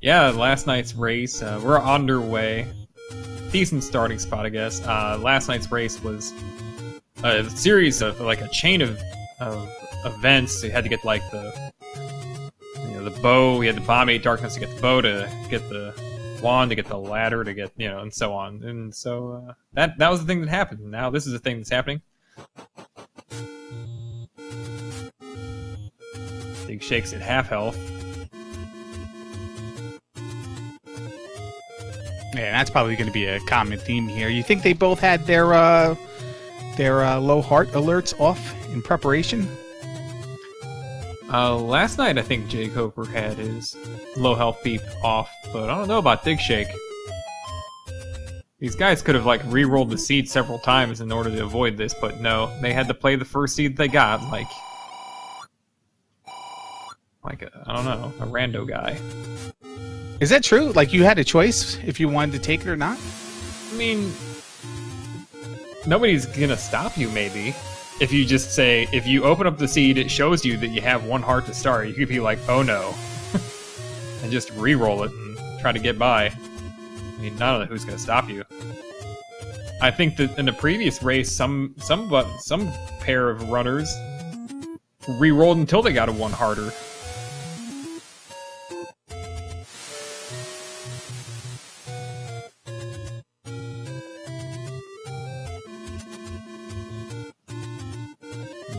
Yeah, last night's race. We're underway. Decent starting spot, I guess. Last night's race was a series of like a chain of events. You had to get like the bow. We had the bomb 8 darkness to get the bow, to get the wand, to get the ladder, to get and so on. And so that was the thing that happened. Now this is the thing that's happening. Big Shake's at half health. Yeah, that's probably going to be a common theme here. You think they both had their low heart alerts off in preparation? Last night I think jkoper had his low health beep off, but I don't know about digshake. These guys could have like re-rolled the seed several times in order to avoid this, but no, they had to play the first seed they got, like I don't know, a rando guy. Is that true? Like you had a choice if you wanted to take it or not? I mean, nobody's gonna stop you, maybe. If you just say, if you open up the seed, it shows you that you have 1 heart to start. You could be like, oh no. And just re-roll it and try to get by. I mean, I don't know who's gonna stop you. I think that in the previous race, some pair of runners re-rolled until they got a 1 hearter.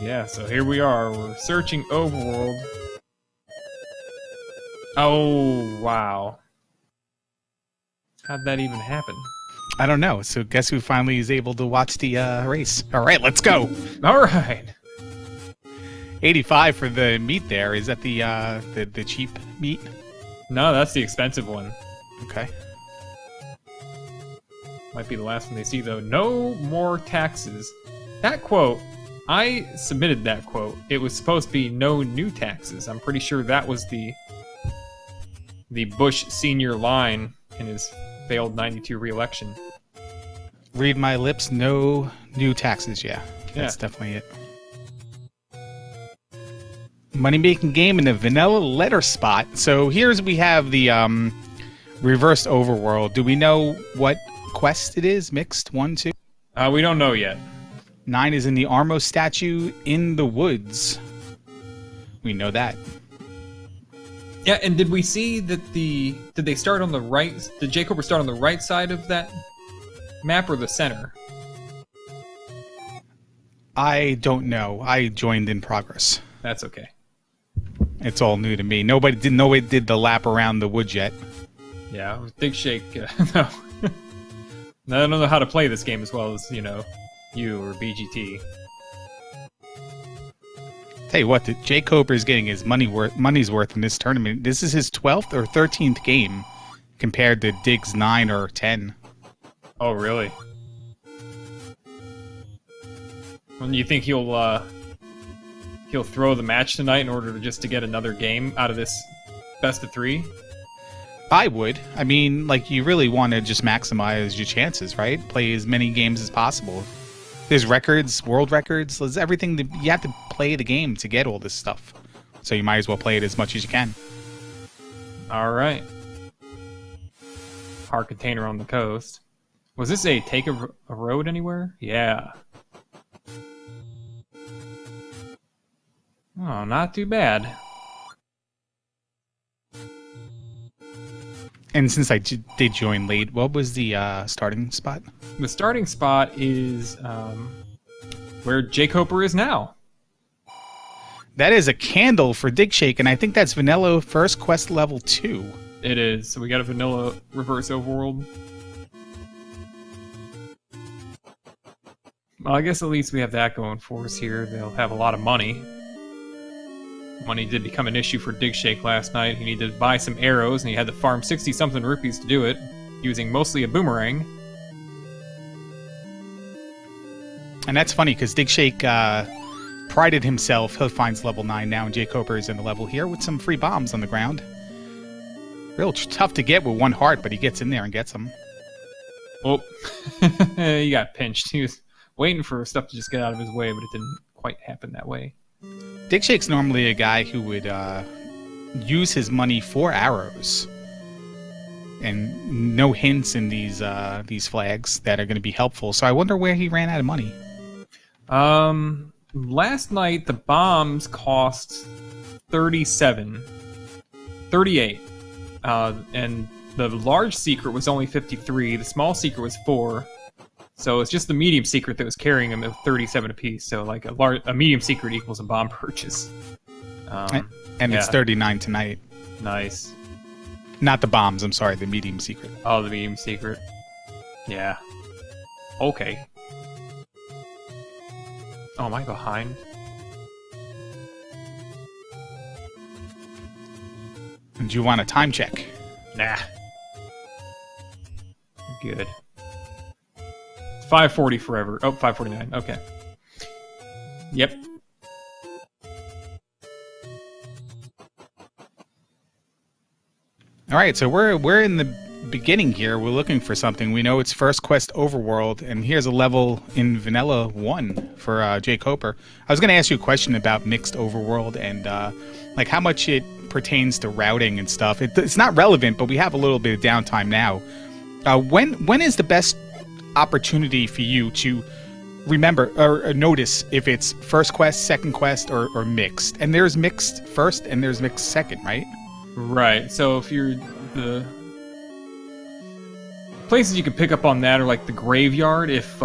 Yeah, so here we are. We're searching overworld. Oh, wow. How'd that even happen? I don't know. So guess who finally is able to watch the race? All right, let's go. All right. 85 for the meat there. Is that the cheap meat? No, that's the expensive one. Okay. Might be the last one they see, though. No more taxes. That quote, I submitted that quote. It was supposed to be no new taxes. I'm pretty sure that was the Bush senior line in his failed 92 re-election. Read my lips, no new taxes. Yeah, that's definitely it. Money-making game in the vanilla letter spot. So we have the reversed overworld. Do we know what quest it is? Mixed 1, 2? We don't know yet. 9 is in the Armo statue in the woods. We know that. Yeah, and did we see that did they start on the right? Did jkoper start on the right side of that map or the center? I don't know. I joined in progress. That's okay. It's all new to me. Nobody did the lap around the woods yet. Yeah, digshake. No. I don't know how to play this game as well as, you or BGT. Tell you what, jkoper is getting his money's worth in this tournament. This is his 12th or 13th game compared to Dig's 9 or 10. Oh, really? Well, you think he'll throw the match tonight in order to get another game out of this best of 3? I would. I mean, like, you really want to just maximize your chances, right? Play as many games as possible. There's records, world records. There's everything. You have to play the game to get all this stuff. So you might as well play it as much as you can. All right. Hard container on the coast. Was this a take a road anywhere? Yeah. Oh, not too bad. And since I did join late, what was the starting spot? The starting spot is where jkoper is now. That is a candle for digshake, and I think that's vanilla first quest level 2. It is. So we got a vanilla reverse overworld. Well, I guess at least we have that going for us here. They'll have a lot of money. Money did become an issue for digshake last night. He needed to buy some arrows, and he had to farm 60-something rupees to do it, using mostly a boomerang. And that's funny, because digshake prided himself. He finds level 9 now, and jkoper is in the level here with some free bombs on the ground. Real tough to get with 1 heart, but he gets in there and gets them. Oh, he got pinched. He was waiting for stuff to just get out of his way, but it didn't quite happen that way. Digshake's normally a guy who would use his money for arrows. and no hints in these flags that are going to be helpful. So I wonder where he ran out of money. Last night the bombs cost 38, and the large secret was only 53. The small secret was 4. So it's just the medium secret that was carrying them at 37 apiece. So like a medium secret equals a bomb purchase. And it's 39 tonight. Nice. Not the bombs, I'm sorry, the medium secret. Oh, the medium secret. Yeah. Okay. Oh, am I behind? And do you want a time check? Nah. Good. 540 forever. Oh, 549. Okay. Yep. All right, so we're in the beginning here. We're looking for something. We know it's First Quest Overworld, and here's a level in Vanilla 1 for jkoper. I was going to ask you a question about mixed Overworld and like how much it pertains to routing and stuff. It's not relevant, but we have a little bit of downtime now. When is the best opportunity for you to remember or notice if it's First Quest, Second Quest, or mixed? And there's mixed first and there's mixed second, right? Right, so if you're the places you can pick up on that are like the graveyard. If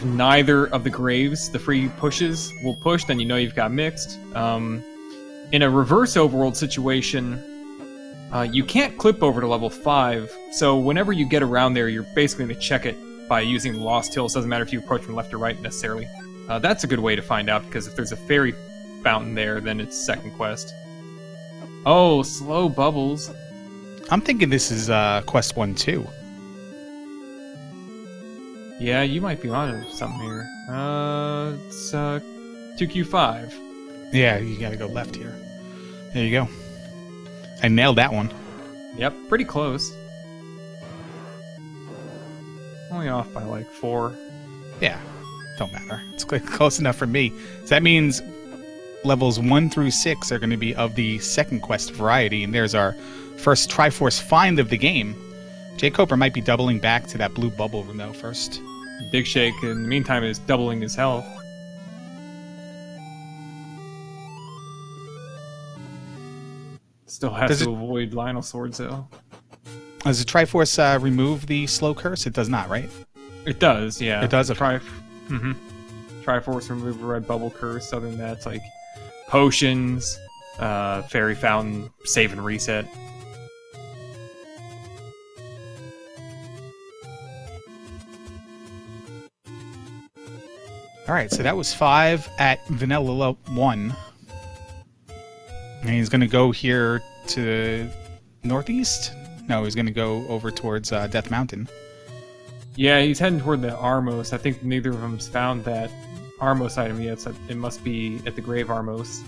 neither of the graves, the free pushes, will push, then you know you've got mixed. In a reverse overworld situation, you can't clip over to level 5, so whenever you get around there, you're basically going to check it by using the Lost Hills. Doesn't matter if you approach from left or right necessarily. That's a good way to find out, because if there's a fairy fountain there, then it's Second Quest. Oh, slow bubbles. I'm thinking this is Quest 1 too. Yeah, you might be on something here. It's 2Q5. Yeah, you gotta go left here. There you go. I nailed that one. Yep, pretty close. Only off by like 4. Yeah, don't matter. It's close enough for me. So that means levels 1 through 6 are going to be of the Second Quest variety, and there's our first Triforce find of the game. jkoper might be doubling back to that blue bubble room though first. Digshake, in the meantime, is doubling his health. Still has to avoid Lionel Swords, though. Does the Triforce remove the slow curse? It does not, right? It does, yeah. It does? Triforce remove red bubble curse. Other than that, it's like potions, fairy fountain, save and reset. Alright, so that was 5 at Vanilla 1. And he's going to go here to northeast? No, he's going to go over towards Death Mountain. Yeah, he's heading toward the Armos. I think neither of them's found that Armos item yet, so it must be at the Grave Armos.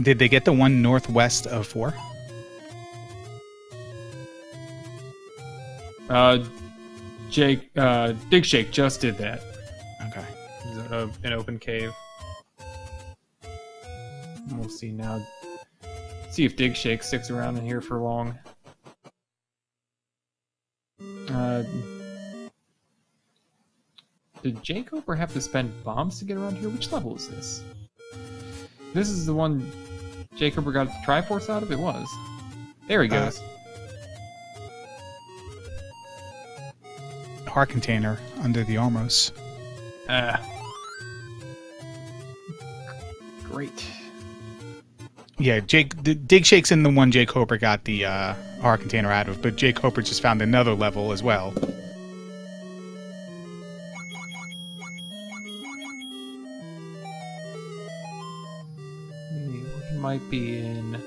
Did they get the one northwest of 4? Digshake just did that. Okay. An open cave. We'll see now. See if Digshake sticks around in here for long. Did jkoper have to spend bombs to get around here? Which level is this? This is the one jkoper got the Triforce out of? It was. There he goes. Heart container under the Armos. Great. Yeah, Digshake's in the one jkoper got the heart container out of, but jkoper just found another level as well. He might be in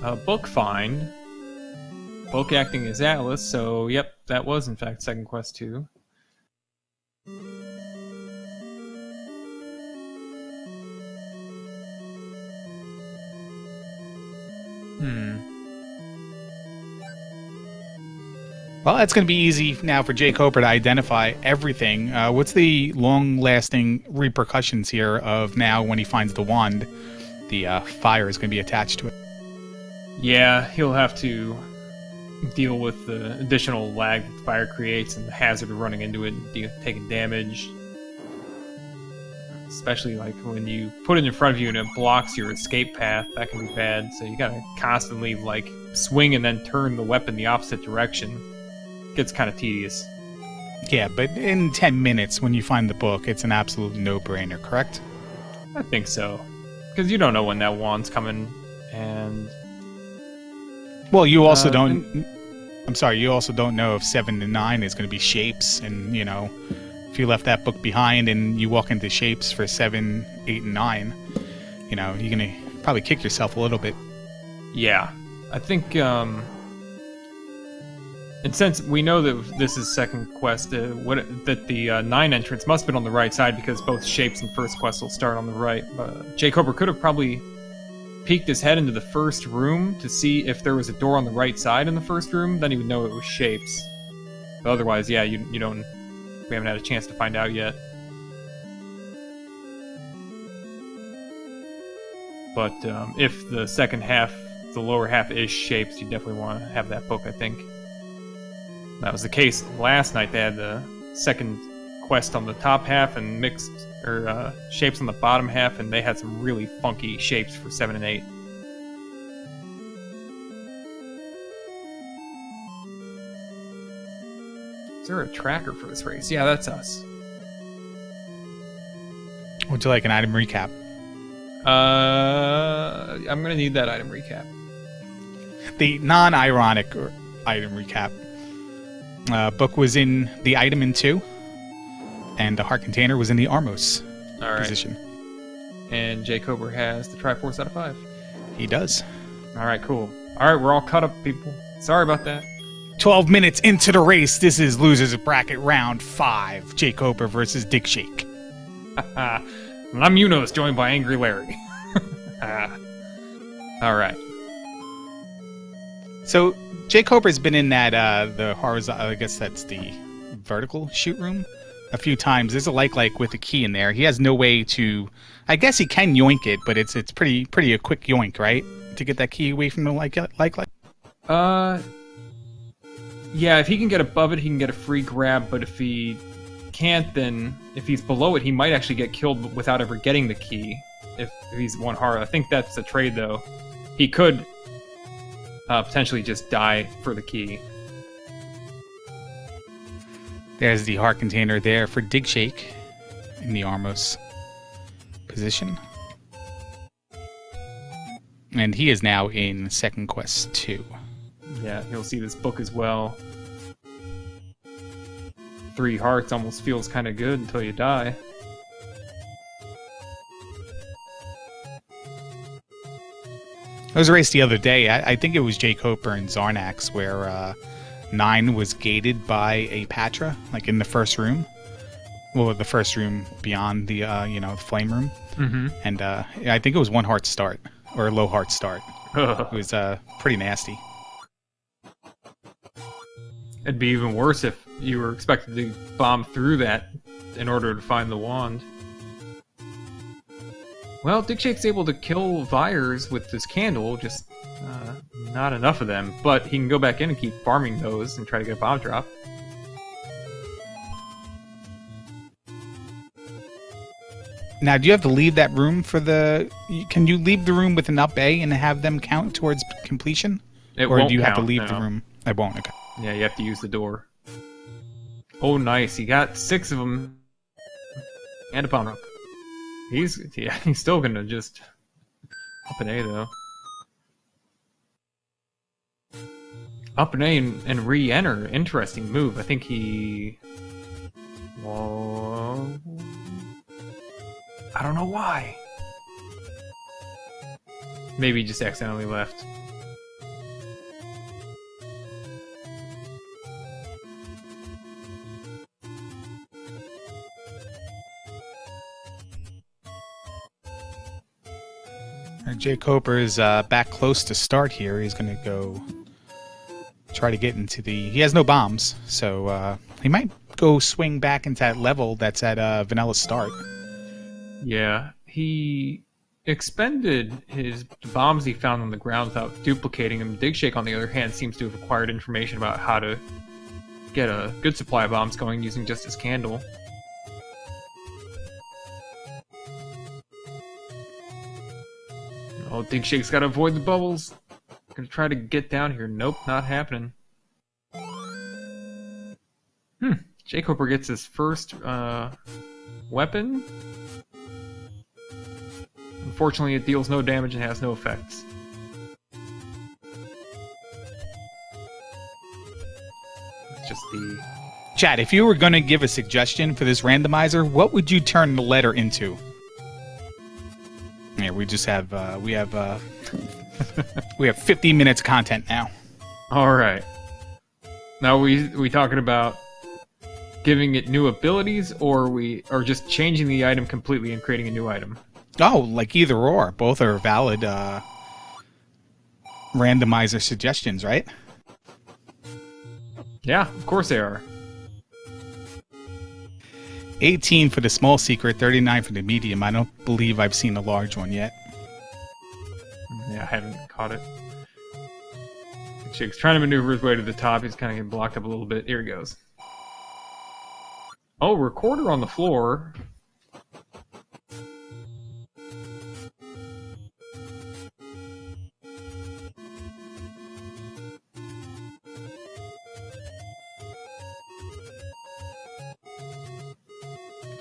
a book find. Book acting as Atlas, so yep, that was in fact Second Quest 2. Well, that's going to be easy now for jkoper to identify everything. What's the long-lasting repercussions here of now when he finds the wand? the fire is going to be attached to it. Yeah, he'll have to deal with the additional lag that the fire creates and the hazard of running into it and taking damage. Especially like when you put it in front of you and it blocks your escape path, that can be bad. So you gotta constantly like swing and then turn the weapon the opposite direction. It gets kind of tedious. Yeah, but in 10 minutes when you find the book, it's an absolute no-brainer, correct? I think so. Because you don't know when that wand's coming, and... Well, you also don't... I'm sorry, you also don't know if 7 and 9 is going to be shapes, and, you know, if you left that book behind and you walk into shapes for 7, 8, and 9, you know, you're going to probably kick yourself a little bit. Yeah. I think, and since we know that this is second quest, that the 9 entrance must have been on the right side because both shapes and first quest will start on the right. jkoper could have probably peeked his head into the first room to see if there was a door on the right side in the first room, then he would know it was shapes. But otherwise, yeah, we haven't had a chance to find out yet. But if the second half, the lower half is shapes, you definitely want to have that book, I think. That was the case last night. They had the second quest on the top half and shapes on the bottom half, and they had some really funky shapes for 7 and 8. Is there a tracker for this race? Yeah, that's us. Would you like an item recap? I'm gonna need that item recap. The non-ironic item recap. Book was in the item in 2, and the heart container was in the Armos position. And jkoper has the Triforce out of 5. He does. Alright, cool. Alright, we're all caught up, people. Sorry about that. 12 minutes into the race, this is Losers Bracket Round 5. jkoper versus digshake. And I'm Unos, joined by Angry Larry. Alright. So, jkoper's been in that, the horizontal, I guess that's the vertical shoot room, a few times. There's a like with a key in there. He has no way to, I guess he can yoink it, but it's pretty a quick yoink, right? To get that key away from the like. Yeah, if he can get above it, he can get a free grab, but if he can't, then if he's below it, he might actually get killed without ever getting the key. If he's one heart. I think that's a trade, though. He could potentially just die for the key. There's the heart container there for digshake in the Armos position. And he is now in second quest 2. Yeah, he'll see this book as well. 3 hearts almost feels kind of good until you die. There was a race the other day. I think it was jkoper and Zarnax where 9 was gated by a Patra, like in the first room. Well, the first room beyond the the flame room. Mm-hmm. And I think it was 1 heart start or a low heart start. It was pretty nasty. It'd be even worse if you were expected to bomb through that in order to find the wand. Well, digshake's able to kill Vyres with this candle, just not enough of them. But he can go back in and keep farming those and try to get a bomb drop. Now, do you have to leave that room for the... Can you leave the room with an up A and have them count towards completion? Or do you have to leave the room? I won't, okay. Yeah, you have to use the door. Oh, nice. He got 6 of them. And a bomb drop. He's still gonna just up an A, though. Up an A and re-enter. Interesting move. I think he... Whoa... I don't know why. Maybe he just accidentally left. jkoper is back close to start here. He's going to go try to get into the... He has no bombs, so he might go swing back into that level that's at vanilla start. Yeah, he expended his bombs he found on the ground without duplicating them. Digshake, on the other hand, seems to have acquired information about how to get a good supply of bombs going using just his candle. Oh, Digshake's got to avoid the bubbles. Gonna try to get down here. Nope, not happening. jkoper gets his first weapon. Unfortunately, it deals no damage and has no effects. It's just the... Chad, if you were going to give a suggestion for this randomizer, what would you turn the letter into? Yeah, we just have we have 50 minutes of content now. All right. Now we talking about giving it new abilities, or just changing the item completely and creating a new item? Oh, like either or. Both are valid randomizer suggestions, right? Yeah, of course they are. 18 for the small secret, 39 for the medium. I don't believe I've seen a large one yet. Yeah, I haven't caught it. Shake's trying to maneuver his way to the top. He's kind of getting blocked up a little bit. Here he goes. Oh, recorder on the floor.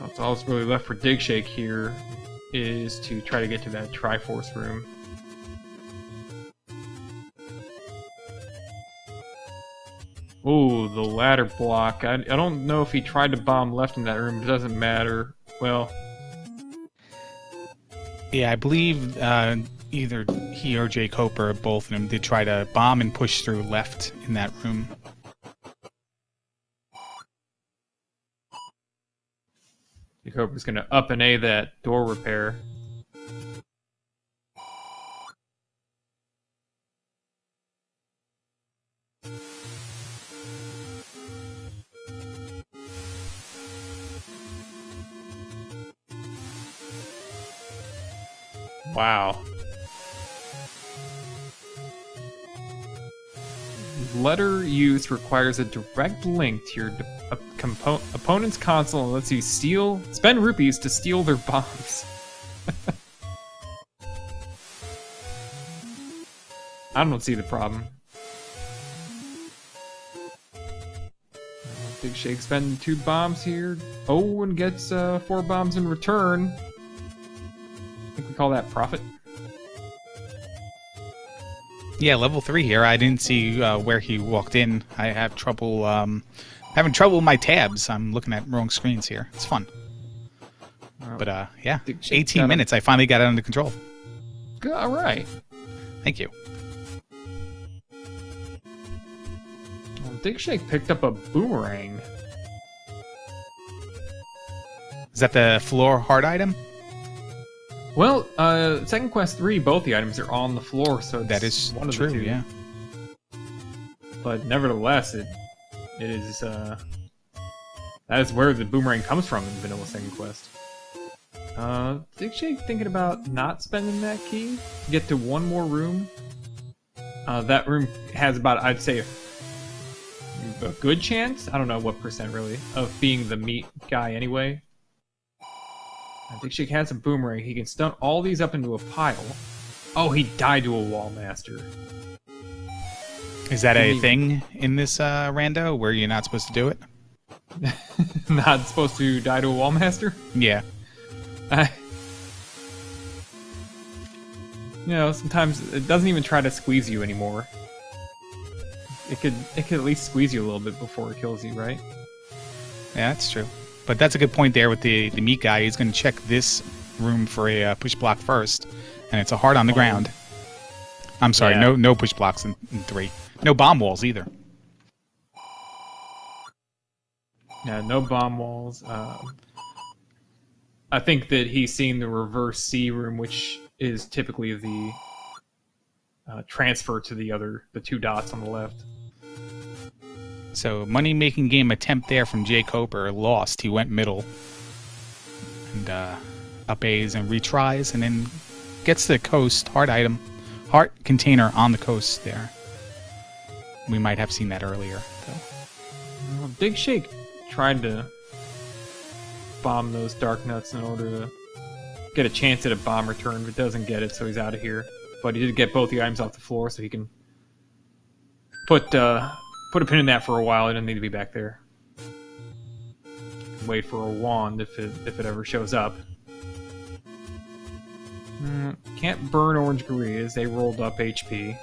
That's all that's really left for Digshake here is to try to get to that Triforce room. Oh, the ladder block. I don't know if he tried to bomb left in that room. It doesn't matter. Well... Yeah, I believe either he or jkoper, or both of them, did try to bomb and push through left in that room. jkoper's going to up and A that door repair. Wow. Letter use requires a direct link to your opponent's console and lets you spend rupees to steal their bombs. I don't see the problem. Digshake spending 2 bombs here. Oh, and gets 4 bombs in return. I think we call that profit. Yeah, level 3 here. I didn't see where he walked in. I have trouble having trouble with my tabs. I'm looking at wrong screens here. It's fun. But yeah, 18 minutes. I finally got it under control. All right. Thank you. Well, Digshake picked up a boomerang. Is that the floor hard item? Well, Second Quest 3, both the items are on the floor, so that is one of true, the two. Yeah. But nevertheless, it is that is where the boomerang comes from in Vanilla Second Quest. Digshake thinking about not spending that key to get to one more room. That room has about, I'd say, a good chance, I don't know what percent really, of being the meat guy anyway. Digshake has a boomerang. He can stun all these up into a pile. Oh, he died to a wall master. Is that a thing in this rando where you're not supposed to do it? Not supposed to die to a wall master? Yeah. You know, sometimes it doesn't even try to squeeze you anymore. It could at least squeeze you a little bit before it kills you, right? Yeah, that's true. But that's a good point there with the meat guy. He's going to check this room for a push block first, and it's a hard on the ground. I'm sorry, yeah. no push blocks in 3. No bomb walls either. Yeah, no bomb walls. I think that he's seen the reverse C room, which is typically the transfer to the 2 dots on the left. So, money-making game attempt there from jkoper. Lost. He went middle. And up A's and retries, and then gets to the coast, heart container on the coast there. We might have seen that earlier, though. Digshake tried to bomb those dark nuts in order to get a chance at a bomb return, but doesn't get it, so he's out of here. But he did get both the items off the floor, so he can put a pin in that for a while. He doesn't need to be back there. Wait for a wand if it ever shows up. Can't burn orange gorillas. They rolled up HP.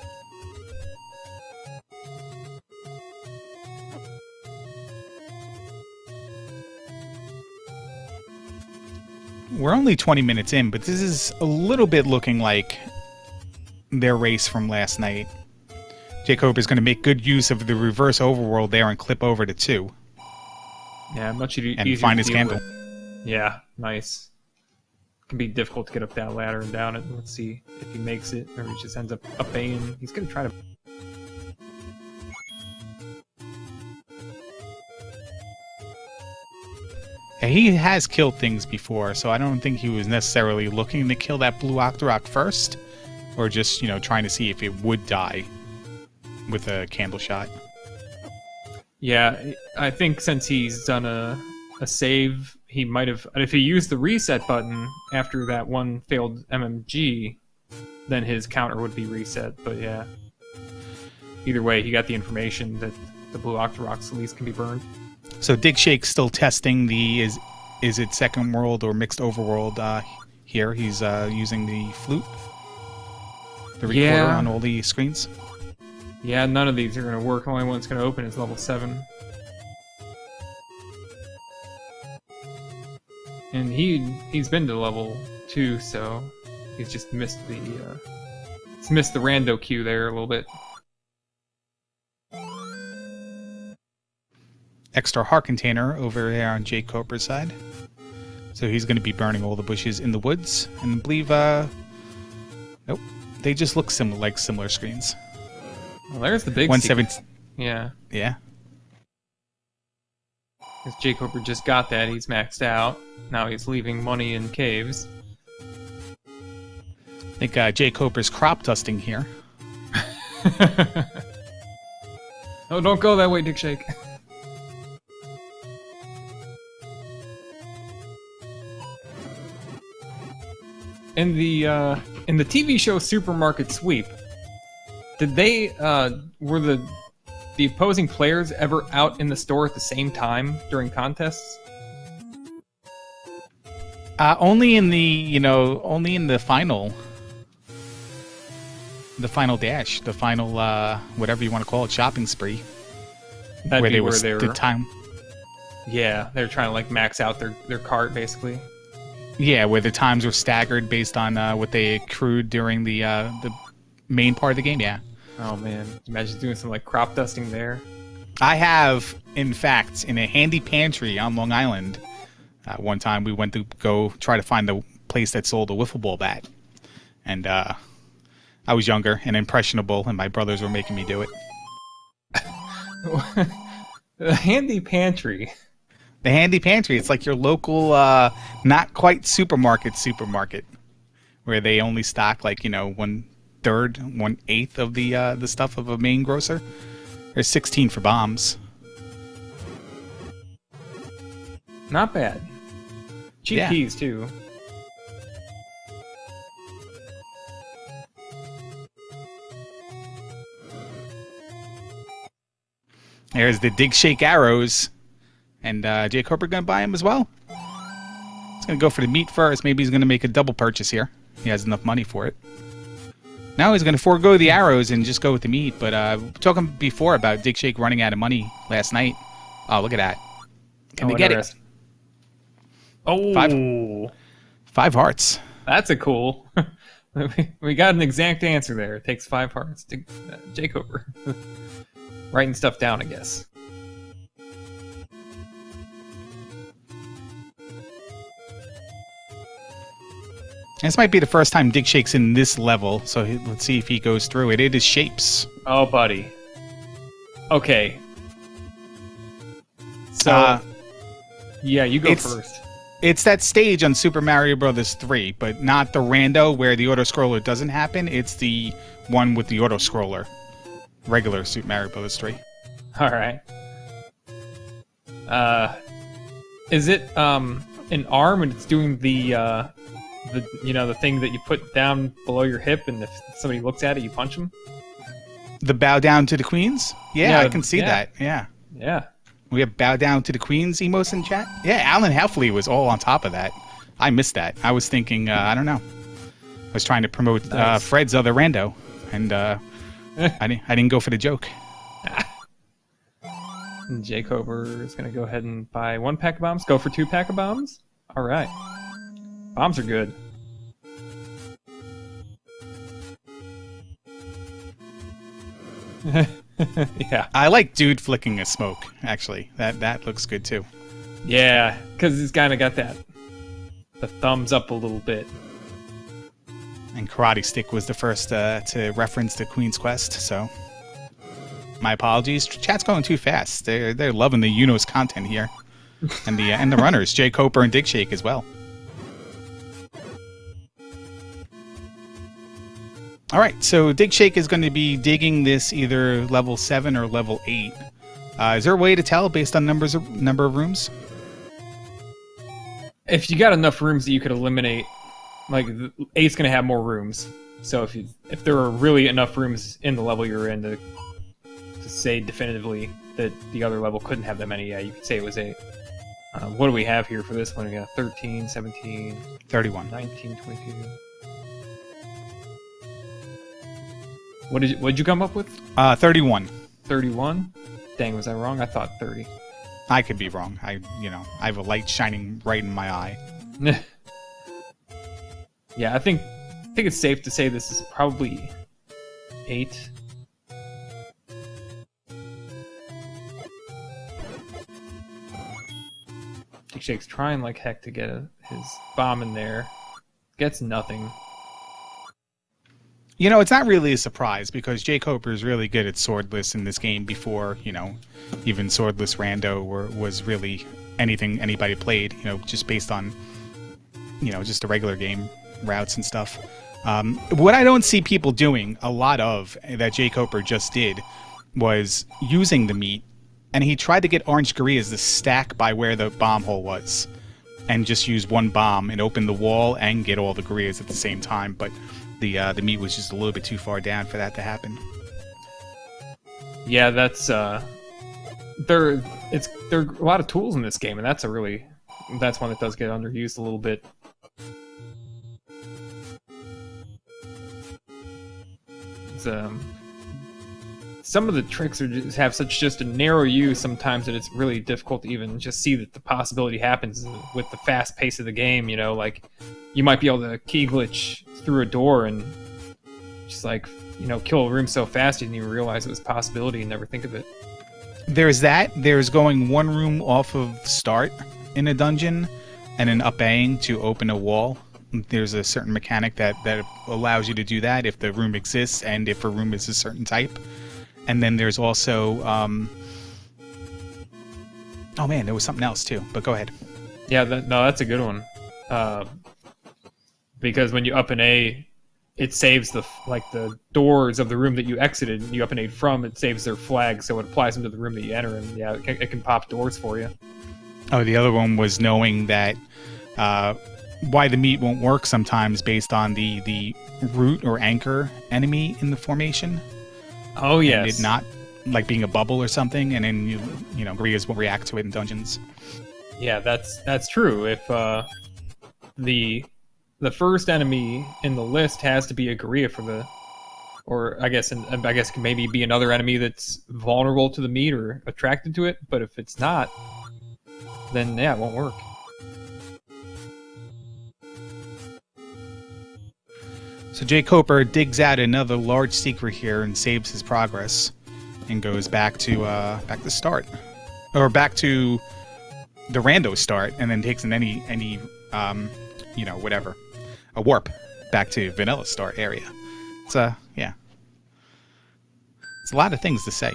We're only 20 minutes in, but this is a little bit looking like their race from last night. jkoper is going to make good use of the reverse overworld there and clip over to 2. Yeah, much easier and find his candle. Yeah, nice. Can be difficult to get up that ladder and down it. Let's see if he makes it, or he just ends up obeying. He's going to try to... Yeah, he has killed things before, so I don't think he was necessarily looking to kill that blue Octorok first, or just, trying to see if it would die with a candle shot. Yeah, I think since he's done a save, he might have... If he used the reset button after that one failed MMG, then his counter would be reset, but yeah. Either way, he got the information that the blue Octoroks at least can be burned. So Digshake's still testing the is it second world or mixed overworld here. He's using the flute, the recorder on all the screens. Yeah, none of these are going to work. The only one that's going to open is level 7. And he's been to level 2, so he's just missed the rando queue there a little bit. Extra heart container over here on jkoper's side. So he's going to be burning all the bushes in the woods. And I believe, nope, they just look like similar screens. Well, there's the big 117. Yeah. Yeah. Because jkoper just got that, he's maxed out. Now he's leaving money in caves. I think jkoper's crop dusting here. Oh, don't go that way, Digshake. In the TV show Supermarket Sweep, did they were the opposing players ever out in the store at the same time during contests? Only in the final dash, the final whatever you want to call it, shopping spree. That'd be where they were the time. Yeah, they were trying to like max out their cart basically. Yeah, where the times were staggered based on what they accrued during the main part of the game. Yeah. Oh man, imagine doing some like crop dusting there. I have, in fact, in a handy pantry on Long Island. One time we went to go try to find the place that sold a wiffle ball bat, and I was younger and impressionable, and my brothers were making me do it. The handy pantry. The handy pantry. It's like your local, not quite supermarket, where they only stock like 1/3, 1/8 of the stuff of a main grocer. There's 16 for bombs. Not bad. Cheap keys too. There's the Digshake arrows. And jkoper gonna buy him as well. He's gonna go for the meat first. Maybe he's gonna make a double purchase here. He has enough money for it. Now he's gonna forego the arrows and just go with the meat. But talking before about Digshake running out of money last night. Oh, look at that! Can they get it? Oh, 5 hearts. That's a cool. We got an exact answer there. It takes 5 hearts. jkoper. Writing stuff down, I guess. This might be the first time Digshake's in this level, so let's see if he goes through it. It is shapes. Oh, buddy. Okay. So, yeah, you go first. It's that stage on Super Mario Brothers 3, but not the rando where the auto-scroller doesn't happen. It's the one with the auto-scroller. Regular Super Mario Brothers 3. All right. Is it an arm and it's doing the the thing that you put down below your hip, and if somebody looks at it, you punch them? The bow down to the queens? Yeah, I can see that. Yeah. Yeah. We have bow down to the queens emos in chat. Yeah, Alan Heffley was all on top of that. I missed that. I was thinking, I don't know. I was trying to promote Fred's other rando, and I didn't go for the joke. jkoper is going to go ahead and buy 1 pack of bombs. Go for 2 pack of bombs? All right. Bombs are good. Yeah. I like dude flicking a smoke, actually. That looks good, too. Yeah, because he's kind of got the thumbs up a little bit. And Karate Stick was the first to reference the Queen's Quest, so my apologies. Chat's going too fast. They're loving the Uno's content here, and the runners, jkoper and digshake as well. All right, so digshake is going to be digging this either level 7 or level 8. Is there a way to tell based on number of rooms? If you got enough rooms that you could eliminate, like 8's going to have more rooms. So if there are really enough rooms in the level you're in to say definitively that the other level couldn't have that many, yeah, you could say it was 8. What do we have here for this one? We got 13, 17, 31, 19, 22. What did you come up with? 31. 31? Dang, was I wrong? I thought 30. I could be wrong. I have a light shining right in my eye. Yeah, I think it's safe to say this is probably 8. Digshake's trying like heck to get his bomb in there. Gets nothing. You know, it's not really a surprise because jkoper is really good at swordless in this game before, even swordless rando was really anything anybody played, just based on, just the regular game routes and stuff. What I don't see people doing a lot of that jkoper just did was using the meat, and he tried to get orange gorillas to stack by where the bomb hole was and just use one bomb and open the wall and get all the gorillas at the same time, but the meat was just a little bit too far down for that to happen. Yeah, that's there are a lot of tools in this game, and that's one that does get underused a little bit. It's, some of the tricks have such a narrow use sometimes that it's really difficult to even just see that the possibility happens with the fast pace of the game. Like you might be able to key glitch through a door and just kill a room so fast you didn't even realize it was a possibility and never think of it. There's that. There's going one room off of start in a dungeon and then up-Aing to open a wall. There's a certain mechanic that allows you to do that if the room exists and if a room is a certain type. And then there's also oh man, there was something else too, but go ahead. Yeah, that's a good one. Because when you up an A, it saves the doors of the room that you exited. You up an A from, it saves their flag, so it applies them to the room that you enter, and yeah, it can pop doors for you. Oh, the other one was knowing that why the meat won't work sometimes based on the root or anchor enemy in the formation. Oh yes. And it not like being a bubble or something, and then gorillas will react to it in dungeons. Yeah, that's true. If the first enemy in the list has to be a gorilla or I guess it can maybe be another enemy that's vulnerable to the meat or attracted to it. But if it's not, then yeah, it won't work. So jkoper digs out another large secret here and saves his progress, and goes back to start, or back to the rando start, and then takes in any whatever, a warp back to vanilla start area. It's yeah, it's a lot of things to say.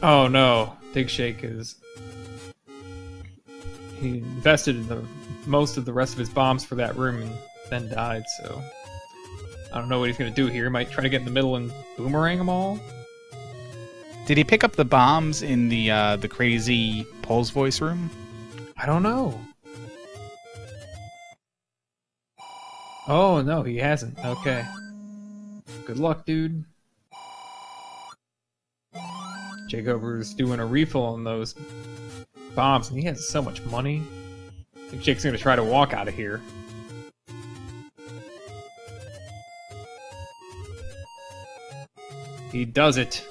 Oh no, digshake is... He invested in most of the rest of his bombs for that room and then died, so... I don't know what he's gonna do here. He might try to get in the middle and boomerang them all? Did he pick up the bombs in the crazy Pole's voice room? I don't know. Oh no, he hasn't. Okay. Good luck, dude. jkoper's doing a refill on those bombs, and he has so much money. I think Jake's gonna try to walk out of here. He does it.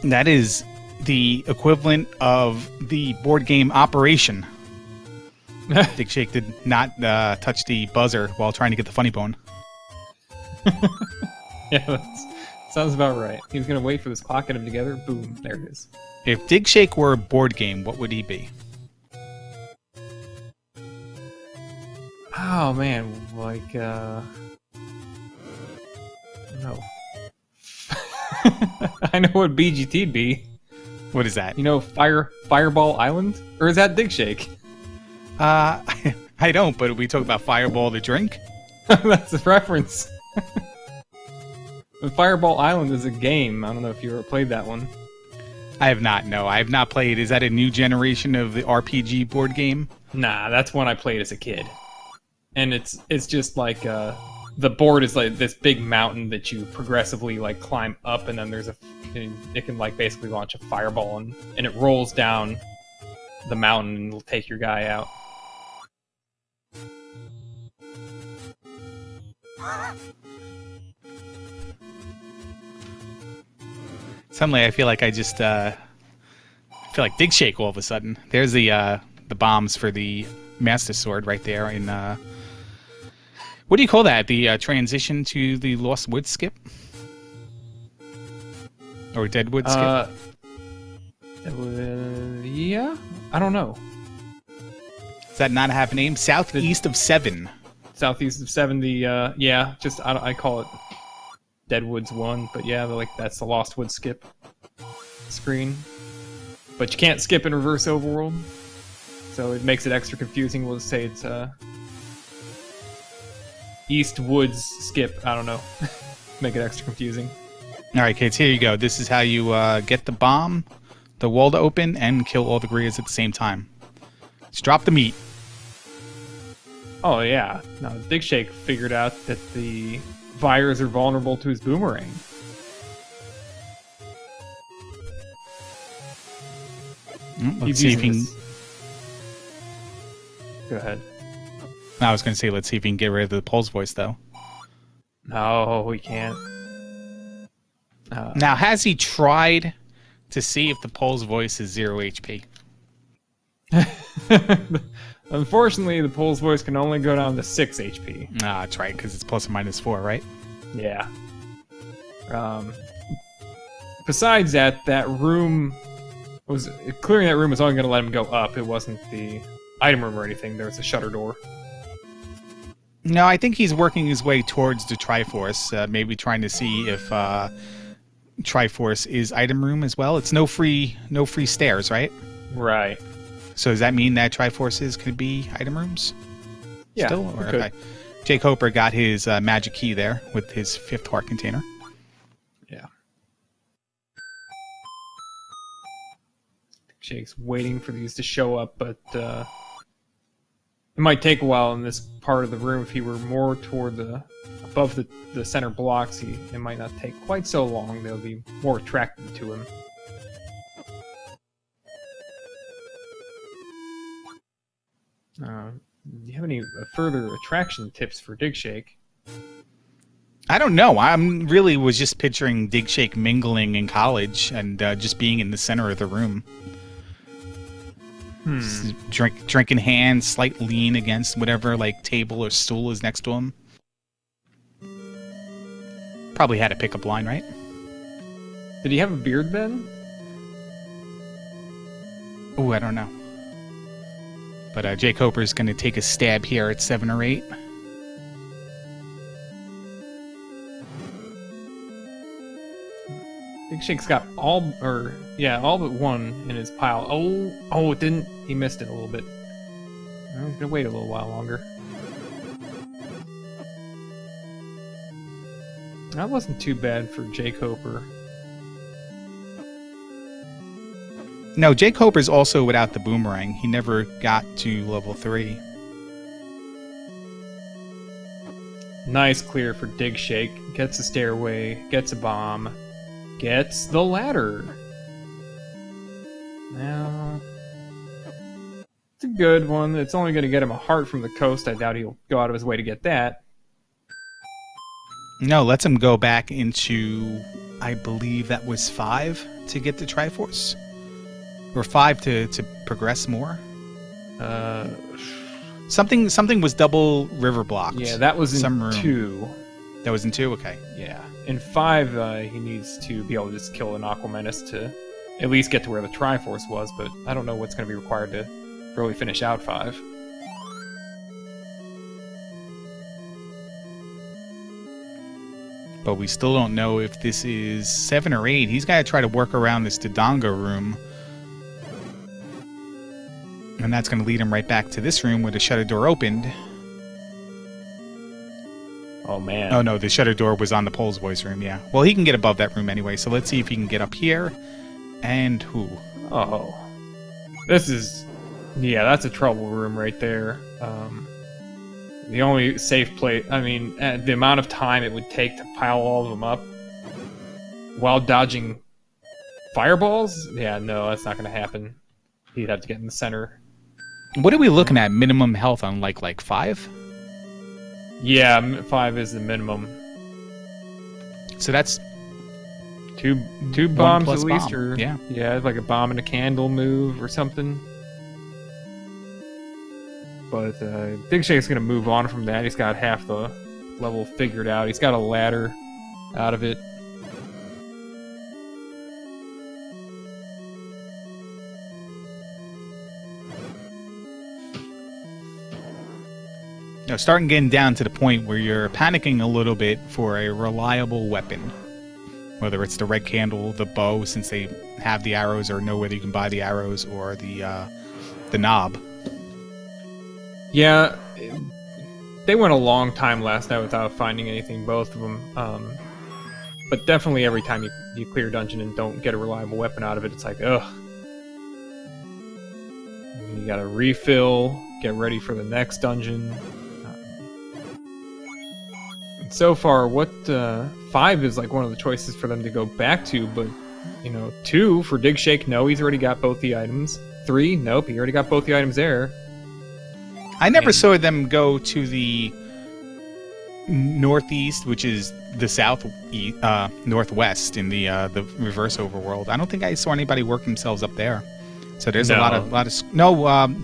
That is the equivalent of the board game Operation. Digshake did not touch the buzzer while trying to get the funny bone. Yeah, that sounds about right. He was gonna wait for this clock, get them together. Boom, there it is. If Digshake were a board game, what would he be? Oh man, like no. I know what BGT'd be. What is that? You know, Fireball Island? Or is that digshake? I don't, but we talk about Fireball the drink. That's the reference. But Fireball Island is a game. I don't know if you ever played that one. I have not. No, I have not played. Is that a new generation of the RPG board game? Nah, that's one I played as a kid. And it's just like the board is like this big mountain that you progressively like climb up, and then it can like basically launch a fireball, and it rolls down the mountain and will take your guy out. Suddenly, I feel like I just feel like Digshake all of a sudden. There's the bombs for the Master Sword right there. In what do you call that? The transition to the Lost Woods skip or Deadwood skip? Yeah, I don't know. Does that not have a name? Southeast of 7. Southeast of 7. Yeah, just I call it Deadwoods 1, but yeah, that's the Lost Woods skip screen. But you can't skip in reverse overworld, so it makes it extra confusing. We'll just say it's East Woods skip. I don't know. Make it extra confusing. All right, kids, here you go. This is how you get the bomb, the wall to open, and kill all the Greers at the same time. Just drop the meat. Oh yeah. Now Digshake figured out that the Virus are vulnerable to his boomerang. Let's see if he can... Go ahead. I was going to say, let's see if he can get rid of the Pole's voice, though. No, we can't. Now, has he tried to see if the Pole's voice is 0 HP? Unfortunately, the Pole's voice can only go down to 6 HP. Ah, that's right, because it's plus or minus 4, right? Yeah. Besides that room was... Clearing that room was only going to let him go up. It wasn't the item room or anything. There was a shutter door. No, I think he's working his way towards the Triforce, maybe trying to see if Triforce is item room as well. It's no free stairs, right? Right. So does that mean that Triforces could be item rooms? Yeah, still? Or okay. jkoper got his magic key there with his 5th heart container. Yeah. Jake's waiting for these to show up, but it might take a while in this part of the room. If he were more toward above the center blocks, it might not take quite so long. They'll be more attracted to him. Do you have any further attraction tips for Digshake? I don't know. Was just picturing Digshake mingling in college and just being in the center of the room. Drink in hand, slight lean against whatever table or stool is next to him. Probably had a pickup line, right? Did he have a beard then? Oh, I don't know. But jkoper's going to take a stab here at 7 or 8. Digshake's got all but one in his pile. Oh, it didn't. He missed it a little bit. I'm gonna wait a little while longer. That wasn't too bad for jkoper. No, jkoper's also without the boomerang. He never got to level 3. Nice clear for Digshake. Gets a stairway, gets a bomb, gets the ladder. Now, it's a good one. It's only going to get him a heart from the coast. I doubt he'll go out of his way to get that. No, lets him go back into, I believe that was 5 to get the Triforce. Or 5 to progress more. Something was double river blocked. Yeah, that was in some room. 2. That was in 2? Okay. Yeah. In 5, he needs to be able to just kill an Aqua Menace to at least get to where the Triforce was, but I don't know what's going to be required to really finish out 5. But we still don't know if this is 7 or 8. He's got to try to work around this Dodonga room. And that's going to lead him right back to this room where the shutter door opened. Oh, man. Oh, no, the shutter door was on the Pole's Boys room, yeah. Well, he can get above that room anyway, so let's see if he can get up here. And who? Oh. This is... Yeah, that's a trouble room right there. The only safe place... I mean, the amount of time it would take to pile all of them up while dodging fireballs? Yeah, no, that's not going to happen. He'd have to get in the center. What are we looking at? Minimum health on like 5? Yeah, 5 is the minimum. So that's two bombs at least, bomb. or yeah, like a bomb and a candle move or something. But Digshake's gonna move on from that. He's got half the level figured out. He's got a ladder out of it. Starting getting down to the point where you're panicking a little bit for a reliable weapon. Whether it's the red candle, the bow, since they have the arrows or know whether you can buy the arrows, or the knob. Yeah, they went a long time last night without finding anything, both of them. But definitely every time you clear a dungeon and don't get a reliable weapon out of it, it's like, ugh. You gotta refill, get ready for the next dungeon. So far, 5 is like one of the choices for them to go back to, but 2 for Digshake, no, he's already got both the items. 3, nope, he already got both the items there. I never saw them go to the northeast, which is the northwest in the reverse overworld. I don't think I saw anybody work themselves up there. So there's a lot of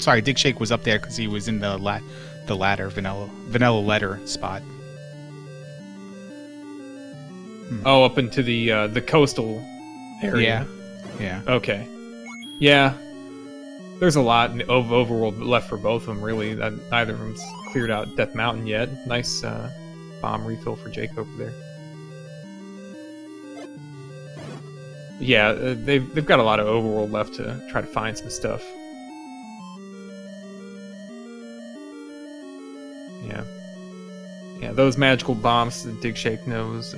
sorry, Digshake was up there because he was in the ladder vanilla letter spot. Oh, up into the coastal area. Yeah. Okay. Yeah. There's a lot of overworld left for both of them, really. Neither of them's cleared out Death Mountain yet. Nice bomb refill for jkoper there. Yeah, they've got a lot of overworld left to try to find some stuff. Yeah, those magical bombs that Digshake knows,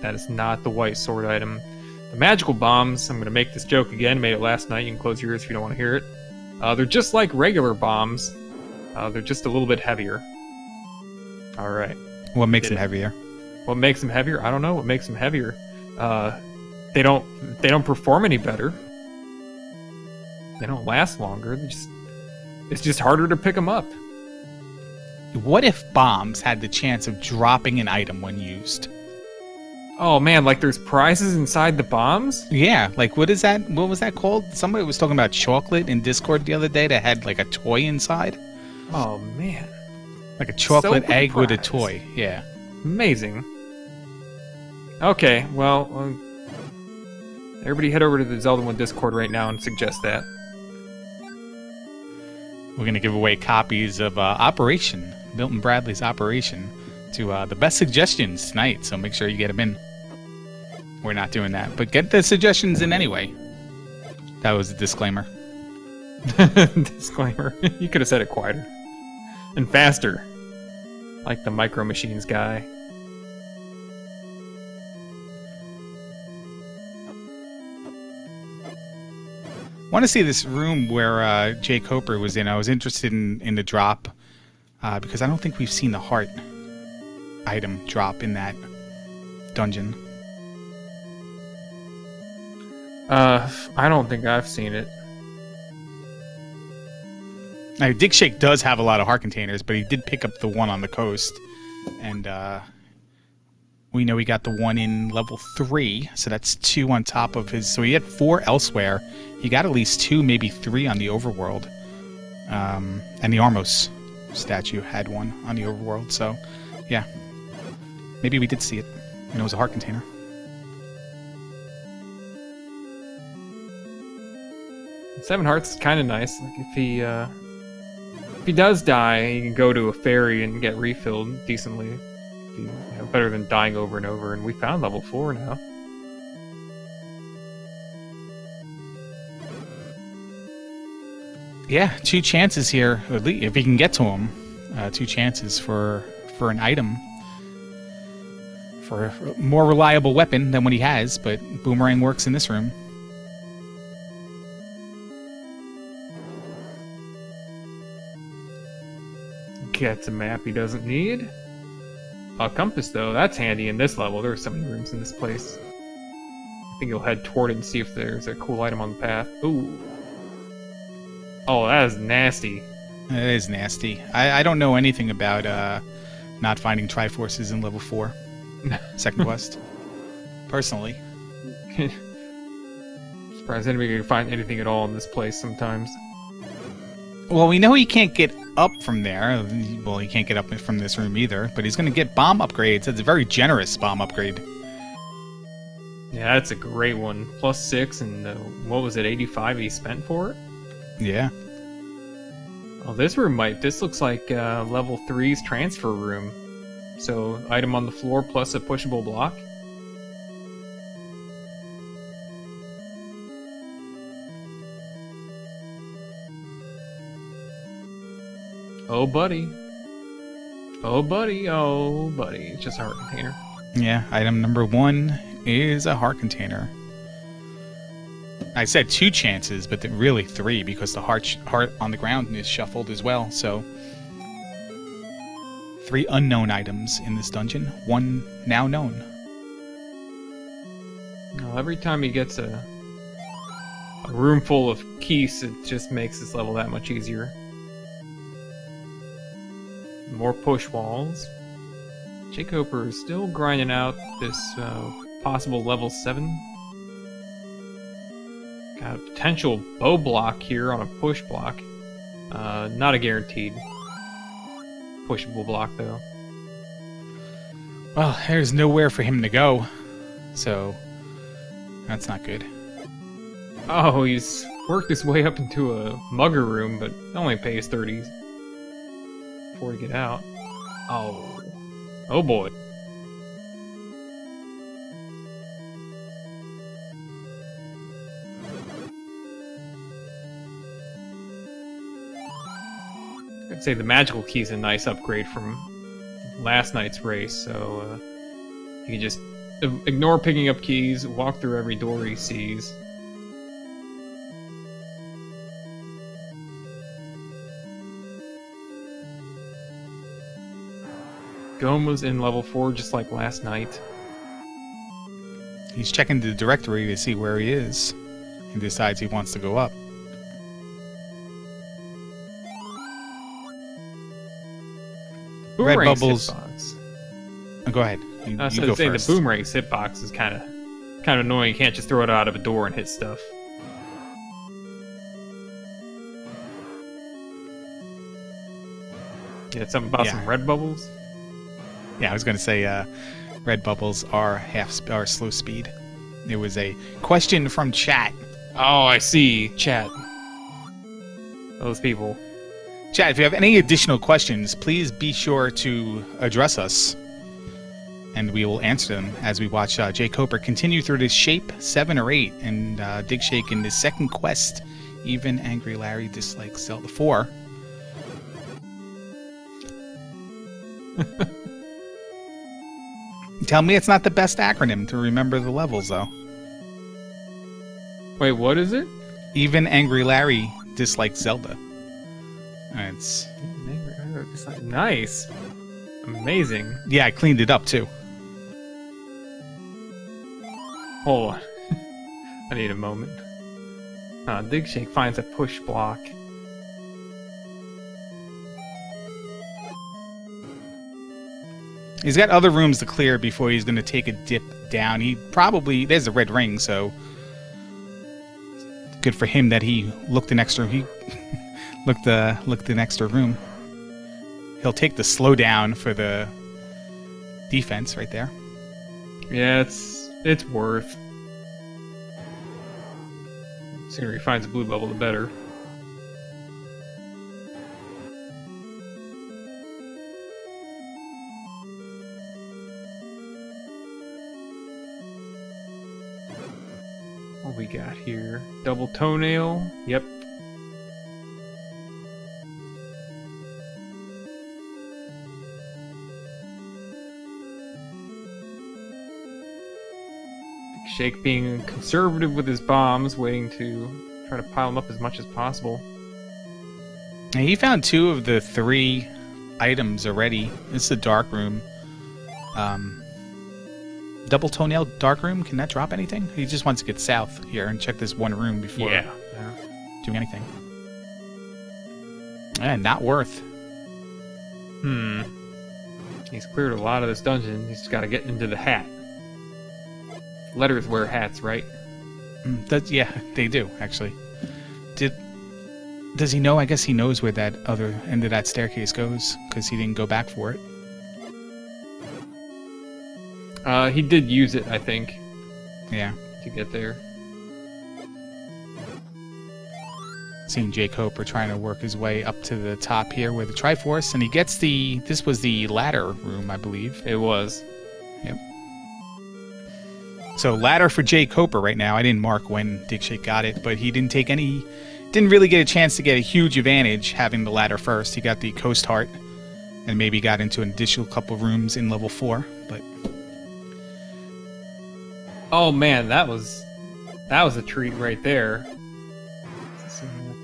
that is not the white sword item. The magical bombs, I'm going to make this joke again, made it last night, you can close your ears if you don't want to hear it. They're just like regular bombs, they're just a little bit heavier. Alright. What makes them heavier? What makes them heavier? I don't know what makes them heavier. They don't perform any better. They don't last longer. It's just harder to pick them up. What if bombs had the chance of dropping an item when used? Oh man, like there's prizes inside the bombs? Yeah, like what was that called? Somebody was talking about chocolate in Discord the other day that had like a toy inside. Oh man. Like a chocolate egg with a toy, yeah. Amazing. Okay, well, everybody head over to the Zelda 1 Discord right now and suggest that. We're going to give away copies of Operation, Milton Bradley's Operation, to the best suggestions tonight, so make sure you get them in. we're not doing that. But get the suggestions in anyway. That was a disclaimer. Disclaimer. You could have said it quieter. And faster. Like the Micro Machines guy. Want to see this room where jkoper was in. I was interested in the drop because I don't think we've seen the heart item drop in that dungeon. I don't think I've seen it. Now, Digshake does have a lot of heart containers, but he did pick up the one on the coast. And we know he got the one in level 3, so that's 2 on top of his... So he had 4 elsewhere. He got at least 2, maybe 3 on the overworld. And the Armos statue had 1 on the overworld, so yeah. Maybe we did see it, and it was a heart container. Seven Hearts is kind of nice. Like if he does die, he can go to a ferry and get refilled decently. Better than dying over and over. And we found level 4 now. Yeah, 2 chances here, at least if he can get to him. 2 chances for an item. For a more reliable weapon than what he has, but Boomerang works in this room. Gets a map he doesn't need. A compass, though, that's handy in this level. There are so many rooms in this place. I think you'll head toward it and see if there's a cool item on the path. Ooh. Oh, that is nasty. It is nasty. I don't know anything about not finding Triforces in level 4. Second quest. Personally. Surprised anybody can find anything at all in this place sometimes. Well, we know he can't get up from there. Well, he can't get up from this room either, but he's going to get bomb upgrades. That's a very generous bomb upgrade. Yeah, that's a great one. +6 and what was it, 85 he spent for it? Yeah. Oh, this looks like level 3's transfer room. So, item on the floor plus a pushable block. Oh, buddy. Oh, buddy. Oh, buddy. It's just a heart container. Yeah, item number 1 is a heart container. I said 2 chances, but really 3 because the heart on the ground is shuffled as well. So 3 unknown items in this dungeon, 1 now known. Well, every time he gets a room full of keys, it just makes this level that much easier. More push walls. jkoper is still grinding out this possible level 7. Got a potential bow block here on a push block. Not a guaranteed pushable block, though. Well, there's nowhere for him to go, so that's not good. Oh, he's worked his way up into a mugger room, but only pays 30 before he get out. Oh. Oh boy. I'd say the magical key is a nice upgrade from last night's race, so you can just ignore picking up keys, walk through every door he sees. Goma's in level 4 just like last night. He's checking the directory to see where he is and decides he wants to go up. Red bubbles. Oh, go ahead. I was going to say the Boomerang's hitbox is kind of annoying. You can't just throw it out of a door and hit stuff. Yeah, something about some red bubbles. Yeah, I was going to say red bubbles are slow speed. There was a question from chat. Oh, I see. Chat. Those people. Chat, if you have any additional questions, please be sure to address us. and we will answer them as we watch jkoper continue through this shape 7 or 8 and digshake in his second quest. Even Angry Larry dislikes Zelda 4. Tell me it's not the best acronym to remember the levels, though. Wait, what is it? Even Angry Larry dislikes Zelda. It's nice. Amazing. Yeah, I cleaned it up too. Hold on. I need a moment. Digshake finds a push block. He's got other rooms to clear before he's going to take a dip down. There's a red ring, so good for him that he looked an extra. He looked an extra room. He'll take the slowdown for the defense right there. Yeah, it's worth. The sooner he finds a blue bubble, the better. What we got here? Double toenail. Yep. Shake being conservative with his bombs, waiting to try to pile them up as much as possible. He found 2 of the 3 items already. This is a dark room. Double toenail dark room. Can that drop anything? He just wants to get south here and check this one room before doing anything. Not worth. He's cleared a lot of this dungeon. He's got to get into the hat. Letters wear hats, right? Yeah, they do, actually. Does he know? I guess he knows where that other end of that staircase goes, because he didn't go back for it. He did use it, I think. Yeah. To get there. Seeing jkoper trying to work his way up to the top here with the Triforce, and he gets this was the ladder room, I believe. It was. Yep. So ladder for jkoper right now. I didn't mark when digshake got it, but he didn't really get a chance to get a huge advantage having the ladder first. He got the coast heart and maybe got into an additional couple of rooms in level 4, but oh man, that was a treat right there.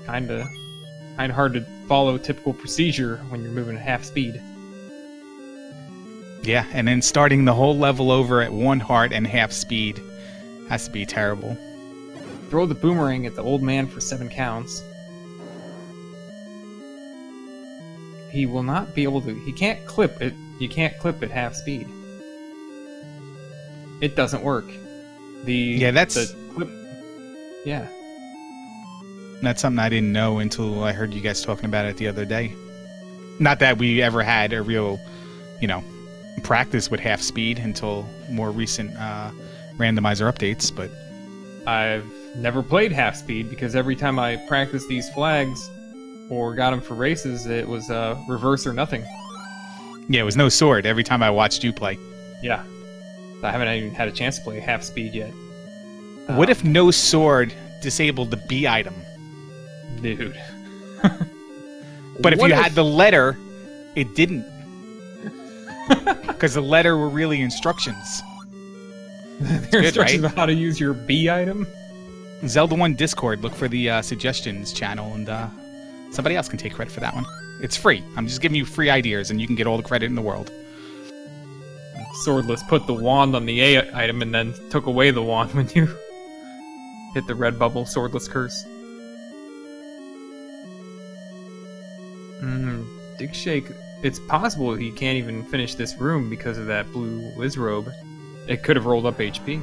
Kind of hard to follow typical procedure when you're moving at half speed. Yeah, and then starting the whole level over at 1 heart and half speed has to be terrible. Throw the boomerang at the old man for 7 counts. He will not be able to. He can't clip it. You can't clip at half speed. It doesn't work. The clip. Yeah. That's something I didn't know until I heard you guys talking about it the other day. Not that we ever had a real, practice with half speed until more recent randomizer updates, but I've never played half speed because every time I practiced these flags or got them for races, it was reverse or nothing. Yeah, it was no sword every time I watched you play. Yeah. I haven't even had a chance to play half speed yet. What if no sword disabled the B item? Dude. But if you had the letter, it didn't. Because the letter were really instructions. They're instructions about how to use your B item? Zelda 1 Discord, look for the suggestions channel, and somebody else can take credit for that one. It's free. I'm just giving you free ideas, and you can get all the credit in the world. Swordless put the wand on the A item and then took away the wand when you hit the red bubble. Swordless curse. Digshake. It's possible he can't even finish this room because of that blue Wizrobe. It could have rolled up HP.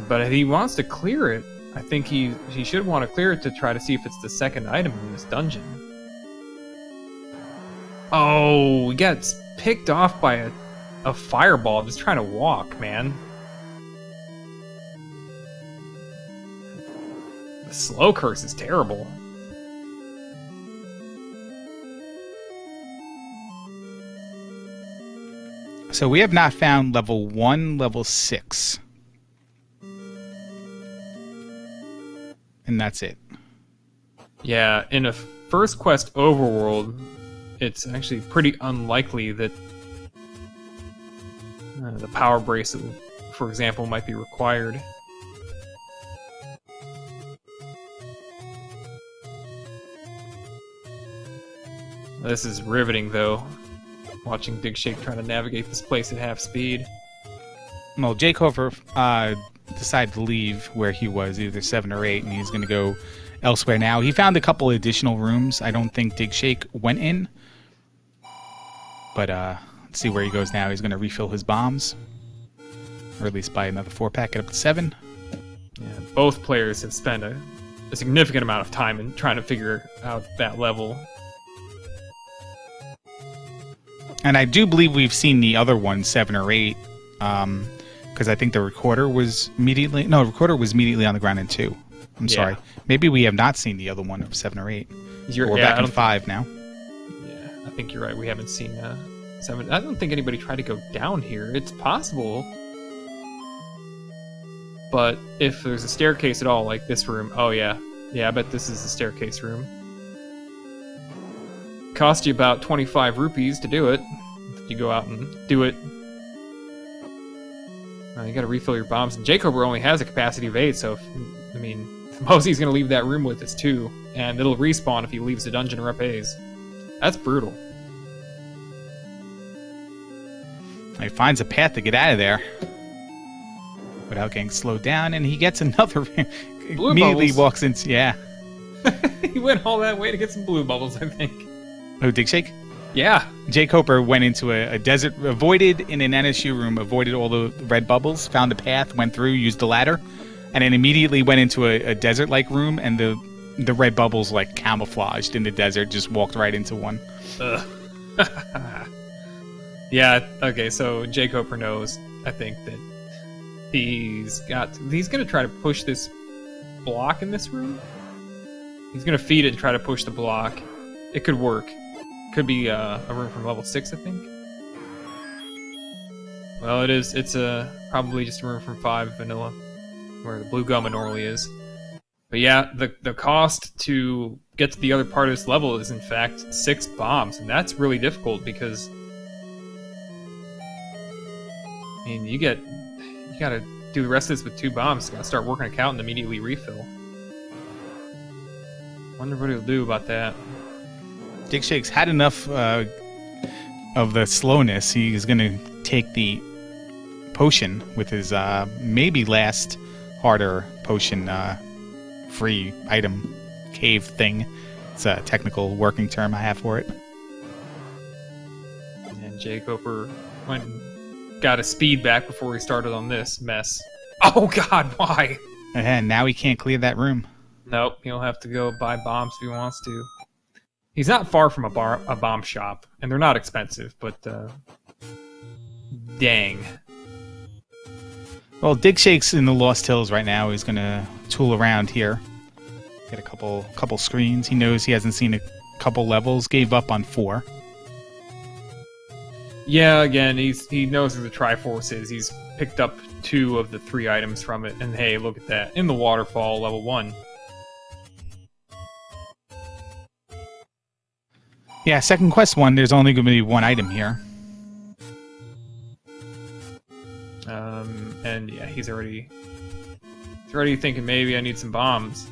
But if he wants to clear it, I think he should want to clear it to try to see if it's the second item in this dungeon. Oh, he gets picked off by a fireball just trying to walk, man. The slow curse is terrible. So we have not found level 1, level 6. And that's it. Yeah, in a first quest overworld, it's actually pretty unlikely that the power bracelet, for example, might be required. This is riveting, though. Watching digshake try to navigate this place at half speed. Well, jkoper decided to leave where he was, either 7 or 8, and he's going to go elsewhere now. He found a couple additional rooms. I don't think digshake went in. But let's see where he goes now. He's going to refill his bombs. Or at least buy another 4-pack, get up to 7. Yeah, both players have spent a significant amount of time in trying to figure out that level. And I do believe we've seen the other one, 7 or 8, because I think the recorder was immediately... No, recorder was immediately on the ground in 2. I'm sorry. Maybe we have not seen the other one of 7 or 8. We're back in 5 now. Yeah, I think you're right. We haven't seen 7. I don't think anybody tried to go down here. It's possible. But if there's a staircase at all, like this room... Oh, yeah. Yeah, I bet this is the staircase room. Cost you about 25 rupees to do it. If you go out and do it. You gotta refill your bombs. And jkoper only has a capacity of 8, so, Mosey's gonna leave that room with us too. And it'll respawn if he leaves the dungeon or pays. That's brutal. He finds a path to get out of there without getting slowed down, and he gets another... Blue immediately bubbles. Walks into... Yeah. He went all that way to get some blue bubbles, I think. Oh, digshake? Yeah. jkoper went into a desert, avoided in an NSU room, avoided all the red bubbles, found a path, went through, used the ladder, and then immediately went into a desert-like room, and the red bubbles, like, camouflaged in the desert, just walked right into one. Ugh. Yeah, okay, so jkoper knows, I think, that he's gonna try to push this block in this room. He's gonna feed it and try to push the block. It could work. Could be a room from level 6, I think. Well, it is. It's probably just a room from 5 vanilla, where the blue gumma normally is. But yeah, the cost to get to the other part of this level is in fact 6 bombs, and that's really difficult because you gotta do the rest of this with 2 bombs. You gotta start working a count and immediately refill. Wonder what he'll do about that. Digshake's had enough of the slowness. He's going to take the potion with his maybe last harder potion free item cave thing. It's a technical working term I have for it. And jkoper went and got his speed back before he started on this mess. Oh god, why? And now he can't clear that room. Nope, he'll have to go buy bombs if he wants to. He's not far from a bomb shop, and they're not expensive, but dang. Well, Digshake's in the Lost Hills right now. He's gonna tool around here, get a couple screens. He knows he hasn't seen a couple levels. Gave up on 4. Yeah, again, he knows where the Triforce is. He's picked up 2 of the 3 items from it, and hey, look at that. In the waterfall, level 1. Yeah, second quest 1, there's only going to be 1 item here. And yeah, he's already thinking maybe I need some bombs.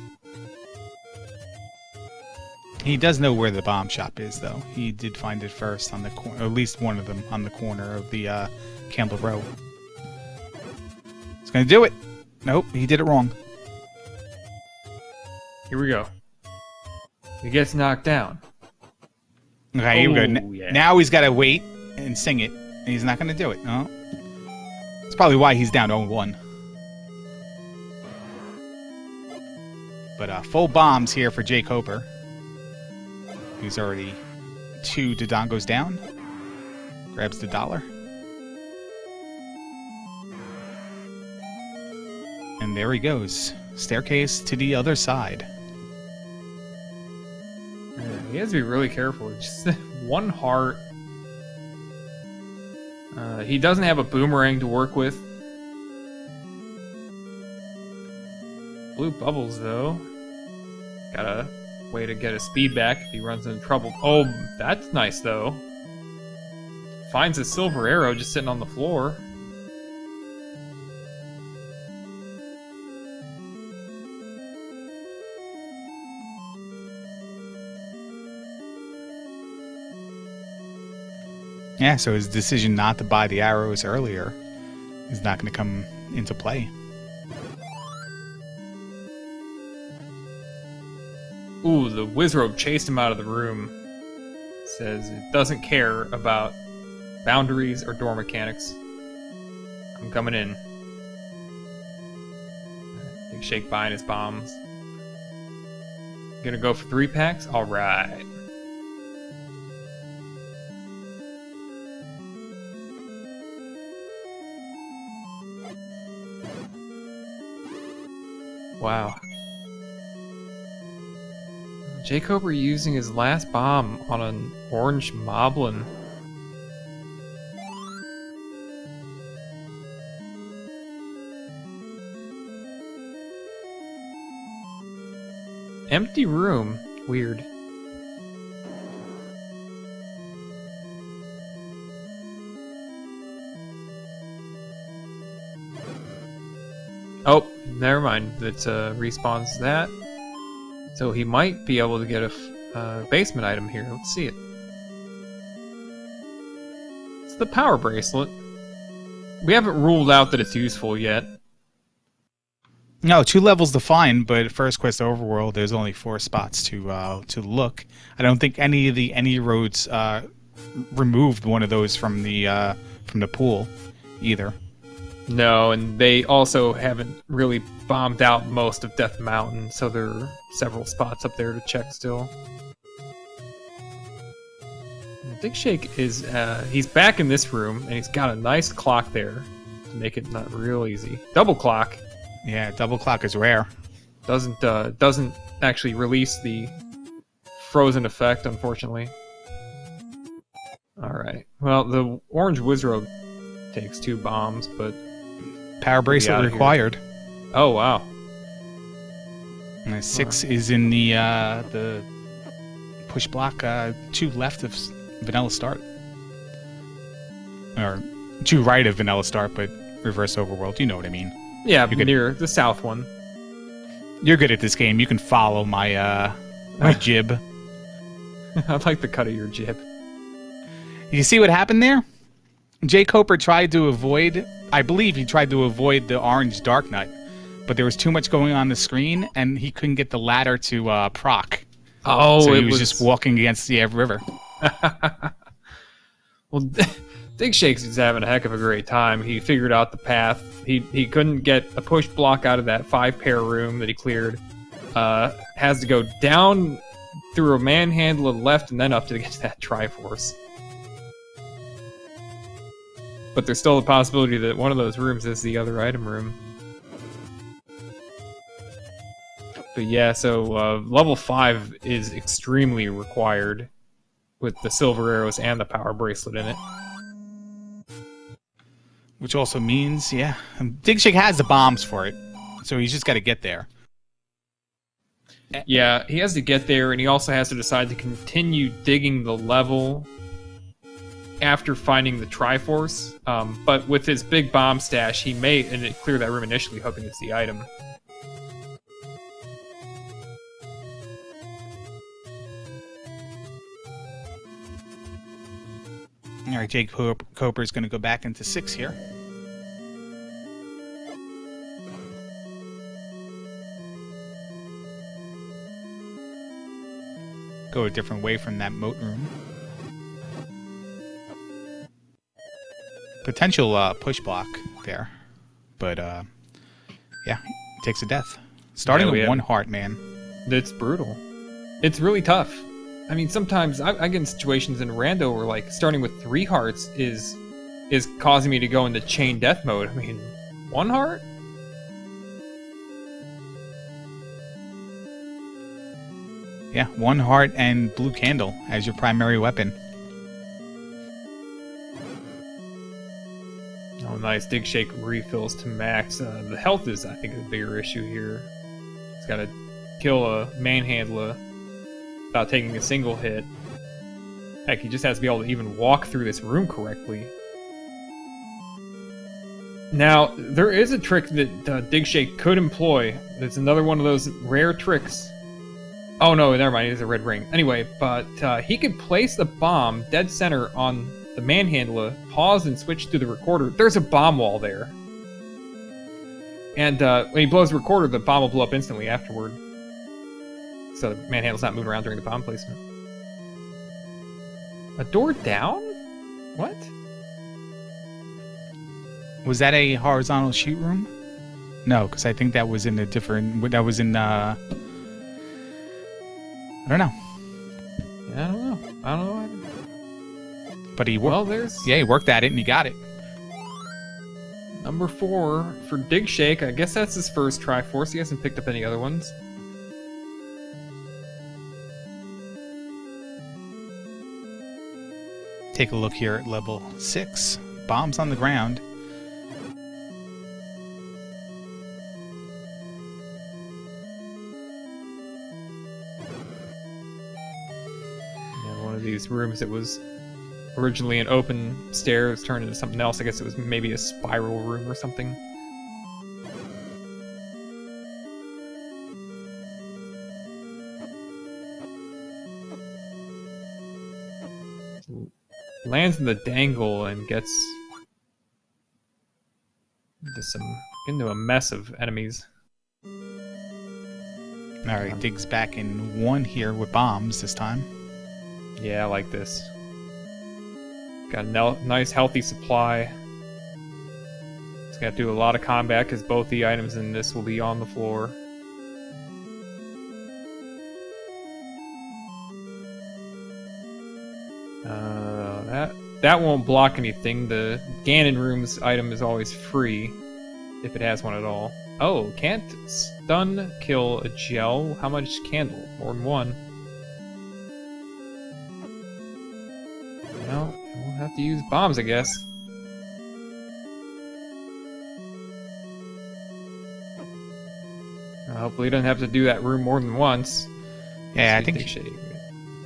He does know where the bomb shop is, though. He did find it first on the corner, at least one of them on the corner of the Campbell Row. He's going to do it. Nope, he did it wrong. Here we go. He gets knocked down. Okay, here we go. Oh, yeah. Now he's got to wait and sing it, and he's not going to do it. No. That's probably why he's down 0-1. But full bombs here for jkoper. He's already 2 Dodongos down. Grabs the $1. And there he goes. Staircase to the other side. Yeah, he has to be really careful. Just 1 heart. He doesn't have a boomerang to work with. Blue bubbles, though. Got a way to get his speed back if he runs into trouble. Oh, that's nice, though. Finds a silver arrow just sitting on the floor. Yeah, so his decision not to buy the arrows earlier is not going to come into play. Ooh, the Wizrobe chased him out of the room. Says it doesn't care about boundaries or door mechanics. I'm coming in. Big Shake buying his bombs. Gonna go for 3 packs? Alright. Wow. jkoper using his last bomb on an orange moblin. Empty room. Weird. Oh, never mind. That respawns that. So he might be able to get a basement item here. Let's see it. It's the power bracelet. We haven't ruled out that it's useful yet. No, 2 levels to find, but first quest overworld, there's only 4 spots to look. I don't think any of the roads removed one of those from the pool either. No, and they also haven't really bombed out most of Death Mountain, so there are several spots up there to check still. Digshake is, he's back in this room, and he's got a nice clock there to make it not real easy. Double clock. Yeah, double clock is rare. Doesn't actually release the frozen effect, unfortunately. Alright. Well, the orange Wizrobe takes 2 bombs, but power bracelet required. Oh wow. And 6 is in the push block 2 left of vanilla start. Or 2 right of vanilla start, but reverse overworld, you know what I mean. Yeah, near the south one. You're good at this game. You can follow my my jib. I like the cut of your jib. You see what happened there? jkoper tried to avoid, I believe he tried to avoid the orange Dark Nut, but there was too much going on the screen, and he couldn't get the ladder to proc. Oh, so he was just walking against the river. Well, Digshake's is having a heck of a great time. He figured out the path. He couldn't get a push block out of that 5-pair room that he cleared. Has to go down through a manhandle to the left and then up to get to that Triforce. But there's still a possibility that one of those rooms is the other item room. But yeah, so level 5 is extremely required with the silver arrows and the power bracelet in it. Which also means, yeah, Digshake has the bombs for it, so he's just got to get there. Yeah, he has to get there, and he also has to decide to continue digging the level after finding the Triforce. But with his big bomb stash, he may clear that room initially, hoping it's the item. All right, jkoper is going to go back into 6 here. Go a different way from that moat room. Potential push block there, but yeah, takes a death. Starting with 1 heart, man. It's brutal. It's really tough. I mean, sometimes I get in situations in Rando where, like, starting with 3 hearts is causing me to go into chain death mode. I mean, 1 heart? Yeah, 1 heart and blue candle as your primary weapon. nice dig shake refills to max. The health is, I think, the bigger issue here. He's got to kill a manhandler without taking a single hit. Heck, he just has to be able to even walk through this room correctly. Now, there is a trick that dig shake could employ. It's another one of those rare tricks. Oh no, never mind, it's a red ring. Anyway, but he could place the bomb dead center on the manhandler, pause and switch to the recorder. There's a bomb wall there. And when he blows the recorder, the bomb will blow up instantly afterward. So the manhandle's not moving around during the bomb placement. A door down? What? Was that a horizontal shoot room? No, because I think that was in a different... That was in... I don't know. Yeah, I don't know. I don't know either. But he well, there's... Yeah, he worked at it and he got it. Number 4 for dig shake. I guess that's his first try for us. He hasn't picked up any other ones. Take a look here at level 6. Bombs on the ground. Yeah, one of these rooms that was originally an open stairs turned into something else. I guess it was maybe a spiral room or something. Lands in the dangle and gets into a mess of enemies. Alright, digs back in 1 here with bombs this time. Yeah, I like this. Got a nice healthy supply. It's gonna do a lot of combat because both the items in this will be on the floor. That won't block anything. The Ganon room's item is always free, if it has one at all. Oh, can't stun kill a gel. How much candle? More than 1. Well, we'll have to use bombs, I guess. Hopefully he doesn't have to do that room more than once. Yeah, I think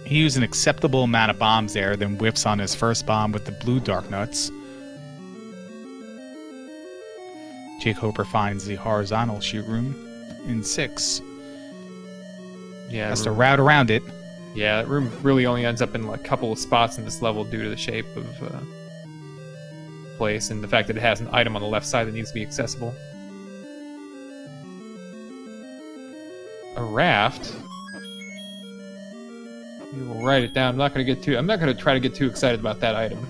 he used an acceptable amount of bombs there, then whiffs on his first bomb with the blue dark nuts. jkoper finds the horizontal shoot room in 6. Yeah, has to route around it. Yeah, that room really only ends up in like a couple of spots in this level due to the shape of place and the fact that it has an item on the left side that needs to be accessible. A raft. We will write it down. I'm not going to try to get too excited about that item.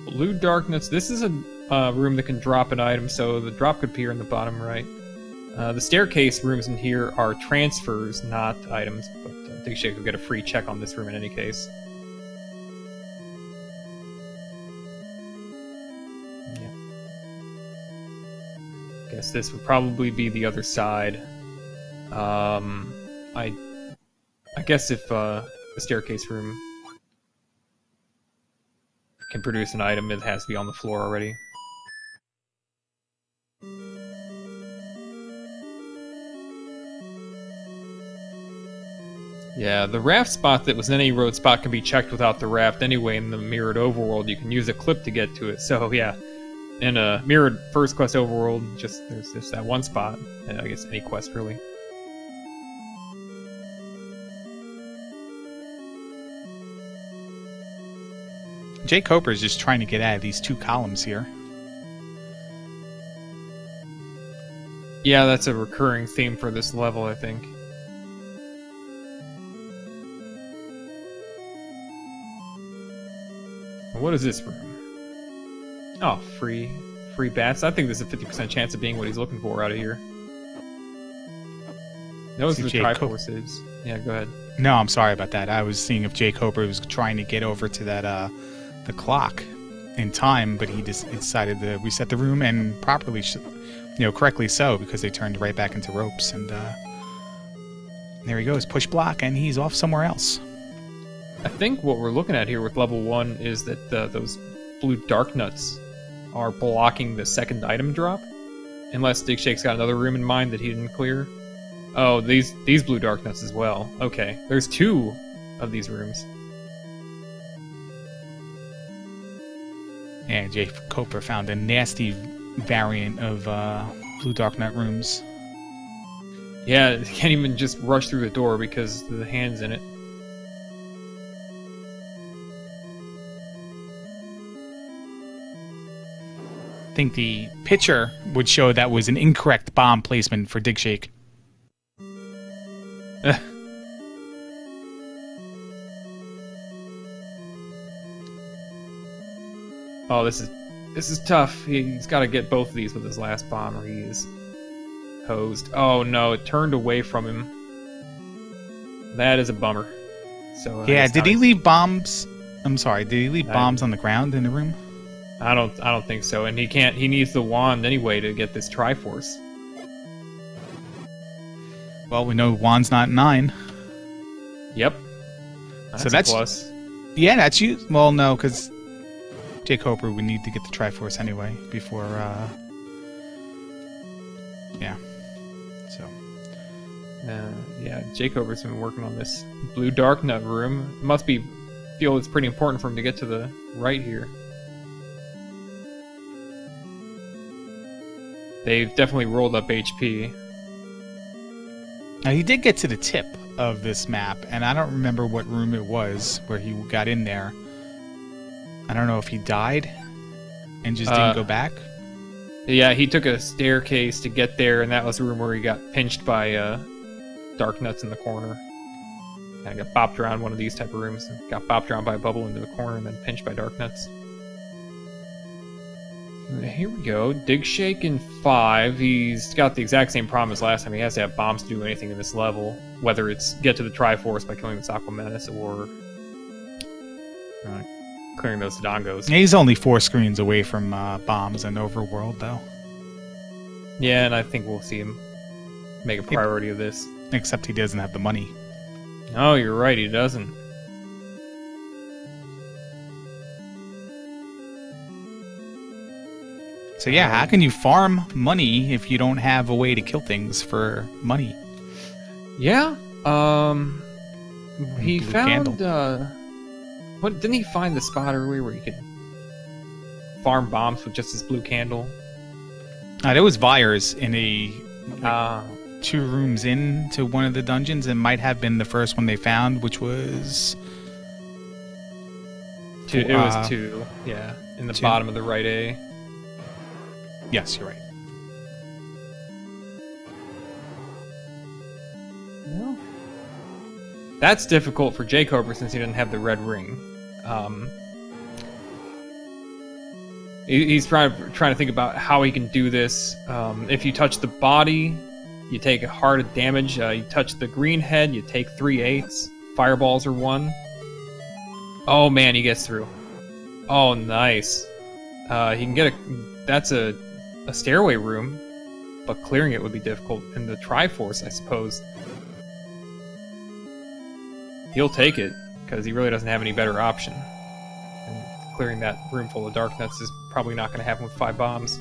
Blue darkness. This is a room that can drop an item, so the drop could appear in the bottom right. The staircase rooms in here are transfers, not items, but dig shake will get a free check on this room in any case. Guess this would probably be the other side. I guess if the staircase room can produce an item, it has to be on the floor already. Yeah, the raft spot that was any road spot can be checked without the raft anyway in the mirrored overworld. You can use a clip to get to it, so yeah. In a mirrored first quest overworld, there's just that one spot. And I guess any quest, really. jkoper is just trying to get out of these 2 columns here. Yeah, that's a recurring theme for this level, I think. What is this room? Oh, free bats. I think there's a 50% chance of being what he's looking for out of here. Those are the Triforce is. Yeah, go ahead. No, I'm sorry about that. I was seeing if jkoper was trying to get over to that the clock in time, but he just decided to reset the room, and properly, correctly so, because they turned right back into ropes. And there he goes, push block, and he's off somewhere else. I think what we're looking at here with level 1 is that those blue dark nuts are blocking the second item drop. Unless Digshake's got another room in mind that he didn't clear. Oh, these blue dark nuts as well. Okay, there's 2 of these rooms. Yeah, jkoper found a nasty variant of blue dark nut rooms. Yeah, can't even just rush through the door because the hand's in it. I think the picture would show that was an incorrect bomb placement for digshake. Oh, this is tough. He's got to get both of these with his last bomb, or he is hosed. Oh no, it turned away from him. That is a bummer. So yeah, did he leave bombs? I'm sorry, did he leave bombs on the ground in the room? I don't think so. And he can't. He needs the wand anyway to get this Triforce. Well, we know wand's not 9. Yep. So that's a plus. Yeah, that's you. Well, no, because jkoper would need to get the Triforce anyway before. Yeah. So. Yeah, jkoper's been working on this blue dark nut room. It must feel it's pretty important for him to get to the right here. They've definitely rolled up HP. Now, he did get to the tip of this map, and I don't remember what room it was where he got in there. I don't know if he died and just didn't go back. Yeah, he took a staircase to get there, and that was the room where he got pinched by dark nuts in the corner. And got bopped around one of these type of rooms, and got bopped around by a bubble into the corner, and then pinched by dark nuts. Here we go. Digshake in 5. He's got the exact same problem as last time. He has to have bombs to do anything in this level. Whether it's get to the Triforce by killing this Aqua Menace or clearing those Dodongos. He's only 4 screens away from bombs and Overworld, though. Yeah, and I think we'll see him make a priority of this. Except he doesn't have the money. Oh, you're right. He doesn't. So yeah, how can you farm money if you don't have a way to kill things for money? Yeah. He Blue found what didn't he find the spot earlier where you could farm bombs with just his blue candle? There was Vires in a 2 rooms into one of the dungeons, and might have been the first one they found, which was 2. It was 2. Yeah, in the 2. bottom of the right A. Yes, you're right. Well, that's difficult for jkoper since he doesn't have the red ring. He's trying to think about how he can do this. If you touch the body, you take a heart of damage. You touch the green head, you take 3/8. Fireballs are 1. Oh man, he gets through. Oh, nice. He can get that's a stairway room, but clearing it would be difficult. And the Triforce, I suppose, he'll take it because he really doesn't have any better option. And clearing that room full of dark nuts is probably not going to happen with 5 bombs.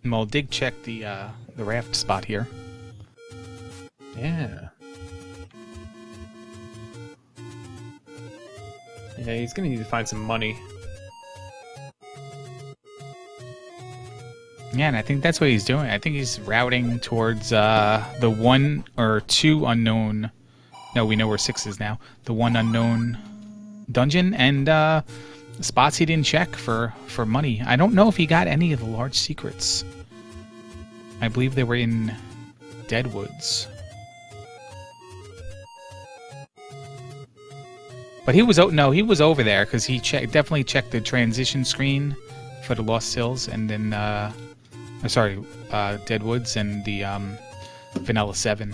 Well, dig check the raft spot here. Yeah. Yeah, he's going to need to find some money. Yeah, and I think that's what he's doing. I think he's routing towards the 1 or 2 unknown. No, we know where 6 is now. The 1 unknown dungeon and spots he didn't check for money. I don't know if he got any of the large secrets. I believe they were in Deadwoods. But he was over there because he definitely checked the transition screen for the Lost Hills, and then Deadwoods and the Vanilla 7.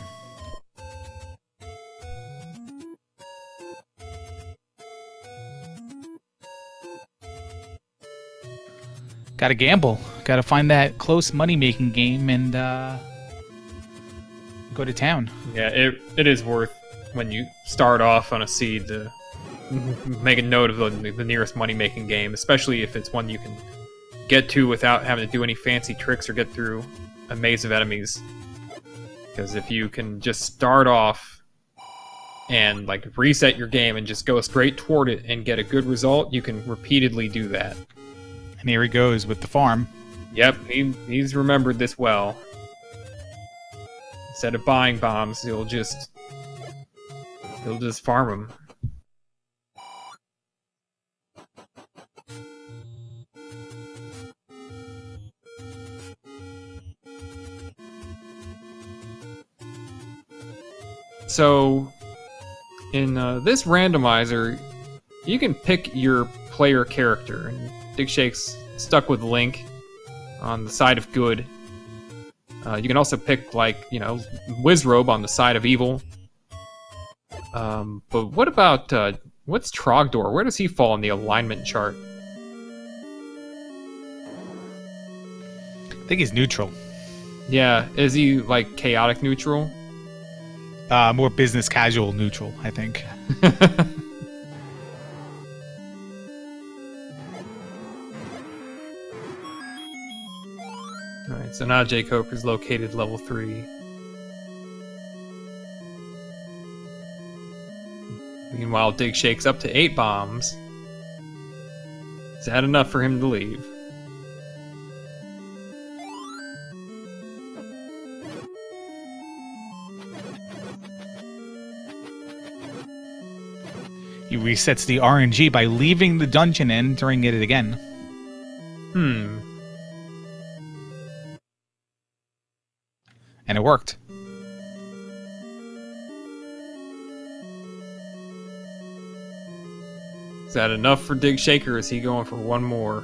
Gotta gamble. Gotta find that close money-making game and go go to town. Yeah, it is worth when you start off on a seed to make a note of the nearest money-making game, especially if it's one you can get to without having to do any fancy tricks or get through a maze of enemies. Because if you can just start off and like reset your game and just go straight toward it and get a good result, you can repeatedly do that. And here he goes with the farm. Yep, he's remembered this well. Instead of buying bombs, he'll just farm them. So, in this randomizer, you can pick your player character, and Digshake's stuck with Link on the side of good. You can also pick, like, Wizrobe on the side of evil. But what about, what's Trogdor? Where does he fall in the alignment chart? I think he's neutral. Yeah, is he, like, chaotic neutral? More business casual neutral, I think. Alright, so now jkoper is located level 3. Meanwhile, Digshake's up to 8 bombs. Is that enough for him to leave? He resets the RNG by leaving the dungeon and entering it again. And it worked. Is that enough for Digshake, or is he going for one more?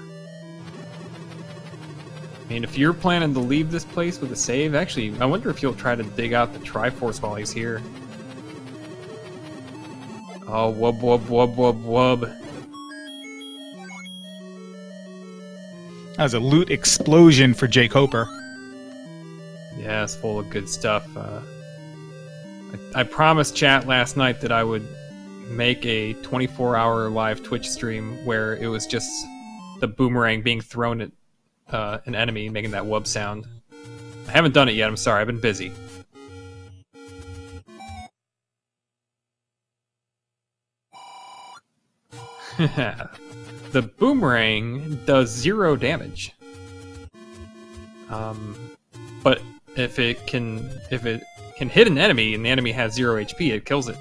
I mean, if you're planning to leave this place with a save, actually, I wonder if he'll try to dig out the Triforce while he's here. Oh, wub, wub, wub, wub, wub. That was a loot explosion for jkoper. Yeah, it's full of good stuff. I promised chat last night that I would make a 24-hour live Twitch stream where it was just the boomerang being thrown at an enemy, making that wub sound. I haven't done it yet, I'm sorry, I've been busy. The boomerang does 0 damage. But if it can hit an enemy and the enemy has 0 HP, it kills it.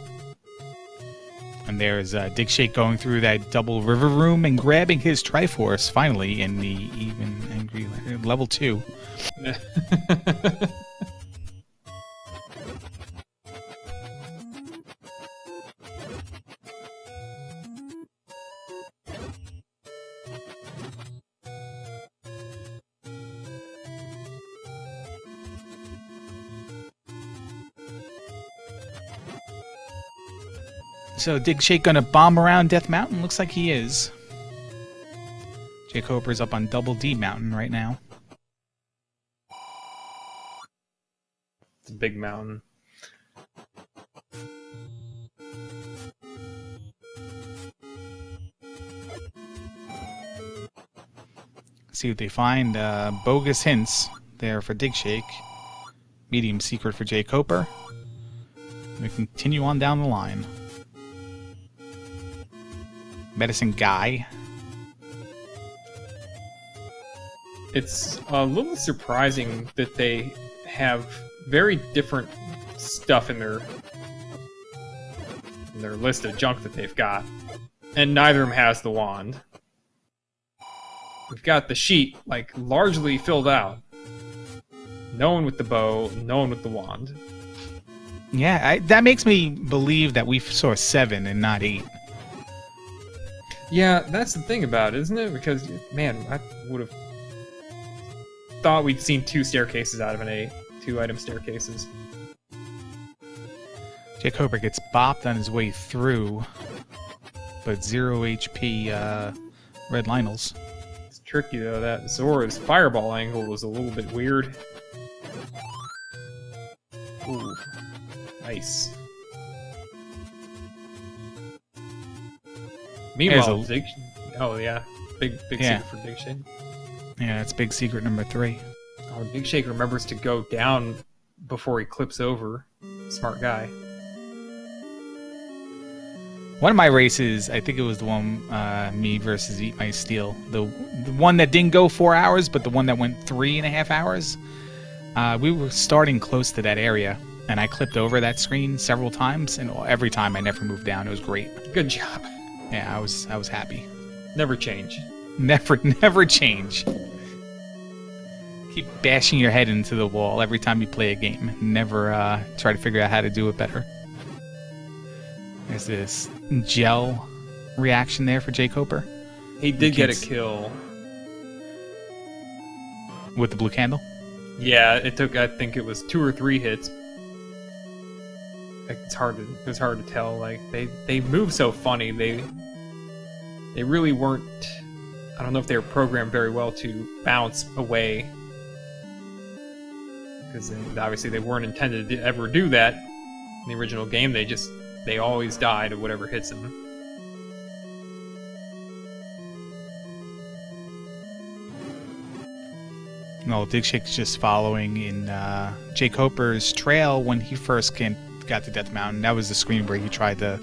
And there's Digshake going through that double river room and grabbing his Triforce finally in the even angry level 2. So Digshake gonna bomb around Death Mountain? Looks like he is. jkoper's up on Double D Mountain right now. It's a big mountain. See what they find. Bogus hints there for Digshake. Medium secret for jkoper. We continue on down the line. Medicine Guy. It's a little surprising that they have very different stuff in their list of junk that they've got, and neither of them has the wand. We've got the sheet, like, largely filled out. No one with the bow, no one with the wand. Yeah, that makes me believe that we saw 7 and not 8. Yeah, that's the thing about it, isn't it? Because, man, I would have thought we'd seen 2 staircases out of an 8. 2 item staircases. jkoper gets bopped on his way through, but 0 HP Red Lionels. It's tricky, though. That Zora's fireball angle was a little bit weird. Ooh, nice. Meanwhile, oh yeah, big secret for digshake. Yeah, that's big secret number 3. Oh, digshake remembers to go down before he clips over. Smart guy. One of my races, I think it was the one me versus Eat My Steel. The one that didn't go 4 hours, but the one that went 3.5 hours. We were starting close to that area, and I clipped over that screen several times, and every time I never moved down. It was great. Good job. Yeah, I was happy. Never change. Never change. Keep bashing your head into the wall every time you play a game. Never try to figure out how to do it better. There's this gel reaction there for jkoper. He did get a kill. With the blue candle? Yeah, it took, I think it was 2 or 3 hits. Like, it was hard to tell. Like, they move so funny. They really weren't, I don't know if they were programmed very well to bounce away. Because obviously they weren't intended to ever do that in the original game. They always died of whatever hits them. No, Digshake's just following in jkoper's trail when he first got to Death Mountain. That was the screen where he tried to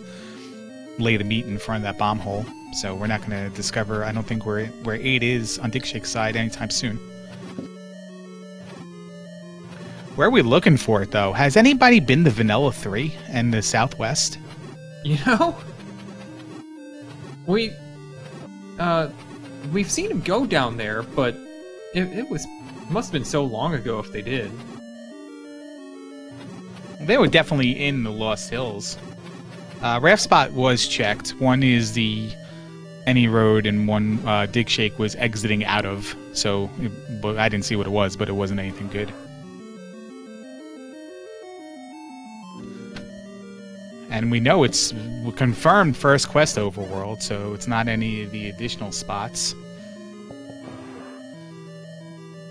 lay the meat in front of that bomb hole. So we're not going to discover, I don't think, where 8 is on Digshake's side anytime soon. Where are we looking for it, though? Has anybody been to Vanilla 3 and the Southwest? You know, we've seen him go down there, but it must have been so long ago if they did. They were definitely in the Lost Hills. Raft spot was checked. One is the Any Road, and one Digshake was exiting out of. So I didn't see what it was, but it wasn't anything good. And we know it's confirmed first quest overworld, so it's not any of the additional spots.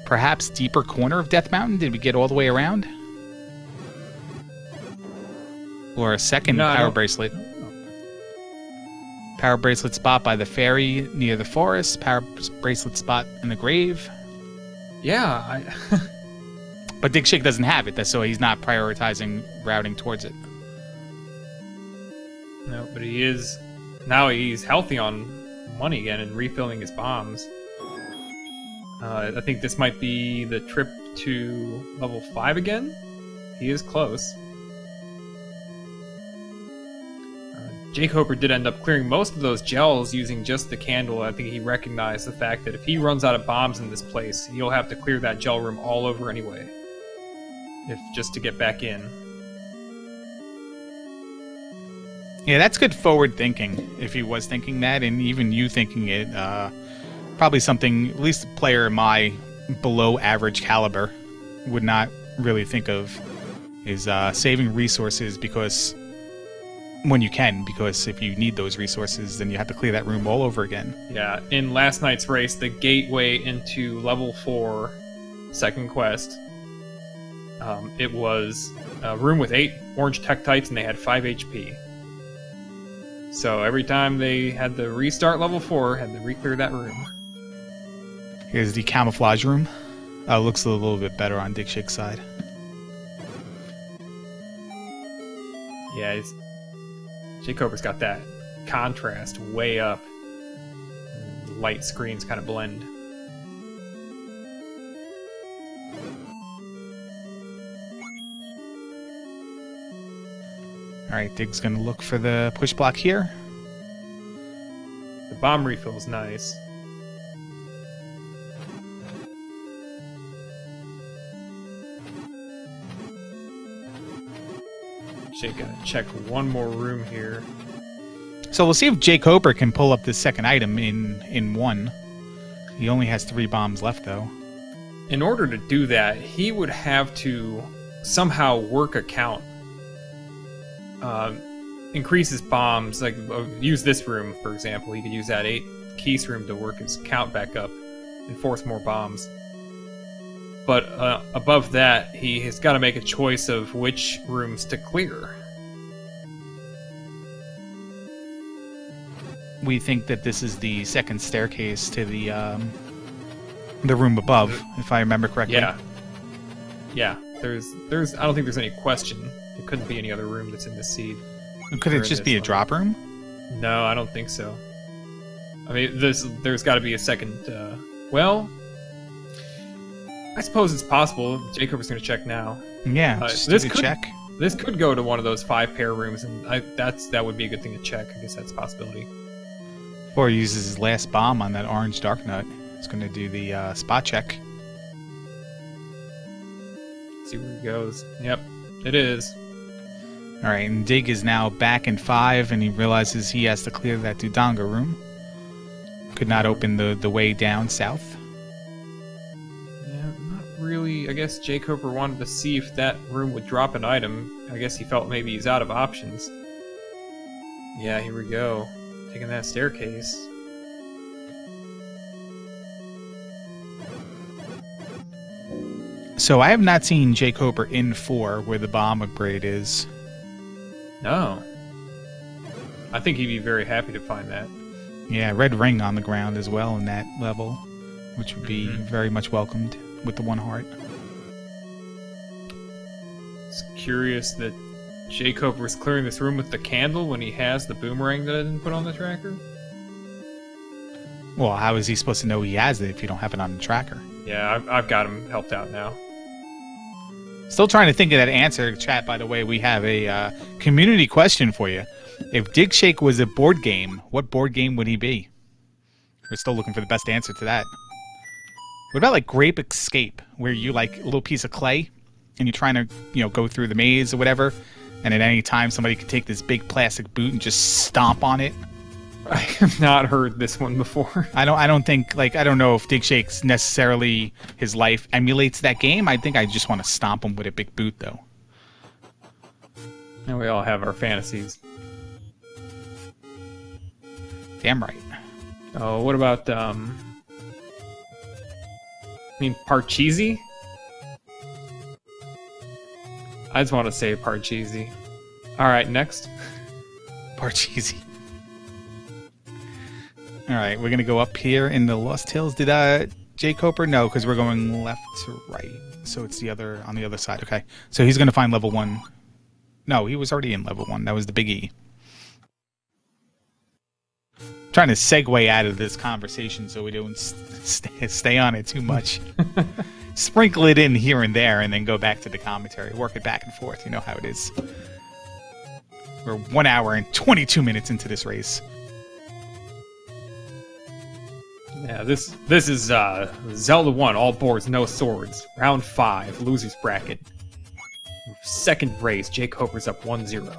Perhaps deeper corner of Death Mountain? Did we get all the way around? Or a second power bracelet? Power bracelet spot by the ferry near the forest. Power bracelet spot in the grave. Yeah, But Digshake doesn't have it, so he's not prioritizing routing towards it. No, but he is. Now he's healthy on money again and refilling his bombs. I think this might be the trip to level 5 again. He is close. jkoper did end up clearing most of those gels using just the candle. I think he recognized the fact that if he runs out of bombs in this place, he'll have to clear that gel room all over anyway. Just to get back in. Yeah, that's good forward thinking, if he was thinking that, and even you thinking it. Probably something, at least a player in my below average caliber would not really think of, is saving resources because when you can, because if you need those resources, then you have to clear that room all over again. Yeah, in last night's race, the gateway into level 4, second quest, it was a room with 8 orange Tektites and they had 5 HP. So every time they had to restart level 4, had to re-clear that room. Here's the camouflage room. Looks a little bit better on Digshake's side. Yeah, jkoper's got that contrast way up. The light screens kind of blend. Alright, Dig's gonna look for the push block here. The bomb refill's nice. Gotta check one more room here. So we'll see if jkoper can pull up the second item in one. He only has 3 bombs left, though. In order to do that, he would have to somehow work a count. Increase his bombs, like use this room, for example. He could use that 8 keys room to work his count back up and force more bombs. but above that, he has got to make a choice of which rooms to clear. We think that this is the second staircase to the room above, if I remember correctly. Yeah. Yeah. There's. I don't think there's any question. It couldn't be any other room that's in the seed. Could it just be a drop room? No, I don't think so. I mean, there's got to be a second. Well, I suppose it's possible. jkoper's going to check now. Yeah, just this could could check. This could go to one of those 5-pair rooms, and that would be a good thing to check. I guess that's a possibility. Or he uses his last bomb on that orange dark nut. It's going to do the spot check. See where he goes. Yep, it is. All right, and Dig is now back in 5, and he realizes he has to clear that Dudanga room. Could not open the way down south. Yeah, not really. I guess jkoper wanted to see if that room would drop an item. I guess he felt maybe he's out of options. Yeah, here we go. Taking that staircase. So I have not seen jkoper in 4 where the bomb upgrade is. No. I think he'd be very happy to find that. Yeah, red ring on the ground as well in that level, which would be very much welcomed with the 1 heart. It's curious that jkoper is clearing this room with the candle when he has the boomerang that I didn't put on the tracker. Well, how is he supposed to know he has it if you don't have it on the tracker? Yeah, I've got him helped out now. Still trying to think of that answer, chat, by the way. We have a community question for you. If Digshake was a board game, what board game would he be? We're still looking for the best answer to that. What about like Grape Escape, where you like a little piece of clay and you're trying to, go through the maze or whatever, and at any time somebody could take this big plastic boot and just stomp on it? I have not heard this one before. I don't know if Digshake's necessarily his life emulates that game. I think I just want to stomp him with a big boot, though. And we all have our fantasies. Damn right. Oh, what about Parcheesi? I just want to say Parcheesi. All right, next. Parcheesi. All right, we're gonna go up here in the Lost Hills. Did jkoper? No, because we're going left to right. So it's on the other side. Okay, so he's gonna find level 1. No, he was already in level 1. That was the big E. Trying to segue out of this conversation so we don't stay on it too much. Sprinkle it in here and there, and then go back to the commentary. Work it back and forth. You know how it is. We're 1 hour and 22 minutes into this race. Yeah, this is Zelda 1, all boards, no swords. Round 5, losers bracket. Second race, jkoper's up 1-0.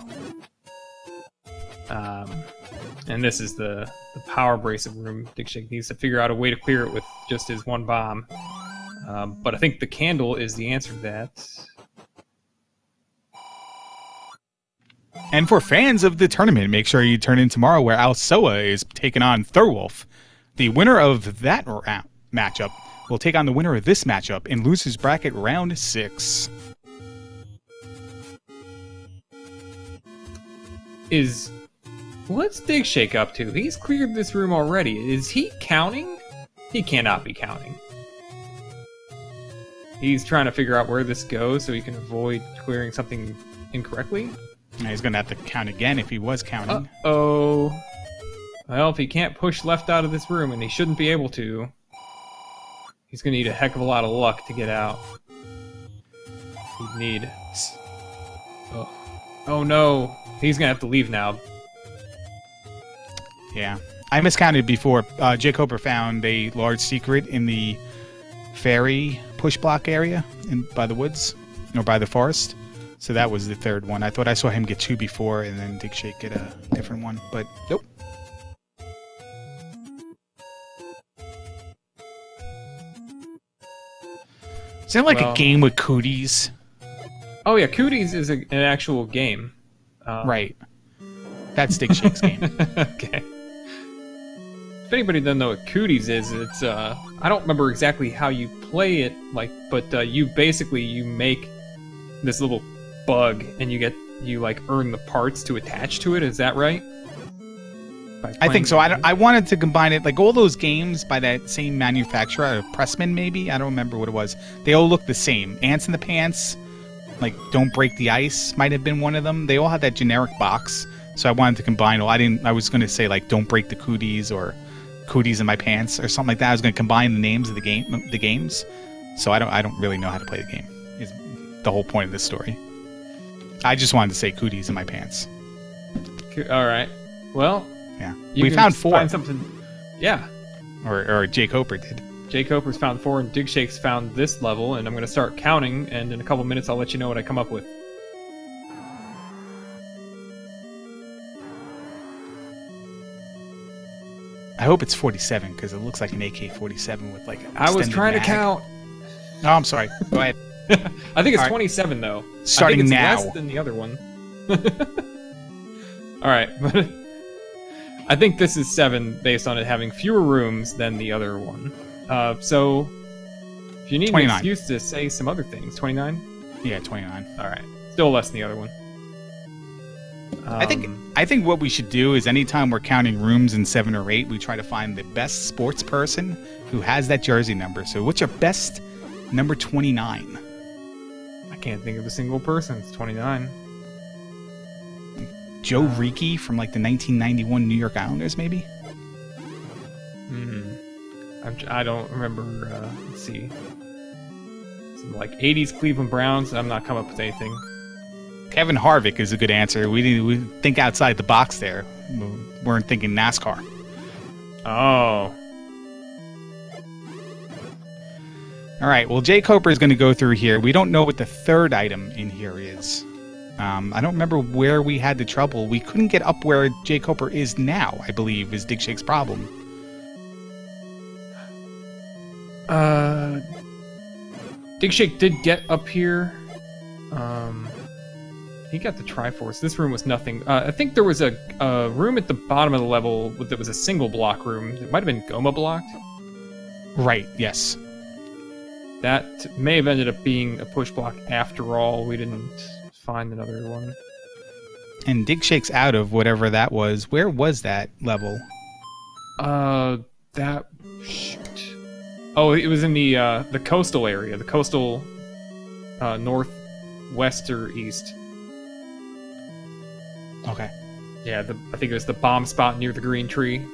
And this is the power abrasive room. Digshake needs to figure out a way to clear it with just his 1 bomb. But I think the candle is the answer to that. And for fans of the tournament, make sure you turn in tomorrow where Alsoa is taking on Thurwolf. The winner of that matchup will take on the winner of this matchup in losers bracket round 6. What's Digshake up to? He's cleared this room already. Is he counting? He cannot be counting. He's trying to figure out where this goes so he can avoid clearing something incorrectly. Now he's going to have to count again if he was counting. Uh-oh. Well, if he can't push left out of this room, and he shouldn't be able to, he's going to need a heck of a lot of luck to get out. He'd need... Oh no. He's going to have to leave now. Yeah. I miscounted before. jkoper found a large secret in the ferry push block area by the woods, or by the forest. So that was the third one. I thought I saw him get 2 before, and then Digshake get a different one, but nope. Is that like a game with cooties? Oh yeah, Cooties is an actual game. Right. That's Digshake's game. Okay. if anybody doesn't know what cooties is, it's I don't remember exactly how you play it, like, but you make this little bug, and you like earn the parts to attach to it. Is that right? I think so. I wanted to combine it, like all those games by that same manufacturer, Pressman maybe. I don't remember what it was. They all look the same. Ants in the Pants, like Don't Break the Ice might have been one of them. They all had that generic box, so I wanted to combine. Well, I was going to say like Don't Break the Cooties or Cooties in My Pants or something like that. I was going to combine the names of the games. So I don't really know how to play the game. Is the whole point of this story. I just wanted to say Cooties in My Pants. All right. Well. Yeah, we found 4. Find something. Yeah. Or jkoper did. jkoper's found 4, and digshake's found this level, and I'm going to start counting, and in a couple minutes I'll let you know what I come up with. I hope it's 47, because it looks like an AK-47 with like an I was trying mag. to count. No, I'm sorry. Go ahead. I think it's All right. 27, though. Starting I think it's now. less than the other one. All right. I think this is 7 based on it having fewer rooms than the other one. So, if you need 29. an excuse to say some other things, 29? Yeah, 29. All right. Still less than the other one. I think what we should do is anytime we're counting rooms in 7 or 8, we try to find the best sports person who has that jersey number. So what's your best number 29? I can't think of a single person. It's 29. Joe Ricci from like the 1991 New York Islanders, maybe? I don't remember. Let's see. Some like 80s Cleveland Browns. I'm not coming up with anything. Kevin Harvick is a good answer. We think outside the box there. We weren't thinking NASCAR. Oh. All right. Well, jkoper is going to go through here. We don't know what the third item in here is. I don't remember where we had the trouble. We couldn't get up where jkoper is now, I believe, is Digshake's problem. Digshake did get up here. He got the Triforce. This room was nothing. I think there was a room at the bottom of the level that was a single block room. It might have been Goma blocked. Right, yes. That may have ended up being a push block after all. We didn't find another one. And Digshake's out of whatever that was. Where was that level? Shoot. Oh, it was in the coastal area, the coastal northwest or east. Okay. Yeah, I think it was the bomb spot near the green tree.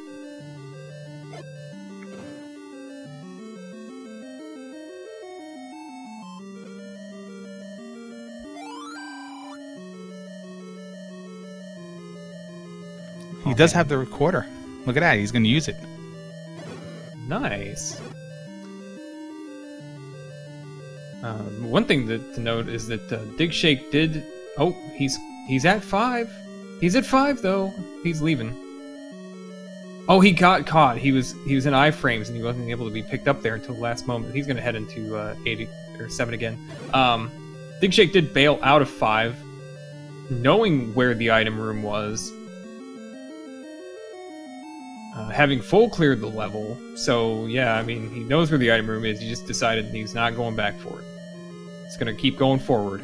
He does have the recorder. Look at that. He's going to use it. Nice. One thing to note is that Digshake did. Oh, he's at 5. He's at 5 though. He's leaving. Oh, he got caught. He was in iframes and he wasn't able to be picked up there until the last moment. He's going to head into 8 or 7 again. Digshake did bail out of 5, knowing where the item room was. Having full cleared the level, so yeah, I mean, he knows where the item room is. He just decided he's not going back for it. He's gonna keep going forward.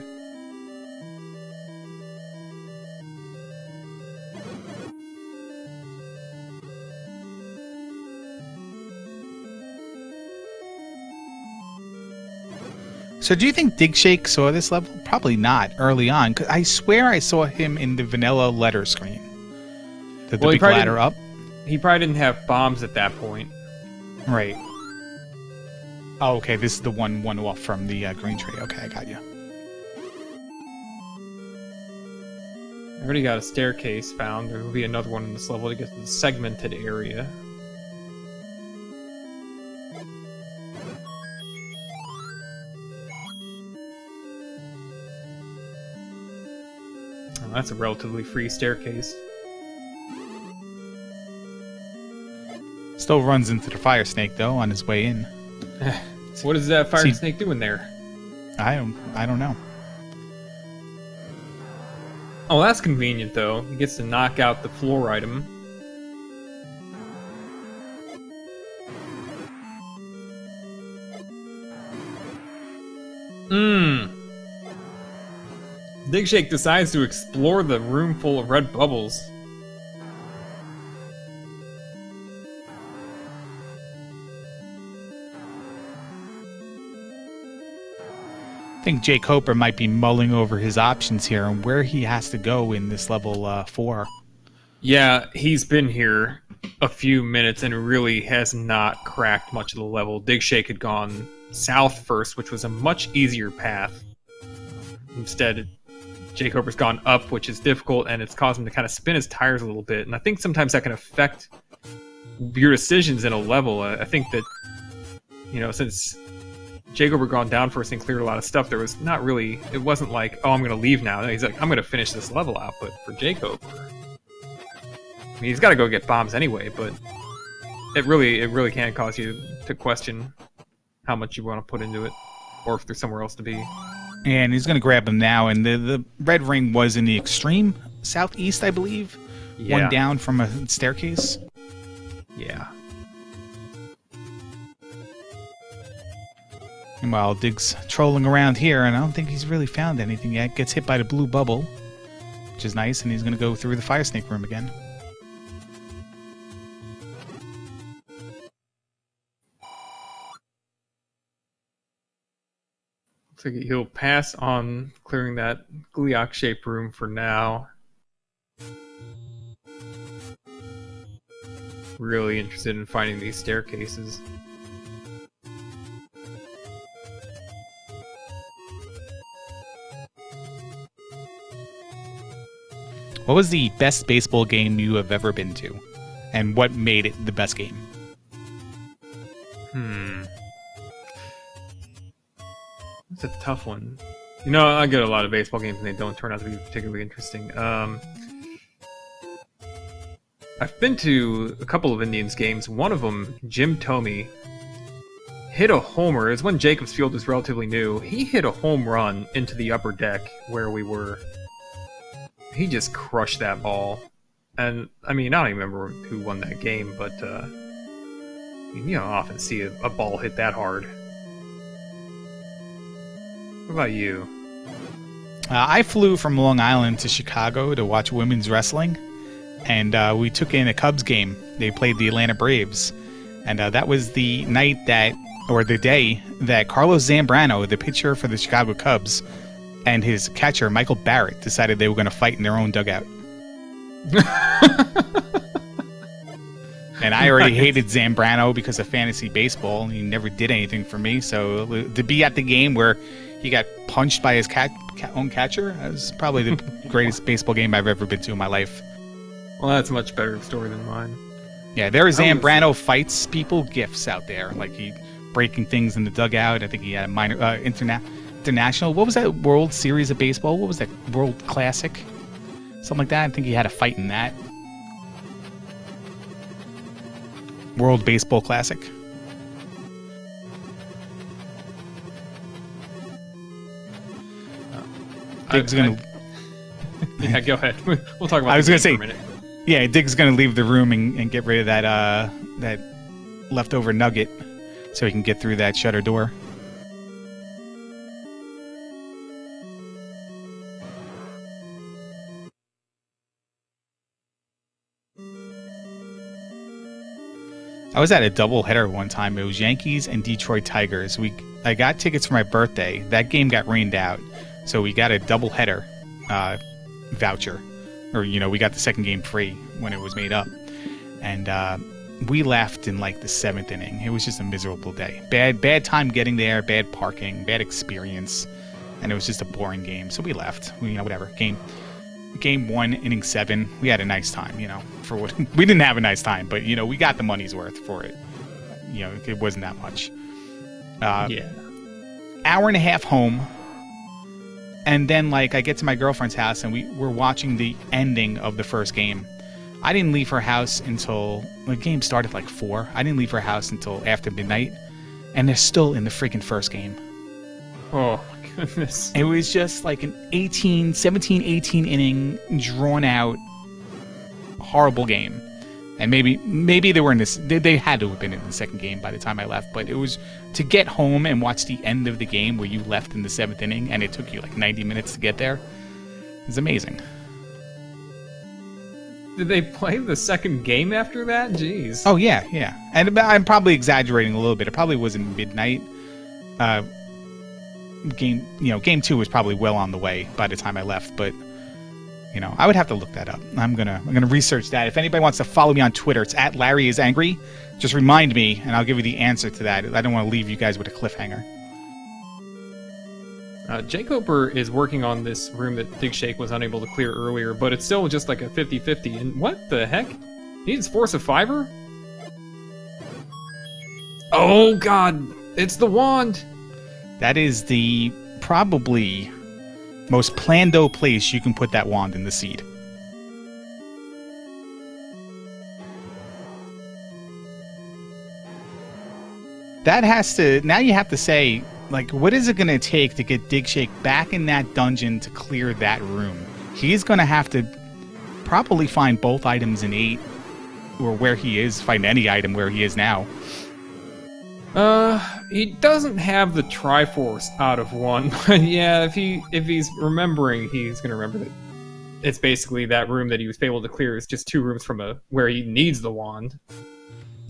So do you think Digshake saw this level? Probably not early on, 'cause I swear I saw him in the vanilla letter screen. The big ladder up. He probably didn't have bombs at that point. Right. Oh, okay. This is the one off from the green tree. Okay, I got you. I already got a staircase found. There will be another one in this level to get to the segmented area. Oh, that's a relatively free staircase. Still runs into the fire snake though on his way in. What is that fire snake doing there? I don't know. Oh, that's convenient though. He gets to knock out the floor item. Mmm. Digshake decides to explore the room full of red bubbles. I think jkoper might be mulling over his options here and where he has to go in this level 4. Yeah, he's been here a few minutes and really has not cracked much of the level. Digshake had gone south first, which was a much easier path. Instead, jkoper's gone up, which is difficult, and it's caused him to kind of spin his tires a little bit. And I think sometimes that can affect your decisions in a level. I think that, since jkoper gone down first and cleared a lot of stuff, there was not really, it wasn't like, oh, I'm going to leave now. No, he's like, I'm going to finish this level out. But for jkoper, I mean, he's got to go get bombs anyway, but it really can cause you to question how much you want to put into it, or if there's somewhere else to be. And he's going to grab him now, and the red ring was in the extreme southeast, I believe. Yeah. One down from a staircase. Yeah. Meanwhile, Dig's trolling around here, and I don't think he's really found anything yet. Gets hit by the blue bubble, which is nice, and he's going to go through the fire snake room again. Looks like he'll pass on clearing that gliok-shaped room for now. Really interested in finding these staircases. What was the best baseball game you have ever been to? And what made it the best game? That's a tough one. I get a lot of baseball games and they don't turn out to be particularly interesting. I've been to a couple of Indians games. One of them, Jim Thome, hit a homer. It was when Jacobs Field was relatively new. He hit a home run into the upper deck where we were. He just crushed that ball. And, I mean, I don't even remember who won that game, but, you don't often see a ball hit that hard. What about you? I flew from Long Island to Chicago to watch women's wrestling, and we took in a Cubs game. They played the Atlanta Braves, and that was the night the day that Carlos Zambrano, the pitcher for the Chicago Cubs, and his catcher, Michael Barrett, decided they were going to fight in their own dugout. And I already hated Zambrano because of fantasy baseball. He never did anything for me. So to be at the game where he got punched by his own catcher, that was probably the greatest baseball game I've ever been to in my life. Well, that's a much better story than mine. Yeah, there are Zambrano fights people gifs out there. Like he breaking things in the dugout. I think he had a minor international. What was that World Series of Baseball? What was that World Classic? Something like that. I think he had a fight in that. World Baseball Classic. Dig's gonna. Yeah, go ahead. We'll talk about. I was gonna say, for a minute. Yeah, Dig's gonna leave the room and get rid of that leftover nugget, so he can get through that shutter door. I was at a doubleheader one time. It was Yankees and Detroit Tigers. I got tickets for my birthday. That game got rained out, so we got a doubleheader voucher, or we got the second game free when it was made up, and we left in like the 7th inning. It was just a miserable day. Bad time getting there. Bad parking. Bad experience, and it was just a boring game. So we left. Whatever. Game 1, inning 7. We had a nice time. For what we didn't have a nice time, but we got the money's worth for it. It wasn't that much. Yeah. Hour and a half home, and then I get to my girlfriend's house and we're watching the ending of the first game. I didn't leave her house until the game started 4. I didn't leave her house until after midnight, and they're still in the freaking first game. Oh my goodness. It was just like an 17, 18 inning drawn out horrible game. And maybe they were in this. They had to have been in the second game by the time I left. But it was to get home and watch the end of the game where you left in the 7th inning, and it took you like 90 minutes to get there. It was amazing. Did they play the second game after that? Jeez. Oh yeah. And I'm probably exaggerating a little bit. It probably wasn't midnight. Game 2 was probably well on the way by the time I left, but I would have to look that up. I'm gonna research that. If anybody wants to follow me on Twitter, it's @LarryIsAngry. Just remind me, and I'll give you the answer to that. I don't want to leave you guys with a cliffhanger. jkoper is working on this room that digshake was unable to clear earlier, but it's still just like a 50-50. And what the heck? He needs force of fiber? Oh god, it's the wand! That is the probably most planned-o place you can put that wand in the seed. That has to... Now you have to say, like, what is it going to take to get digshake back in that dungeon to clear that room? He's going to have to probably find both items in 8, or where he is, find any item where he is now. He doesn't have the Triforce out of 1, but yeah, if he's remembering, he's gonna remember that it's basically that room that he was able to clear is just 2 rooms from where he needs the wand.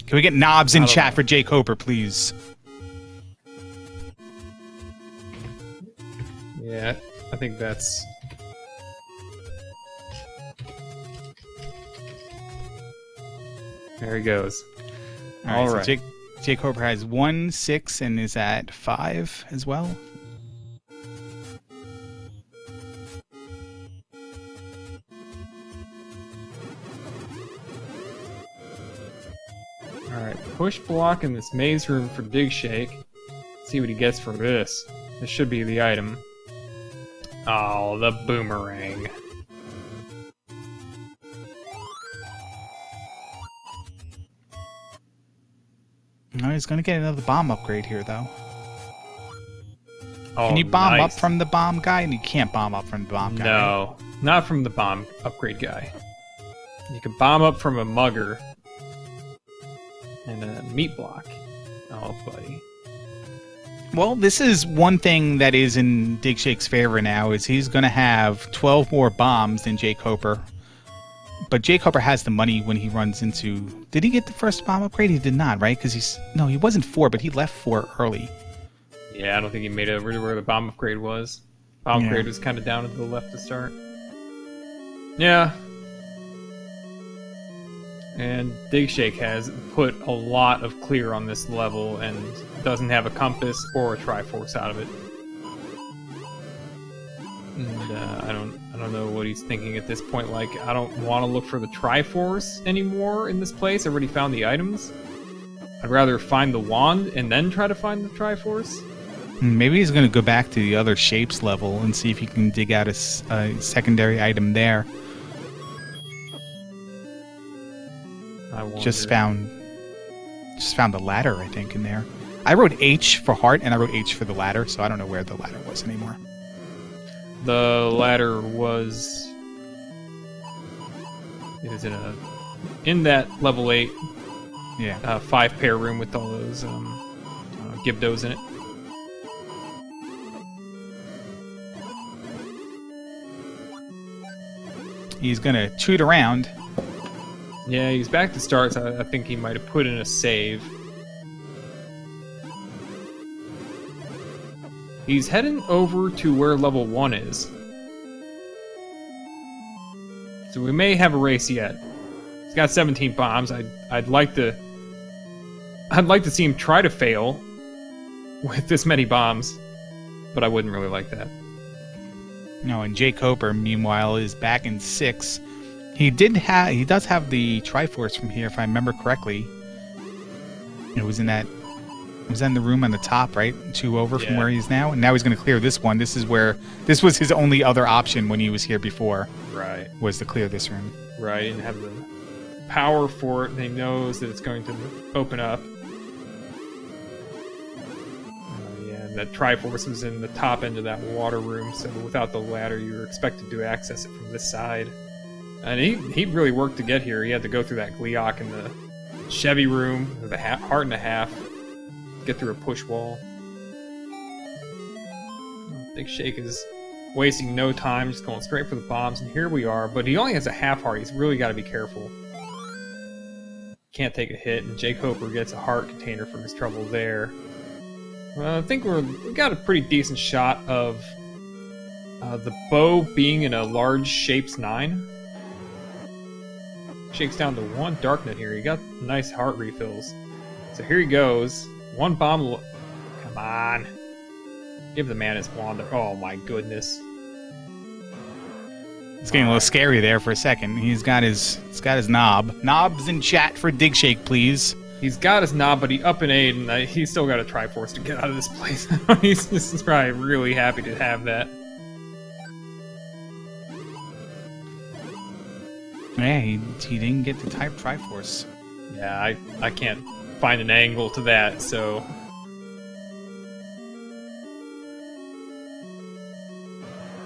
Can we get knobs in chat for jkoper, please? Yeah, I think that's... There he goes. All right. So jkoper has 1, 6, and is at 5 as well. Alright, push block in this maze room for digshake. See what he gets for this. This should be the item. Oh, the boomerang. No, he's going to get another bomb upgrade here, though. Oh, can you bomb nice. up from the bomb guy? And you can't bomb up from the bomb guy. No, right? not from the bomb upgrade guy. You can bomb up from a mugger. And a meat block. Oh, buddy. Well, this is one thing that is in digshake's favor now, is he's going to have 12 more bombs than jkoper. But jkoper has the money when he runs into... Did he get the first bomb upgrade? He did not, right? Because he's... No, he wasn't 4, but he left 4 early. Yeah, I don't think he made it over to where the bomb upgrade was. Bomb upgrade was kind of down to the left to start. Yeah. And digshake has put a lot of clear on this level and doesn't have a compass or a Triforce out of it. And I don't know what he's thinking at this point. Like, I don't want to look for the Triforce anymore in this place. I already found the items. I'd rather find the wand and then try to find the Triforce. Maybe he's going to go back to the other shapes level and see if he can dig out a secondary item there. I wonder. Just found the ladder, I think, in there. I wrote H for heart and I wrote H for the ladder, so I don't know where the ladder was anymore. The ladder was... It was in that level 8 Yeah. 5-pair room with all those Gibdos in it. He's going to toot around. Yeah, he's back to start, so I think he might have put in a save. He's heading over to where level 1 is. So we may have a race yet. He's got 17 bombs. I'd like to see him try to fail with this many bombs, but I wouldn't really like that. No, and jkoper, meanwhile, is back in 6. He does have the Triforce from here, if I remember correctly. It was in that... It was in the room on the top, right? 2 over from where he is now. And now he's going to clear this one. This was his only other option when he was here before. Right. Was to clear this room. Right, and have the power for it, and he knows that it's going to open up. Yeah, and that Triforce was in the top end of that water room, so without the ladder, you were expected to access it from this side. And he really worked to get here. He had to go through that Gleeok in the Chevy room, with a heart and a half, get through a push wall. Digshake is wasting no time, just going straight for the bombs, and here we are. But he only has a half heart. He's really got to be careful. Can't take a hit, and jkoper gets a heart container for his trouble there. I think we got a pretty decent shot of the bow being in a large shapes 9. Shakes down to 1 darknet here. He got nice heart refills. So here he goes. 1 bomb. Come on. Give the man his wand. Oh my goodness. It's getting a little scary there for a second. He's got his knob. Knobs in chat for digshake, please. He's got his knob, but he up and 8, and he's still got a Triforce to get out of this place. He's probably really happy to have that. Yeah, he didn't get the type Triforce. Yeah, I can't find an angle to that, so...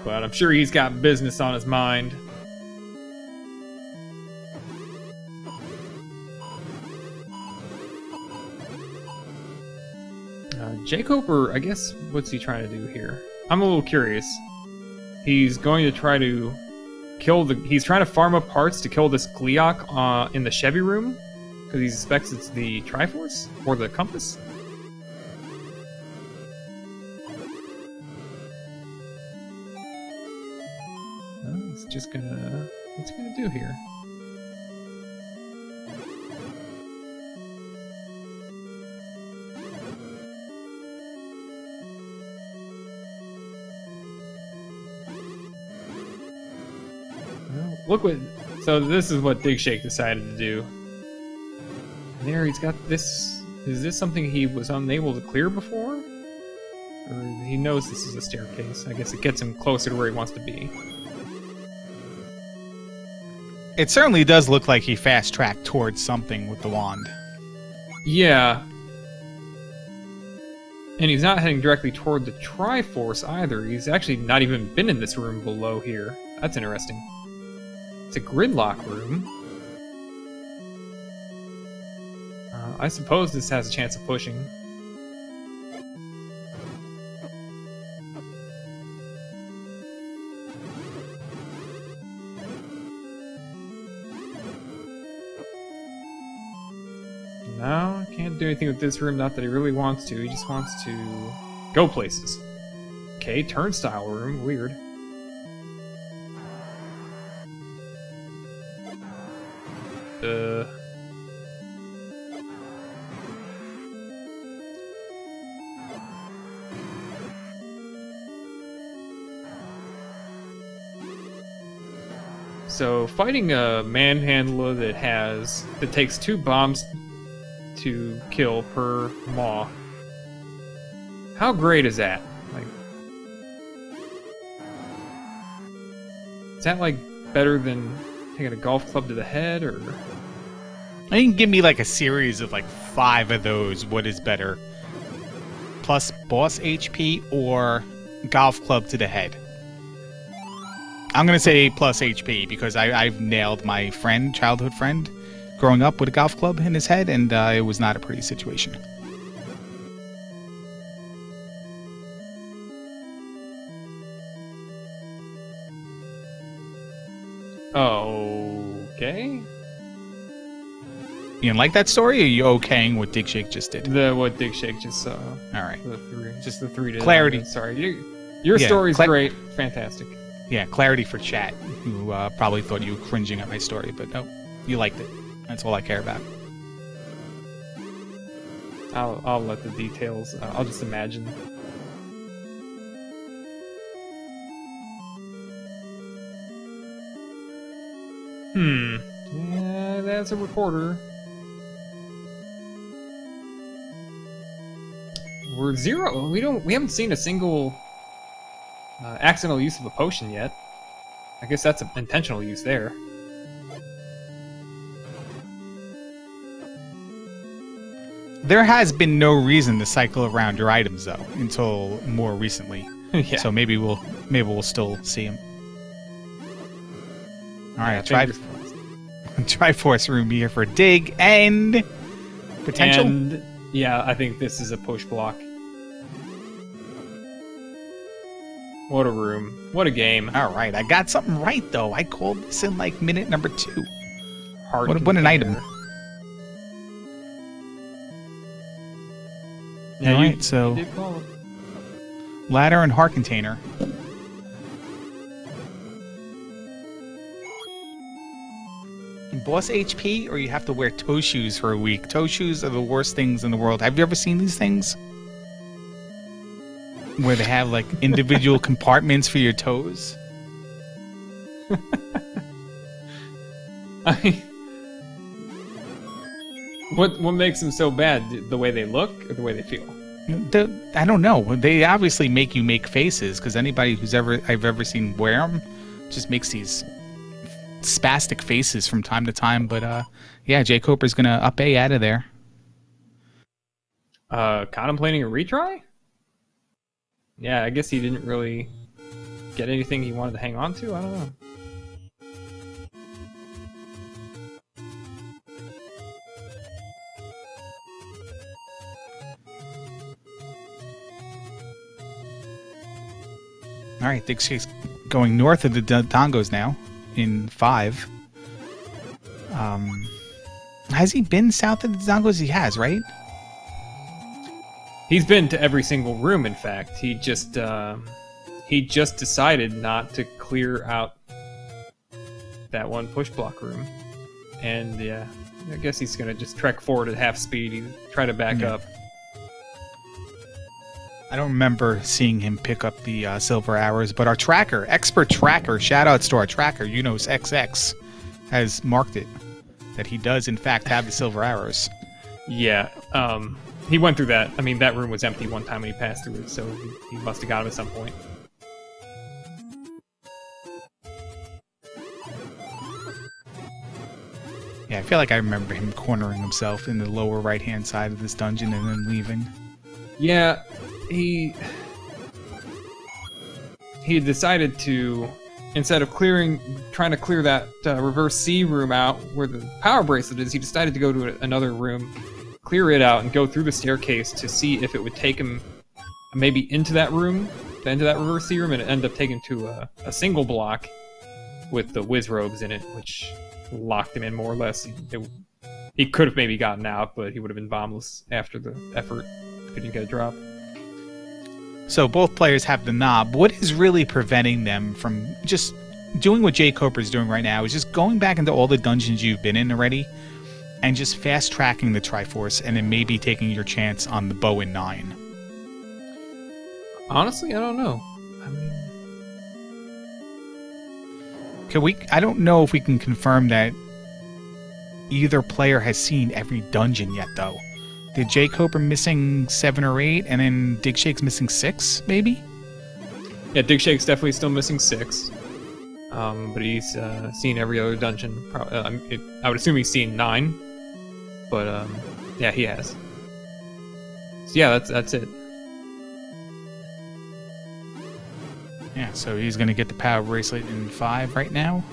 But I'm sure he's got business on his mind. jkoper, I guess, what's he trying to do here? I'm a little curious. He's going to try to kill the... He's trying to farm up parts to kill this Gleeok in the Chevy room? Because he suspects it's the Triforce? Or the compass? He's just gonna... What's he gonna do here? Well, look what... So this is what digshake decided to do. There, he's got this... Is this something he was unable to clear before? Or he knows this is a staircase? I guess it gets him closer to where he wants to be. It certainly does look like he fast-tracked towards something with the wand. Yeah. And he's not heading directly toward the Triforce either. He's actually not even been in this room below here. That's interesting. It's a gridlock room. I suppose this has a chance of pushing. No, can't do anything with this room, not that he really wants to. He just wants to go places. Okay, turnstile room, weird. So, fighting a manhandler that takes 2 bombs to kill per maw. How great is that? Like, is that like better than taking a golf club to the head, or? You can give me like a series of like 5 of those. What is better? Plus boss HP or golf club to the head? I'm going to say plus HP because I've nailed my friend, childhood friend, growing up with a golf club in his head, and it was not a pretty situation. Okay. You didn't like that story, or are you okaying what digshake just did? What digshake just saw. All right. Just the 3 clarity. Sorry, your story's great, fantastic. Yeah, clarity for chat, who probably thought you were cringing at my story, but no, you liked it. That's all I care about. I'll let the details. I'll just imagine. Yeah, that's a recorder. We're 0. We haven't seen a single accidental use of a potion yet. I guess that's an intentional use there. There has been no reason to cycle around your items though until more recently. Yeah. So maybe we'll still see him. All right, fingers crossed. Triforce room here for dig and potential. And yeah, I think this is a push block. What a room. What a game. All right, I got something right though. I called this in like minute number 2. Hard What an item. Yeah, All you right, so did call it. ladder and heart container. Boss HP, or you have to wear toe shoes for a week. Toe shoes are the worst things in the world. Have you ever seen these things? Where they have like individual compartments for your toes? What makes them so bad? The way they look or the way they feel? I don't know. They obviously make you make faces, because anybody I've ever seen wear them just makes these spastic faces from time to time. But yeah, jkoper's gonna up A out of there. Contemplating a retry? Yeah, I guess he didn't really get anything he wanted to hang on to. I don't know. All right, Digshake's going north of the Dongos now in 5. Has he been south of the Dongos? He has, right? He's been to every single room. In fact, he just decided not to clear out that one push block room, and yeah, I guess he's gonna just trek forward at half speed. He's try to back up. I don't remember seeing him pick up the silver arrows, but our tracker, expert tracker, shoutouts to our tracker, Unos XX, has marked it that he does in fact have the silver arrows. Yeah, he went through that. I mean, that room was empty one time when he passed through it, so he must have got him at some point. Yeah, I feel like I remember him cornering himself in the lower right-hand side of this dungeon and then leaving. Yeah, he decided to, instead of trying to clear that reverse C room out where the power bracelet is, he decided to go to another room, clear it out, and go through the staircase to see if it would take him maybe into that room, into that reverse C room, and it ended up taking him to a single block with the whiz robes in it, which locked him in more or less. He could have maybe gotten out, but he would have been bombless after the effort if he didn't get a drop. So both players have the knob. What is really preventing them from just doing what jkoper is doing right now is just going back into all the dungeons you've been in already and just fast-tracking the Triforce and then maybe taking your chance on the bow in 9? Honestly, I don't know. I mean, I don't know if we can confirm that either player has seen every dungeon yet, though. Did jkoper missing 7 or 8, and then Digshake's missing 6, maybe? yeah, Digshake's definitely still missing 6. But he's seen every other dungeon. I would assume he's seen 9. But yeah, he has. So yeah, that's it. Yeah, so he's going to get the power bracelet in 5 right now.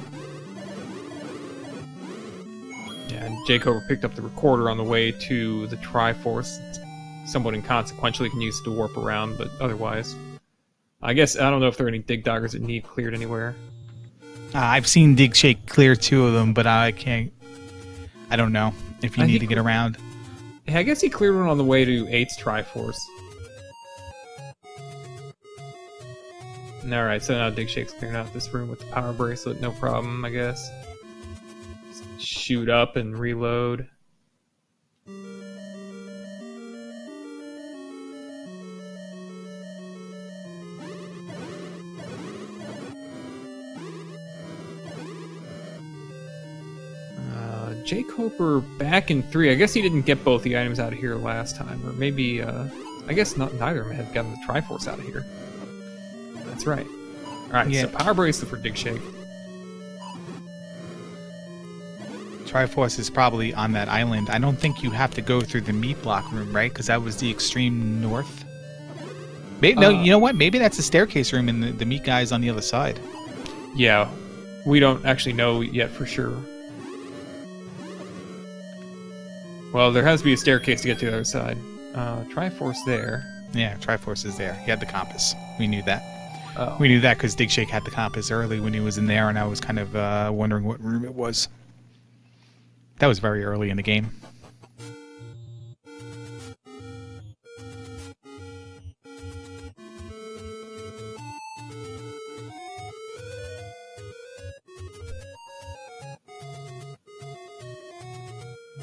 Yeah, and jkoper picked up the recorder on the way to the Triforce. Somewhat inconsequentially, can use it to warp around, but otherwise, I guess I don't know if there are any dig doggers that need cleared anywhere. I've seen Digshake clear 2 of them, but I don't know if you need to get around. Yeah, I guess he cleared one on the way to 8's Triforce. Alright, so now Digshake's clearing out this room with the power bracelet, no problem, I guess. Just shoot up and reload. jkoper back in 3. I guess he didn't get both the items out of here last time, or maybe, I guess neither of them had gotten the Triforce out of here. That's right. Alright, yeah. So power bracelet for Digshake. Triforce is probably on that island. I don't think you have to go through the meat block room, right? Because that was the extreme north. Maybe, no, you know what? Maybe that's the staircase room and the meat guy is on the other side. Yeah. we don't actually know yet for sure. Well, there has to be a staircase to get to the other side. Triforce there. Yeah, Triforce is there. He had the compass. We knew that. Oh. We knew that because Digshake had the compass early when he was in there, and I was kind of wondering what room it was. That was very early in the game.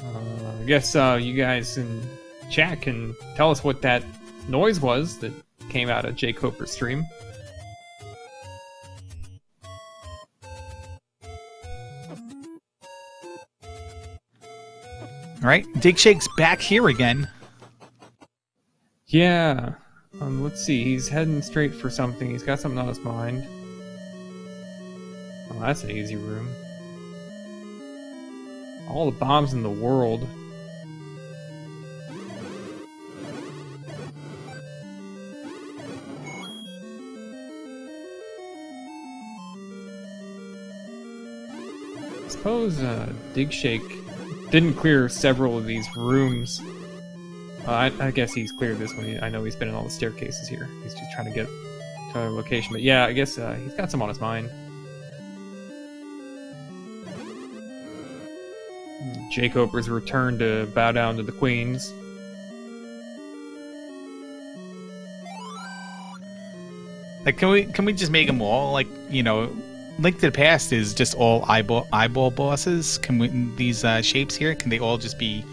I guess you guys in chat can tell us what that noise was that came out of jkoper's stream. All right, Digshake's back here again. Yeah. Let's see. He's heading straight for something. He's got something on his mind. Oh, that's an easy room. All the bombs in the world. I suppose Digshake didn't clear several of these rooms. I guess he's cleared this one. I know he's been in all the staircases here. He's just trying to get to a location. But yeah, I guess he's got some on his mind. jkoper's returned to bow down to the queens. Like, can we just make them all, like, you know, Link to the Past is just all eyeball bosses. Can we, these shapes here, can they all just be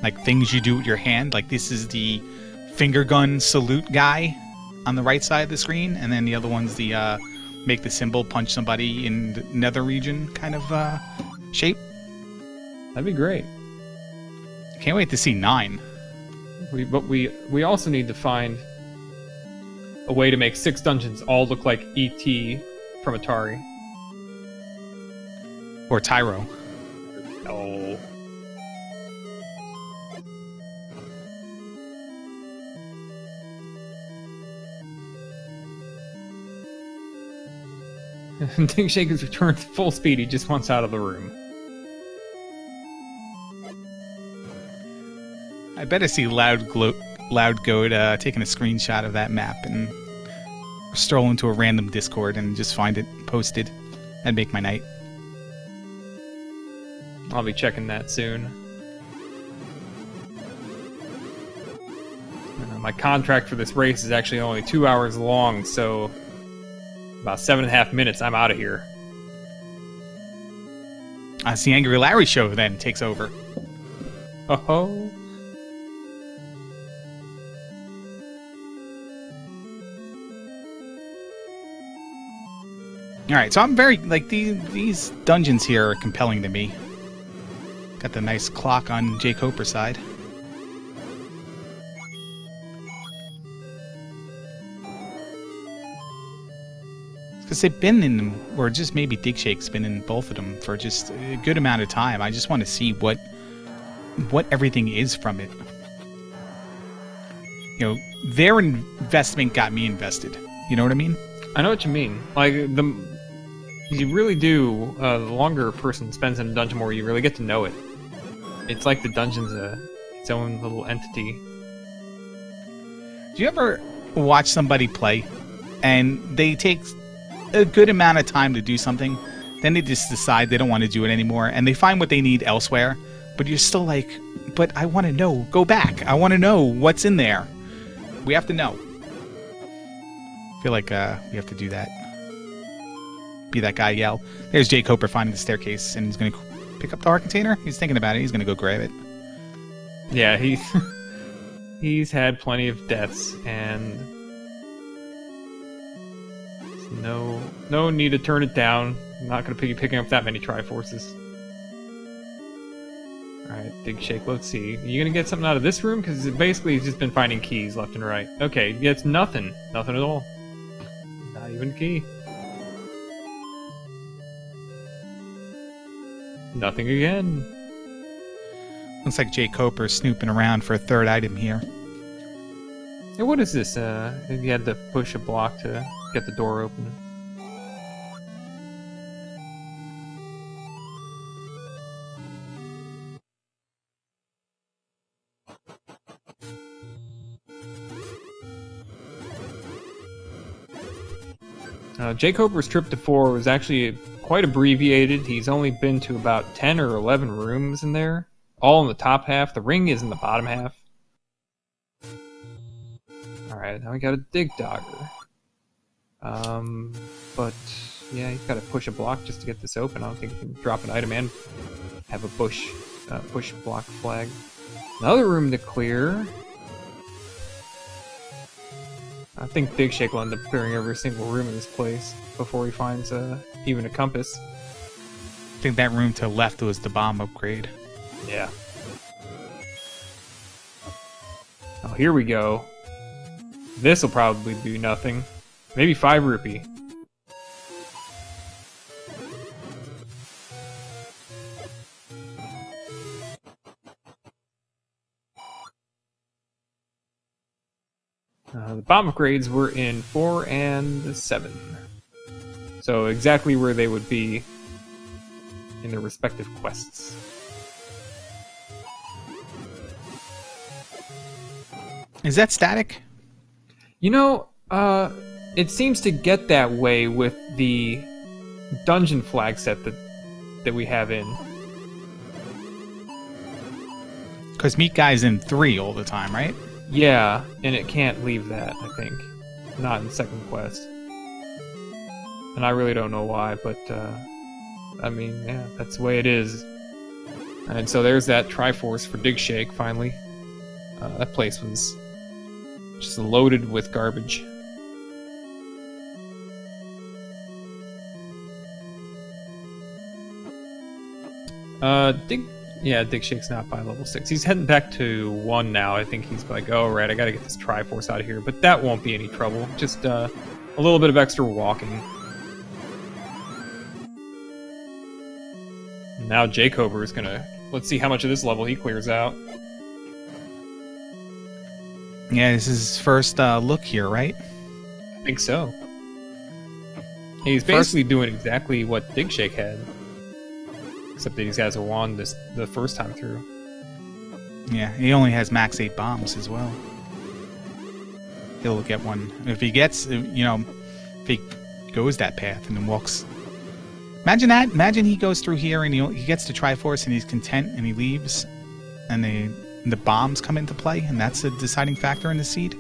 like things you do with your hand? Like, this is the finger gun salute guy on the right side of the screen, and then the other one's the make the symbol, punch somebody in the nether region kind of shape. That'd be great. Can't wait to see 9. But we also need to find a way to make 6 dungeons all look like E.T. from Atari. Or Tyro. Oh. Digshake has returned to full speed. He just wants out of the room. I bet I see Loud Goat taking a screenshot of that map and stroll into a random Discord and just find it posted. That'd make my night. I'll be checking that soon. My contract for this race is actually only 2 hours long, so about 7.5 minutes, I'm out of here. It's the Angry Larry show then takes over. Oh. Alright, so I'm very, like, these dungeons here are compelling to me. Got the nice clock on jkoper's side. Because they've been in them, or just maybe Digshake's been in both of them for just a good amount of time. I just want to see what everything is from it. You know, their investment got me invested. You know what I mean? I know what you mean. Like, you really do, the longer a person spends in a dungeon, more you really get to know it. It's like the dungeon's its own little entity. Do you ever watch somebody play, and they take a good amount of time to do something, then they just decide they don't want to do it anymore, and they find what they need elsewhere, but you're still like, but I want to know, go back, I want to know what's in there. We have to know. I feel like we have to do that. Be that guy, yell. There's jkoper finding the staircase, and he's going to pick up the heart container. He's thinking about it. He's going to go grab it. Yeah, he's had plenty of deaths, and no need to turn it down. I'm not going to be picking up that many Triforces. Alright, Digshake, let's see. Are you going to get something out of this room? Because basically he's just been finding keys left and right. Okay, yeah, it's nothing. Nothing at all. Not even a key. Nothing again. Looks like jkoper's snooping around for a third item here. Hey, what is this? You had to push a block to get the door open. Jkoper's trip to 4 was actually quite abbreviated. He's only been to about 10 or 11 rooms in there, all in the top half. The ring is in the bottom half. Alright, now we got a dig dogger. But yeah, he's got to push a block just to get this open. I don't think he can drop an item and have a push block flag. Another room to clear. I think Digshake will end up clearing every single room in this place before he finds even a compass. I think that room to the left was the bomb upgrade. Yeah. Oh, here we go. This will probably do nothing. Maybe 5 rupee. The bomb upgrades were in 4 and 7. So exactly where they would be in their respective quests. Is that static? You know, it seems to get that way with the dungeon flag set that we have in. Because Meat Guy's in 3 all the time, right? Yeah, and it can't leave that, I think. Not in the second quest. And I really don't know why, but, I mean, yeah, that's the way it is. And so there's that Triforce for Digshake, finally. That place was just loaded with garbage. Digshake's not by level 6. He's heading back to 1 now. I think he's like, oh, right, I gotta get this Triforce out of here. But that won't be any trouble. Just a little bit of extra walking. Now jkoper is gonna... Let's see how much of this level he clears out. Yeah, this is his first look here, right? I think so. He's basically doing exactly what Digshake had. Except that he has a wand the first time through. Yeah, he only has max 8 bombs as well. He'll get one. If he gets, if he goes that path and then walks... Imagine that. Imagine he goes through here and he gets to Triforce and he's content and he leaves and the bombs come into play and that's a deciding factor in the seed.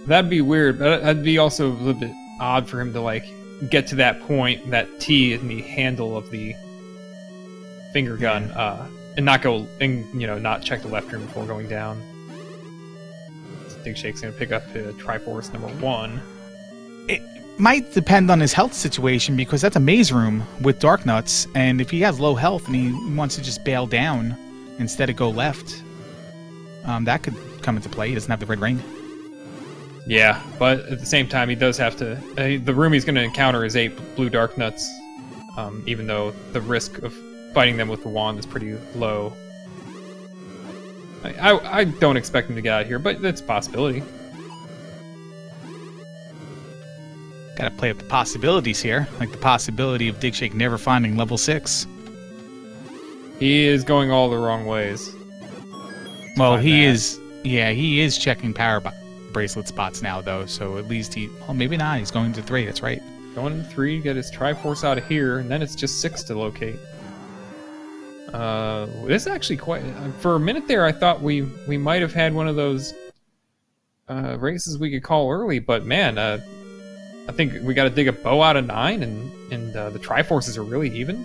That'd be weird, but that'd be also a little bit odd for him to, like, get to that point, that T in the handle of the finger gun, and not go and not check the left room before going down. Digshake's gonna pick up Triforce number 1. It might depend on his health situation because that's a maze room with dark nuts, and if he has low health and he wants to just bail down instead of go left, that could come into play. He doesn't have the red ring. Yeah, but at the same time, he does have to. The room he's going to encounter is 8 blue dark nuts, even though the risk of fighting them with the wand is pretty low. I don't expect him to get out of here, but that's a possibility. Gotta play up the possibilities here, like the possibility of Digshake never finding level 6. He is going all the wrong ways. Well, he is checking power bracelet spots now, though, so at least maybe not, he's going to 3, that's right. Going to 3, get his Triforce out of here, and then it's just 6 to locate. This is actually quite... For a minute there, I thought we might have had one of those races we could call early, but man, I think we got to dig a bow out of 9, and the Triforces are really even.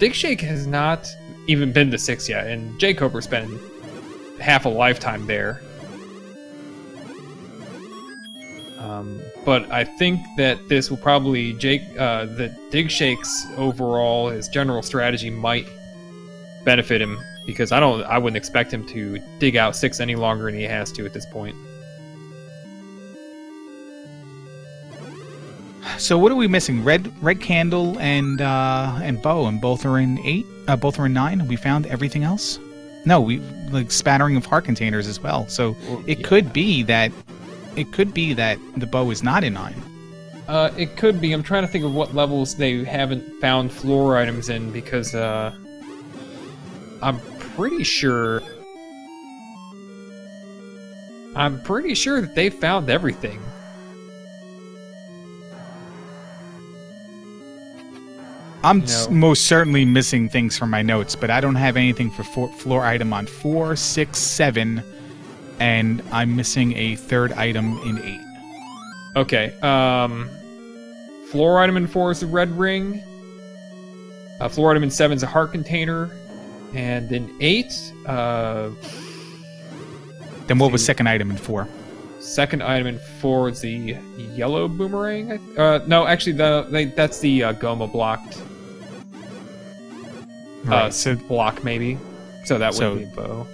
Digshake has not even been to 6 yet, and jkoper spent half a lifetime there. But I think that this will probably that Digshake's overall, his general strategy might benefit him, because I wouldn't expect him to dig out 6 any longer than he has to at this point. So what are we missing? Red candle and bow, and both are in 8. Both are in 9. We found everything else. No, we like spattering of heart containers as well. So it could be that the bow is not in 9. It could be. I'm trying to think of what levels they haven't found floor items in, because I'm pretty sure I'm pretty sure that they found everything. I'm most certainly missing things from my notes, but I don't have anything for floor item on 4, 6, 7, and I'm missing a third item in 8. Okay, floor item in 4 is the red ring. Floor item in 7 is a heart container. And in 8, then what was second item in 4? Second item in 4 is the yellow boomerang. No, actually, that's the Goma blocked. So block maybe. So that wouldn't be a bow.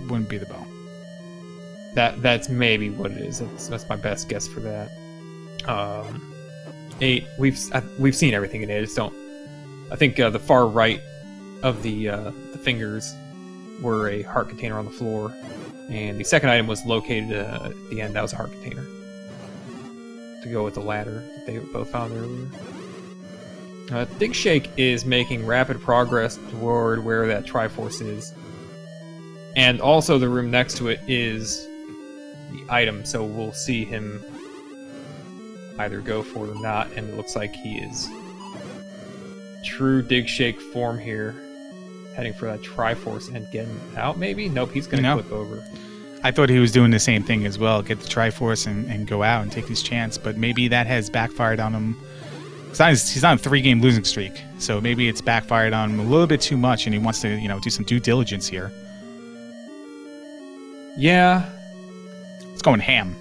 Wouldn't be the bow. That's maybe what it is. That's my best guess for that. 8. We've seen everything in it. I just don't. I think the far right of the fingers were a heart container on the floor, and the second item was located at the end. That was a heart container. To go with the ladder that they both found earlier. Digshake is making rapid progress toward where that Triforce is. And also the room next to it is the item, so we'll see him either go for it or not, and it looks like he is true Digshake form here, heading for that Triforce and getting out maybe? Nope, he's going to flip over. I thought he was doing the same thing as well, get the Triforce and go out and take his chance, but maybe that has backfired on him. He's on a 3-game losing streak, so maybe it's backfired on him a little bit too much, and he wants to, do some due diligence here. Yeah. It's going ham.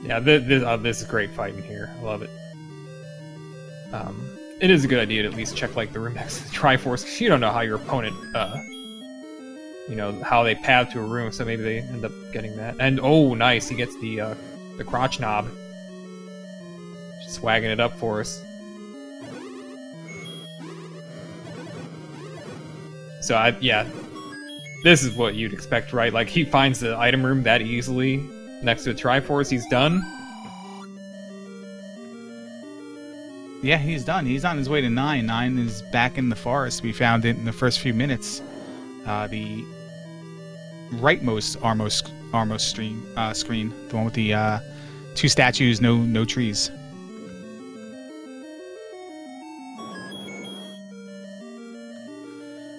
Yeah, this is great fighting here. I love it. It is a good idea to at least check like the room next to the Triforce, because you don't know how your opponent, how they path to a room, so maybe they end up getting that. And oh, nice, he gets the crotch knob. Swagging it up for us. So this is what you'd expect, right? Like he finds the item room that easily next to the Triforce. He's done. Yeah, he's done. He's on his way to 9. 9 is back in the forest. We found it in the first few minutes. The rightmost armmost screen, the one with the 2 statues, no trees.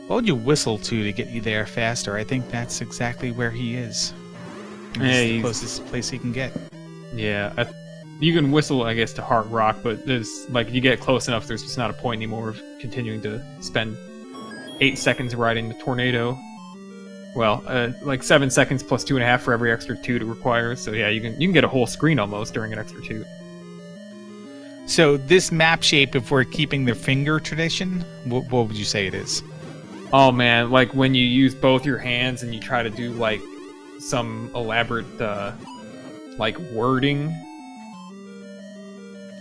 What would you whistle to get you there faster? I think that's exactly where he is. It's the closest place he can get. Yeah, you can whistle, I guess, to Heart Rock, but there's like if you get close enough, there's just not a point anymore of continuing to spend 8 seconds riding the tornado. Well, like 7 seconds plus 2.5 for every extra 2 it requires. So yeah, you can get a whole screen almost during an extra 2. So this map shape, if we're keeping the finger tradition, what would you say it is? Oh man, like when you use both your hands and you try to do like some elaborate like wording.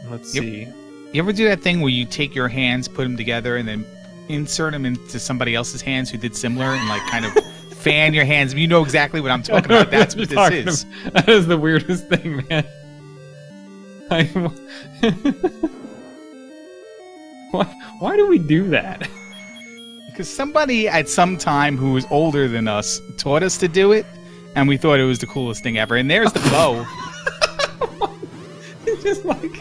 Let's see. You ever do that thing where you take your hands, put them together, and then insert them into somebody else's hands who did similar, and like kind of fan your hands? You know exactly what I'm talking about. That's what this is. That is the weirdest thing, man. Why do we do that? Because somebody at some time who was older than us taught us to do it, and we thought it was the coolest thing ever. And there's the bow. He just like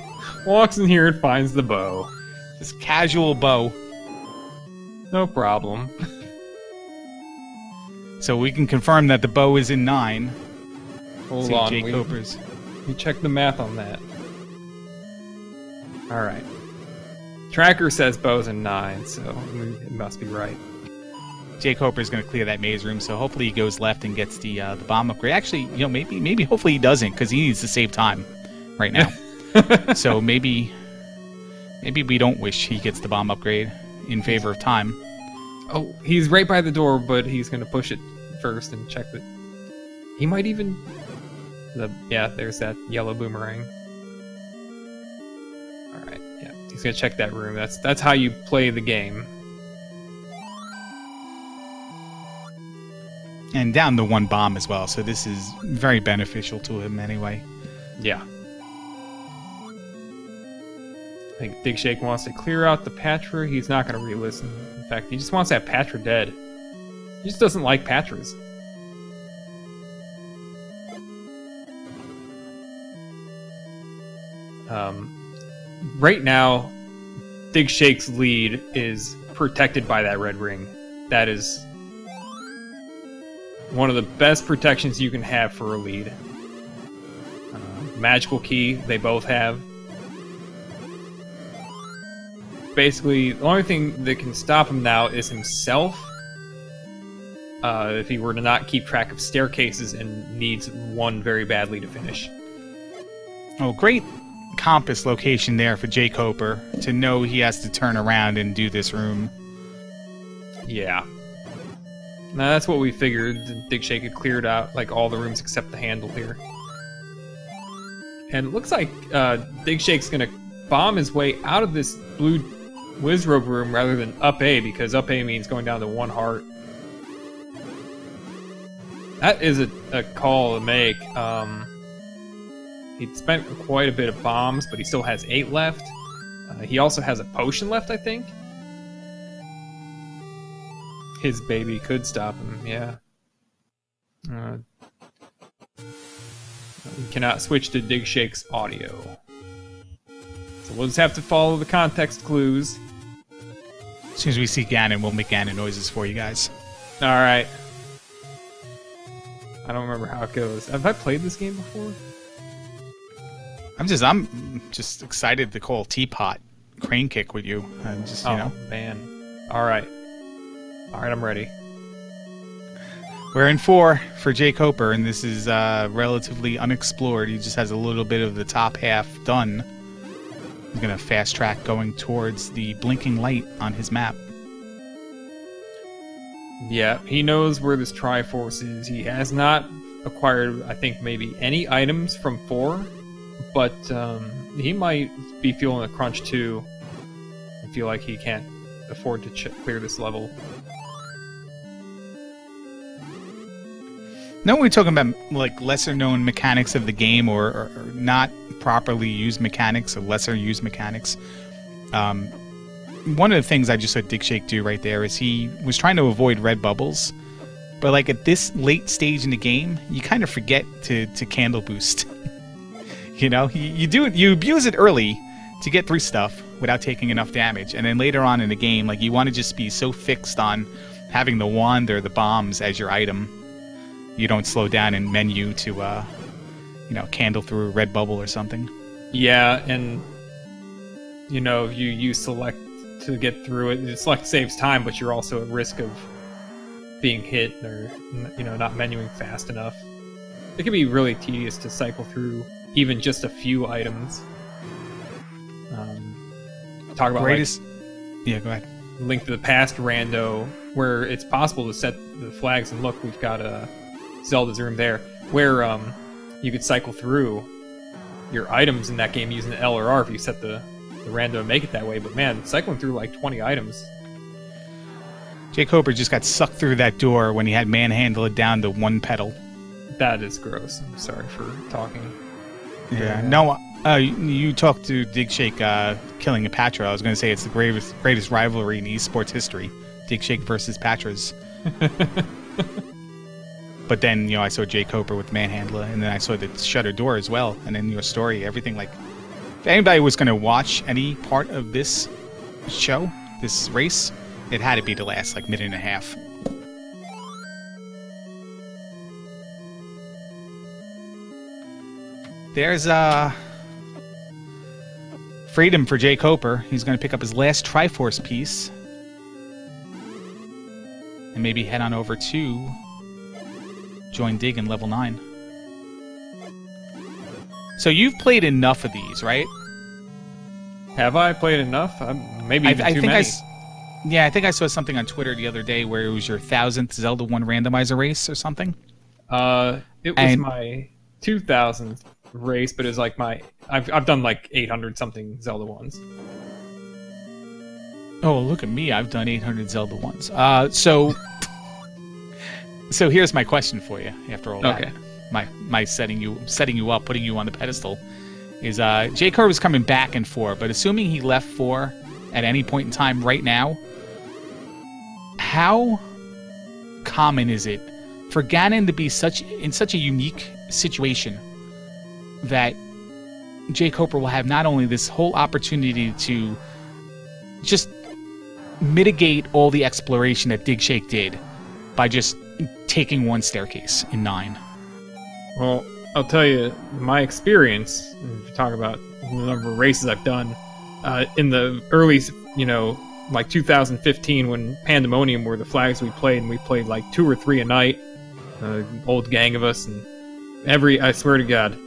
walks in here and finds the bow. This casual bow. No problem. So we can confirm that the bow is in 9. Hold on, jkoper's. We check the math on that. All right. Tracker says bow's in 9, so it must be right. jkoper's going to clear that maze room, so hopefully he goes left and gets the bomb upgrade. Actually, maybe hopefully he doesn't, because he needs to save time right now. So maybe we don't wish he gets the bomb upgrade in favor of time. Oh, he's right by the door, but he's going to push it first and check that. He might even... there's that yellow boomerang. Alright, yeah. He's going to check that room. That's how you play the game. And down the 1 bomb as well, so this is very beneficial to him anyway. Yeah. I think Digshake wants to clear out the Patra. He's not going to re-listen. In fact, he just wants that Patra dead. He just doesn't like Patras. Right now, Digshake's lead is protected by that red ring. That is one of the best protections you can have for a lead. Magical key, they both have. Basically, the only thing that can stop him now is himself. If he were to not keep track of staircases and needs one very badly to finish. Oh, great compass location there for jkoper to know he has to turn around and do this room. Yeah. Now that's what we figured. Digshake had cleared out like all the rooms except the handle here. And it looks like Digshake's gonna bomb his way out of this blue Wizrobe room rather than up A, because up A means going down to 1 heart. That is a call to make. He spent quite a bit of bombs, but he still has 8 left. He also has a potion left, I think. His baby could stop him, yeah. We cannot switch to Digshake's audio. So we'll just have to follow the context clues. As soon as we see Ganon, we'll make Ganon noises for you guys. Alright. I don't remember how it goes. Have I played this game before? I'm just excited to call Teapot crane kick with you. And just, you know. Man. Alright. Alright, I'm ready. We're in 4 for jkoper, and this is relatively unexplored. He just has a little bit of the top half done. He's going to fast track going towards the blinking light on his map. Yeah, he knows where this Triforce is. He has not acquired, I think, maybe any items from 4, but he might be feeling a crunch too and feel like he can't afford to clear this level. No, we're talking about like lesser known mechanics of the game, or not properly used mechanics, or lesser used mechanics. One of the things I just saw Digshake do right there is he was trying to avoid red bubbles, but like at this late stage in the game, you kind of forget to candle boost. You know, you abuse it early to get through stuff without taking enough damage, and then later on in the game, like you want to just be so fixed on having the wand or the bombs as your item. You don't slow down in menu to, candle through a red bubble or something. Yeah, and, you select to get through it. Select saves time, but you're also at risk of being hit or, not menuing fast enough. It can be really tedious to cycle through even just a few items. Talk about greatest. Yeah, go ahead. Link to the Past rando, where it's possible to set the flags, and look, we've got Zelda's room there, where you could cycle through your items in that game using L or R if you set the rando and make it that way. But man, cycling through like 20 items. jkoper just got sucked through that door when he had manhandled down to 1 pedal. That is gross. I'm sorry for talking. Yeah. No, you talked to Digshake killing a Patra. I was going to say it's the greatest rivalry in esports history. Digshake versus Patras. But then, I saw jkoper with Manhandler, and then I saw the Shutter Door as well, and then your story, everything. Like, if anybody was going to watch any part of this show, this race, it had to be the last, minute and a half. There's, freedom for jkoper. He's going to pick up his last Triforce piece, and maybe head on over to join Dig in level 9. So you've played enough of these, right? Have I played enough? Maybe even too many. I think I saw something on Twitter the other day where it was your 1000th Zelda 1 randomizer race or something. It was my 2000th race, but it was like I've done like 800 something Zelda 1s. Oh, look at me! I've done 800 Zelda 1s. So here's my question for you. After all that, my setting you up, putting you on the pedestal, is jkoper was coming back in 4, but assuming he left 4 at any point in time right now, how common is it for Ganon to be in such a unique situation that jkoper will have not only this whole opportunity to just mitigate all the exploration that digshake did by just taking one staircase in 9. Well, I'll tell you, my experience, if you talk about the number of races I've done, in the early, like 2015 when Pandemonium were the flags we played, and we played like 2 or 3 a night, old gang of us, and I swear to God,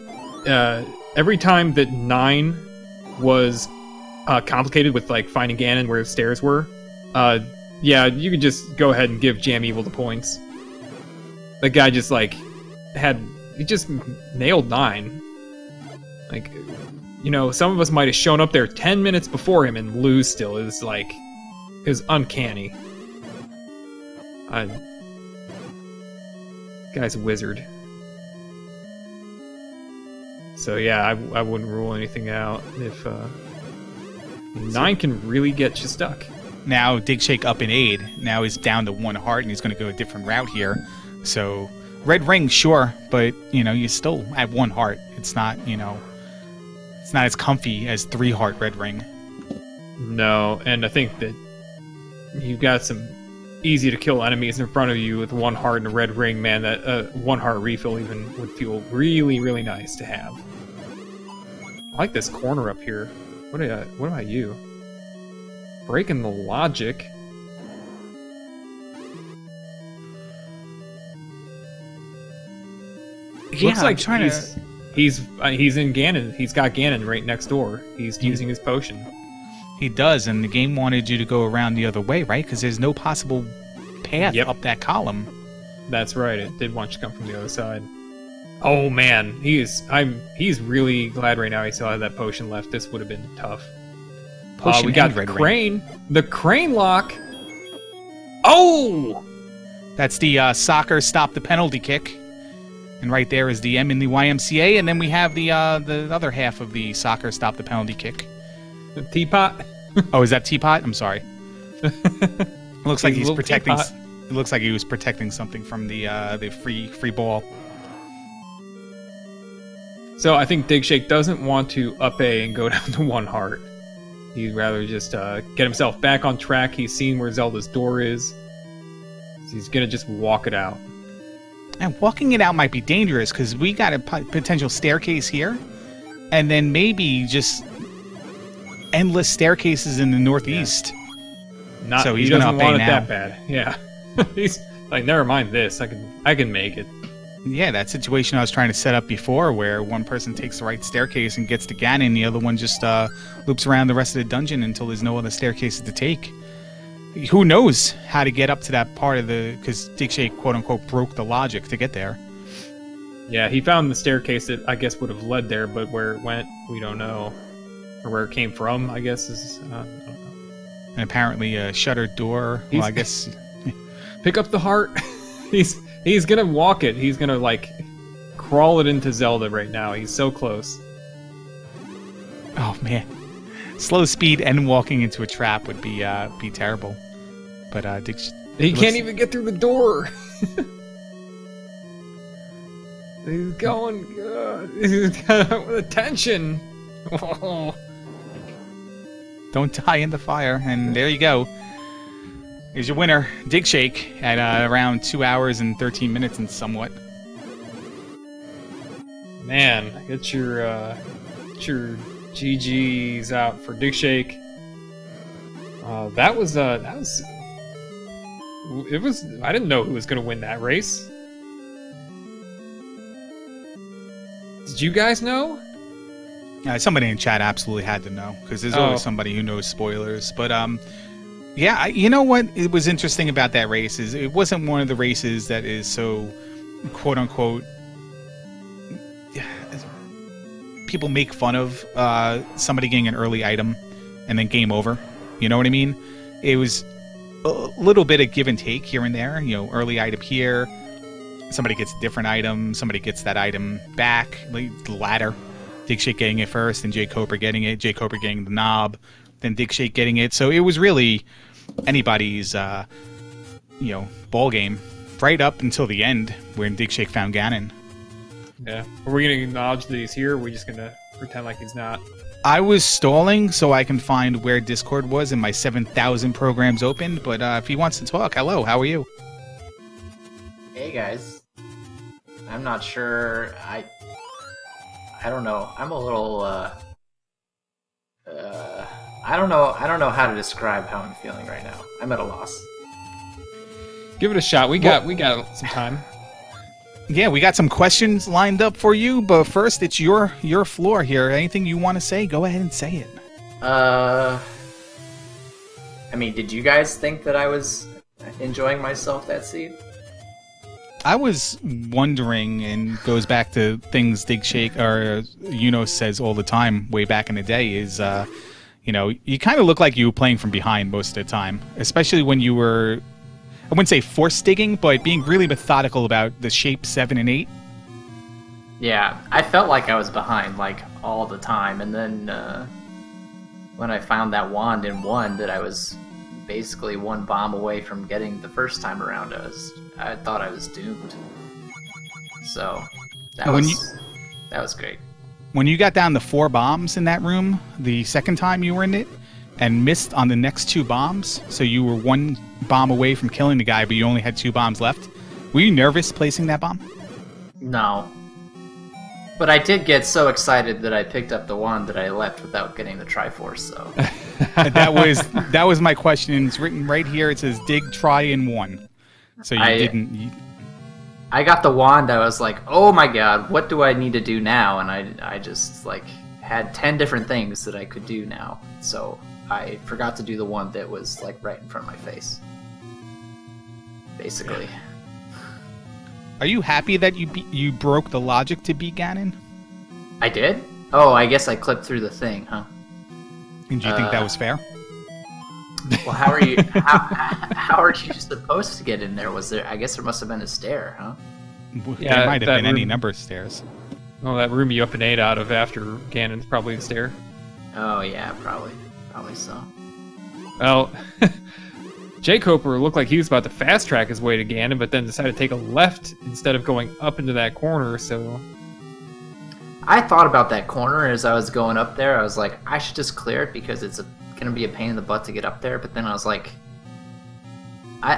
every time that 9 was complicated with like finding Ganon where the stairs were, yeah, you could just go ahead and give Jam Evil the points. That guy just he just nailed 9. Like, some of us might have shown up there 10 minutes before him and lose still. It was uncanny. Guy's a wizard. So yeah, I wouldn't rule anything out if 9 can really get you stuck. Now digshake up in aid. Now he's down to 1 heart, and he's going to go a different route here. So red ring, sure, but you still have 1 heart. It's not it's not as comfy as 3 heart red ring. No, and I think that you've got some easy to kill enemies in front of you with 1 heart and a red ring, man. That 1 heart refill even would feel really, really nice to have. I like this corner up here. What about you? Breaking the logic. Yeah, looks like he's in Ganon. He's got Ganon right next door. He's using his potion. He does, and the game wanted you to go around the other way, right? Because there's no possible path up that column. That's right. It did want you to come from the other side. Oh man, he's really glad right now he still had that potion left. This would have been tough. We got the crane. The crane lock. Oh! That's the soccer stop the penalty kick. And right there is the M in the YMCA, and then we have the other half of the soccer stop the penalty kick. The teapot. Oh, is that teapot? I'm sorry. It looks like he's protecting. Teapot. It looks like he was protecting something from the free ball. So I think digshake doesn't want to up A and go down to 1 heart. He'd rather just get himself back on track. He's seen where Zelda's door is. So he's gonna just walk it out. And walking it out might be dangerous because we got a potential staircase here, and then maybe just endless staircases in the northeast. Yeah. So he doesn't want it that bad. Yeah, he's like, never mind this. I can make it. Yeah, that situation I was trying to set up before, where one person takes the right staircase and gets to Ganon, the other one just loops around the rest of the dungeon until there's no other staircases to take. Who knows how to get up to that part of because digshake, quote-unquote, broke the logic to get there. Yeah, he found the staircase that I guess would have led there, but where it went, we don't know. Or where it came from, I guess, is... I don't know. And apparently a shuttered door. Well, I guess... Pick up the heart. He's gonna walk it. He's gonna, crawl it into Zelda right now. He's so close. Oh, man. Slow speed and walking into a trap would be terrible. But he can't even get through the door. He's going good. He's got attention. Oh. Don't die in the fire. And there you go. Here's your winner, digshake, at around 2 hours and 13 minutes and somewhat. Man, get your GG's out for digshake. That was it was. I didn't know who was going to win that race. Did you guys know? Somebody in chat absolutely had to know, because there's always somebody who knows spoilers. But yeah, you know what? It was interesting about that race is it wasn't one of the races that is so, quote unquote, people make fun of somebody getting an early item and then game over. You know what I mean? It was a little bit of give and take here and there. Early item here, somebody gets a different item, somebody gets that item back, like the ladder. Digshake getting it first, and jkoper getting it, jkoper getting the knob, then digshake getting it. So it was really anybody's, ball game right up until the end when digshake found Ganon. Yeah. Are we gonna acknowledge that he's here? Or are we just gonna pretend like he's not? I was stalling so I can find where Discord was and my 7,000 programs opened, but if he wants to talk, hello, how are you? Hey guys. I'm not sure. I don't know. I'm a little I don't know how to describe how I'm feeling right now. I'm at a loss. Give it a shot. We got some time. Yeah, we got some questions lined up for you, but first it's your floor here. Anything you want to say, go ahead and say it. I mean, did you guys think that I was enjoying myself that seed? I was wondering, and goes back to things digshake or says all the time way back in the day is, you kind of look like you were playing from behind most of the time, especially when you were, I wouldn't say force digging, but being really methodical about the shape 7 and 8. Yeah, I felt like I was behind like all the time, and then when I found that wand and won, that I was basically one bomb away from getting the first time around, I thought I was doomed. So that was great. When you got down to 4 bombs in that room the second time you were in it and missed on the next 2 bombs, so you were 1 bomb away from killing the guy, but you only had 2 bombs left, were you nervous placing that bomb? No. But I did get so excited that I picked up the wand that I left without getting the Triforce, so... that was my question. It's written right here. It says dig, try, and 1. So you didn't... I got the wand. I was like, oh my god, what do I need to do now? And I just like had 10 different things that I could do now. So I forgot to do the one that was like right in front of my face. Basically. Are you happy that you broke the logic to beat Ganon? I did? Oh, I guess I clipped through the thing, huh? And do you think that was fair? Well, how are you? How are you supposed to get in there? Was there? I guess there must have been a stair, huh? Yeah, there might have been any number of stairs. Well, that room you up and ate out of after Ganon's probably a stair. Oh yeah, probably so. Well, jkoper looked like he was about to fast track his way to Ganon, but then decided to take a left instead of going up into that corner. So I thought about that corner as I was going up there. I was like, I should just clear it because it's gonna be a pain in the butt to get up there. But then I was like, I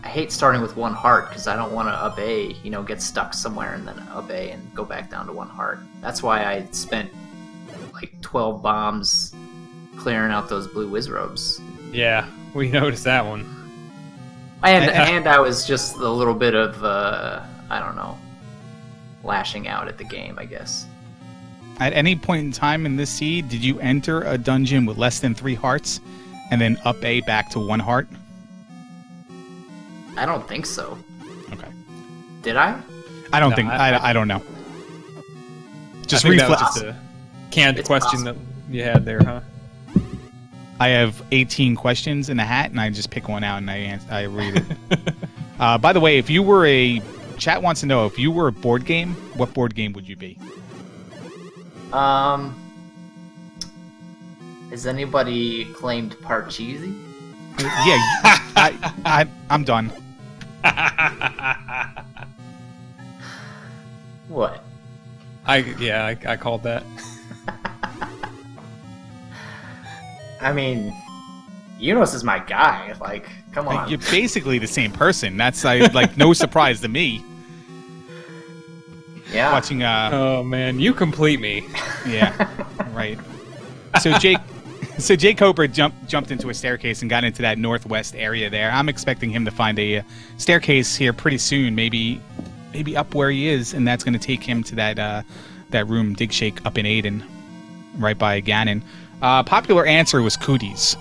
hate starting with 1 heart because I don't want to up A, get stuck somewhere and then up A and go back down to 1 heart. That's why I spent like 12 bombs clearing out those blue Wizrobes. yeah, we noticed that one. And I was just a little bit of I don't know, lashing out at the game, I guess. At any point in time in this seed, did you enter a dungeon with less than 3 hearts and then up A back to 1 heart? I don't think so. Okay. Did I? I don't think. I don't know. Just I think that was reflex. just a canned It's question possible. that you had there, huh? I have 18 questions in a hat, and I just pick one out and I read it. By the way, if you were chat wants to know if you were a board game, what board game would you be? Is anybody claimed Parcheesi? Yeah, I'm done. What? I called that. I mean, Enos is my guy. Like, come on. You're basically the same person. That's like no surprise to me. Yeah. Watching. Oh man, you complete me. Yeah. Right. So jkoper jumped into a staircase and got into that northwest area there. I'm expecting him to find a staircase here pretty soon, maybe up where he is, and that's going to take him to that room digshake up in Aiden, right by Ganon. Popular answer was cooties.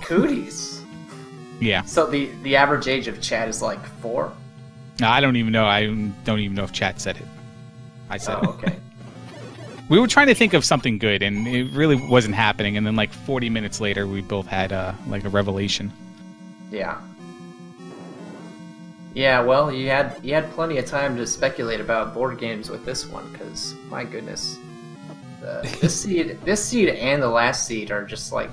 Cooties? Yeah. So the average age of chat is like 4? No, I don't even know. I don't even know if chat said it. I said Oh, okay. We were trying to think of something good, and it really wasn't happening. And then, like 40 minutes later, we both had like a revelation. Yeah. Yeah, well, you had plenty of time to speculate about board games with this one, because my goodness, this seed and the last seed are just like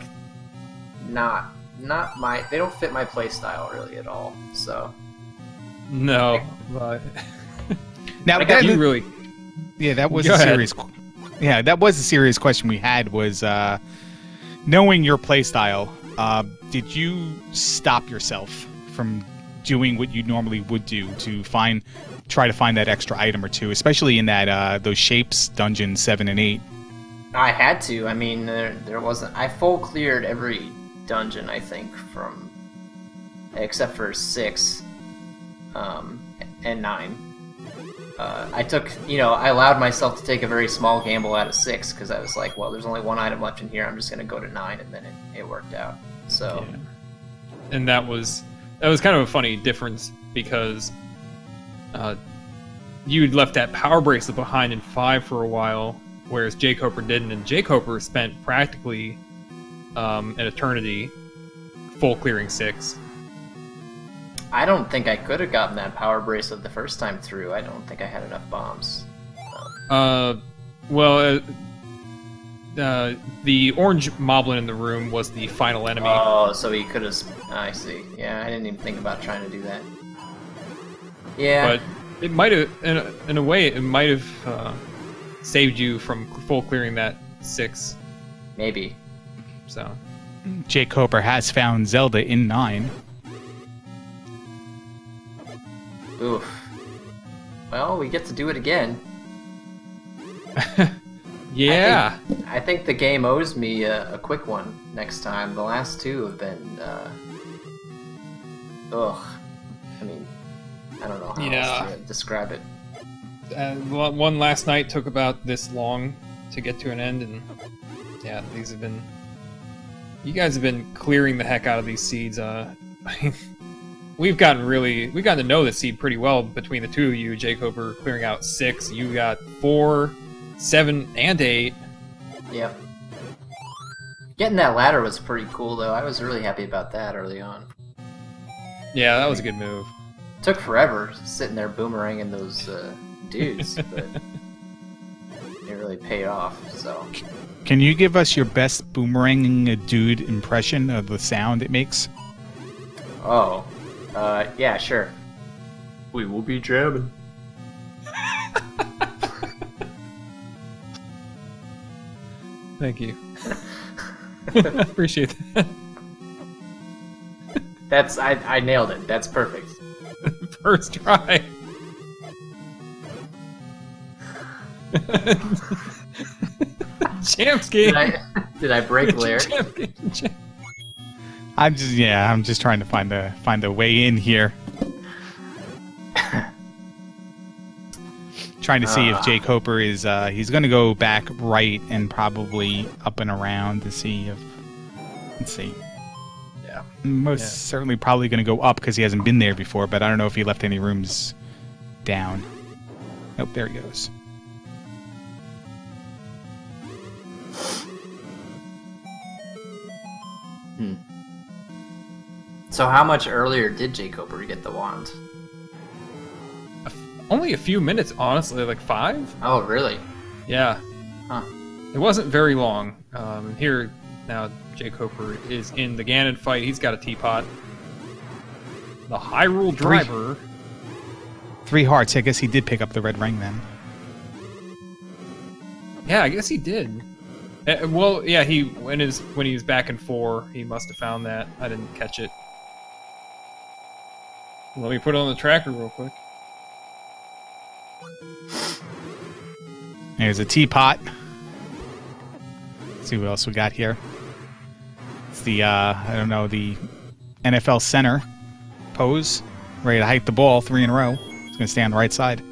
not my. They don't fit my play style really at all. So No, but Now, you really. Yeah, that was Go a ahead. serious. Yeah, that was a serious question we had. Was knowing your playstyle, did you stop yourself from doing what you normally would do to try to find that extra item or two, especially in that those shapes dungeons 7 and 8? I had to. I mean, there wasn't. I full cleared every dungeon, I think, from except for 6 and 9. I took, I allowed myself to take a very small gamble out of 6 because I was like, well, there's only one item left in here. I'm just gonna go to 9, and then it worked out. So, Yeah. And that was kind of a funny difference because you'd left that power bracelet behind in 5 for a while, whereas jkoper didn't, and jkoper spent practically an eternity full clearing 6. I don't think I could have gotten that power bracelet the first time through. I don't think I had enough bombs. Well, the orange moblin in the room was the final enemy. Oh, so he could have. I see. Yeah, I didn't even think about trying to do that. Yeah. But it might have, in a way, it might have saved you from full clearing that 6. Maybe. So. jkoper has found Zelda in 9. Oof. Well, we get to do it again. Yeah. I think the game owes me a quick one next time. The last 2 have been. Ugh. I mean, I don't know how else to describe it. One last night took about this long to get to an end, and yeah, these have been. You guys have been clearing the heck out of these seeds. We've gotten to know the seed pretty well between the two of you. jkoper clearing out 6. You got 4, 7, and 8. Yep. Getting that ladder was pretty cool, though. I was really happy about that early on. Yeah, that was a good move. Took forever sitting there boomeranging those dudes, but it really paid off. So. Can you give us your best boomeranging a dude impression of the sound it makes? Oh. Yeah, sure. We will be jamming. Thank you. Appreciate that. I nailed it. That's perfect. First try. Champs game. Did I break Lair? I'm just trying to find a way in here. Trying to see if jkoper is he's going to go back right and probably up and around to see if, let's see. Yeah. Most certainly probably going to go up because he hasn't been there before, but I don't know if he left any rooms down. Nope, there he goes. So how much earlier did jkoper get the wand? Only a few minutes, honestly, like 5? Oh, really? Yeah. Huh. It wasn't very long. Here, now, jkoper is in the Ganon fight. He's got a teapot. The Hyrule Driver. 3 hearts. I guess he did pick up the red ring then. Yeah, I guess he did. Well, yeah, when he was back in 4, he must have found that. I didn't catch it. Let me put it on the tracker real quick. There's a teapot. Let's see what else we got here. It's the I don't know, the NFL center pose, ready to hike the ball 3 in a row. It's gonna stay on the right side.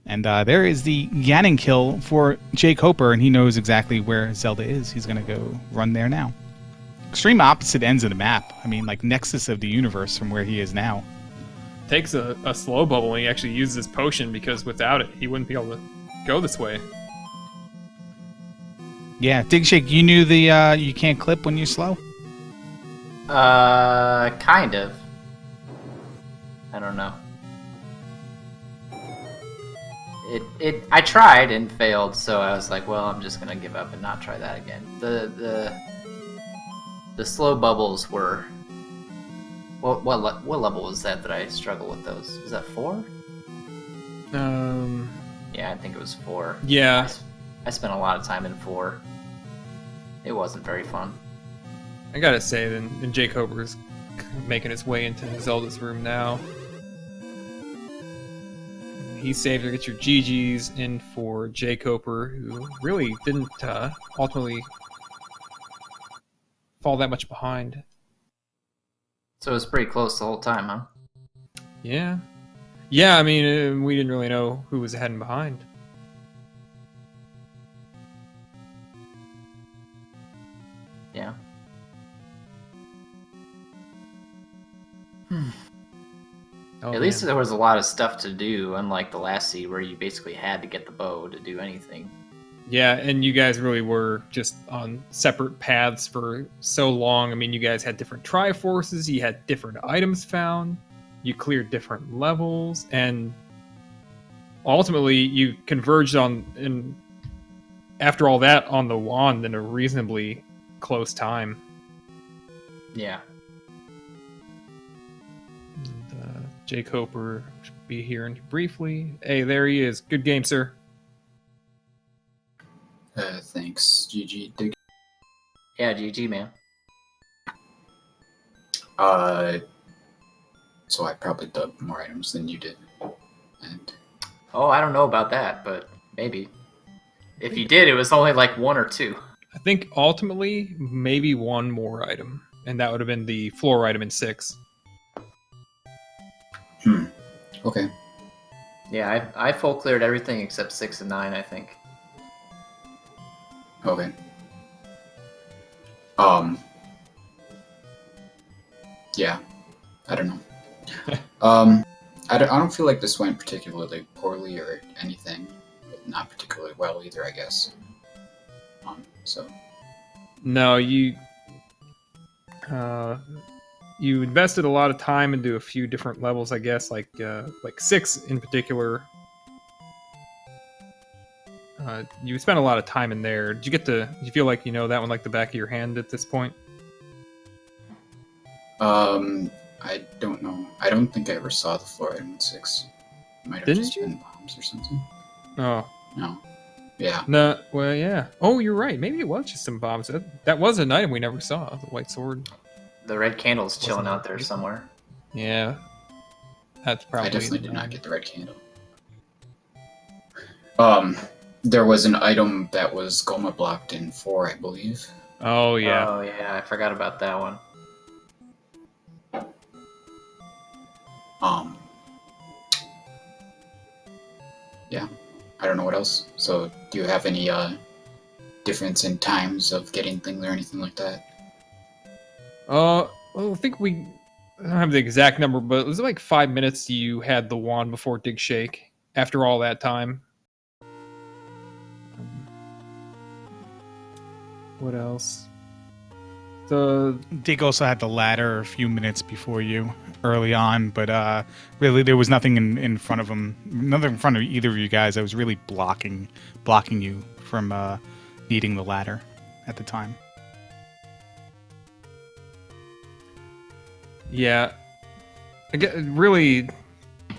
And there is the Ganon kill for jkoper, and he knows exactly where Zelda is. He's gonna go run there now. Extreme opposite ends of the map. I mean, like nexus of the universe from where he is now. Takes a slow bubble, and he actually uses his potion because without it, he wouldn't be able to go this way. Yeah, digshake. You knew the you can't clip when you're slow. Kind of. I don't know. I tried and failed, so I was like, well, I'm just gonna give up and not try that again. The slow bubbles were. What level was that I struggle with those? Was that 4? Yeah, Yeah, I think it was 4. Yeah. I spent a lot of time in 4. It wasn't very fun. I gotta say, then jkoper's making his way into Zelda's room now. He saved to get your GGs in for jkoper, who really didn't ultimately fall that much behind. So it was pretty close the whole time, huh? Yeah. Yeah, I mean, we didn't really know who was ahead and behind. Yeah. Oh, At least there was a lot of stuff to do, unlike the last seed where you basically had to get the bow to do anything. Yeah, and you guys really were just on separate paths for so long. I mean, you guys had different Triforces, you had different items found, you cleared different levels, and ultimately you converged on, and after all that, on the wand in a reasonably close time. Yeah. And, jkoper should be here briefly. Hey, there he is. Good game, sir. Thanks, GG. Dig. Yeah, GG, man. So I probably dubbed more items than you did. And Oh, I don't know about that, but maybe. If you did, it was only like 1 or 2. I think ultimately maybe one more item, and that would have been the floor item in 6. okay. Yeah, I full cleared everything except 6 and 9, I think. Okay. Yeah. I don't know. I don't feel like this went particularly poorly or anything. Not particularly well either, I guess. So. No, you invested a lot of time into a few different levels, I guess, like 6 in particular. You spent a lot of time in there. Did you feel like you know that one like the back of your hand at this point? I don't know. I don't think I ever saw the floor item in 6. Might have Didn't just you? been bombs or something. Oh. No. Yeah. No, well, yeah. Oh, you're right. Maybe it was just some bombs. That was an item we never saw, the white sword. The red candle's chilling Wasn't out there it? somewhere. Yeah. That's probably... I definitely did not get the red candle. There was an item that was Goma blocked in 4, I believe. Oh, yeah. Oh, yeah, I forgot about that one. Yeah, I don't know what else. So, do you have any difference in times of getting things or anything like that? Well, I think I don't have the exact number, but it was like 5 minutes you had the wand before digshake. After all that time. What else? Dig also had the ladder a few minutes before you early on, but really there was nothing in front of him, nothing in front of either of you guys. I was really blocking you from needing the ladder at the time. Yeah, really. I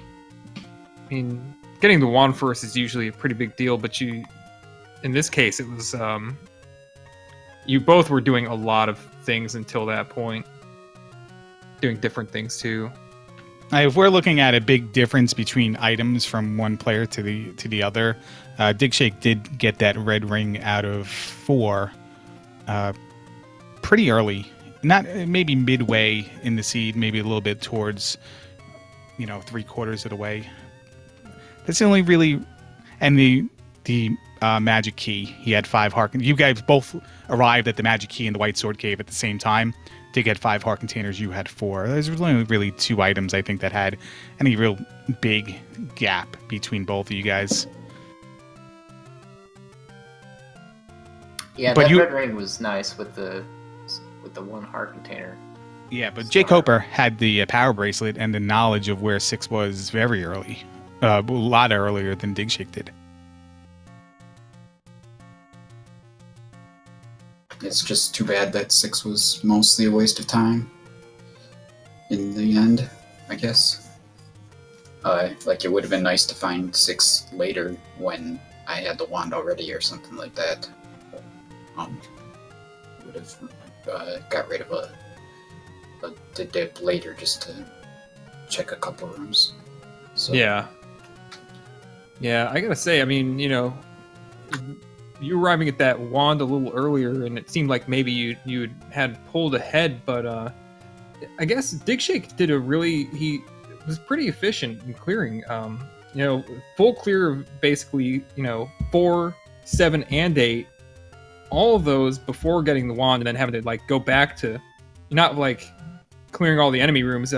mean, getting the wand first is usually a pretty big deal, but in this case, it was you both were doing a lot of things until that point, doing different things too. If we're looking at a big difference between items from one player to the other, digshake did get that red ring out of 4 pretty early. Not maybe midway in the seed, maybe a little bit towards 3/4 of the way. That's the only really, and the magic key. He had 5 heart. You guys both arrived at the magic key in the White Sword Cave at the same time. Dig had 5 heart containers. You had 4. There's only really 2 items I think that had any real big gap between both of you guys. Yeah, But that you- red ring was nice with the 1 heart container. Yeah, but jkoper had the power bracelet and the knowledge of where 6 was very early, a lot earlier than digshake did. It's just too bad that 6 was mostly a waste of time in the end, I guess. Like it would have been nice to find 6 later when I had the wand already or something like that. Would have got rid of the dip later just to check a couple rooms. So Yeah. Yeah, I gotta say, I mean, you arriving at that wand a little earlier, and it seemed like maybe you had pulled ahead, but I guess Digshake he was pretty efficient in clearing. Full clear of basically 4, 7, and 8, all of those before getting the wand, and then having to like go back to not like clearing all the enemy rooms,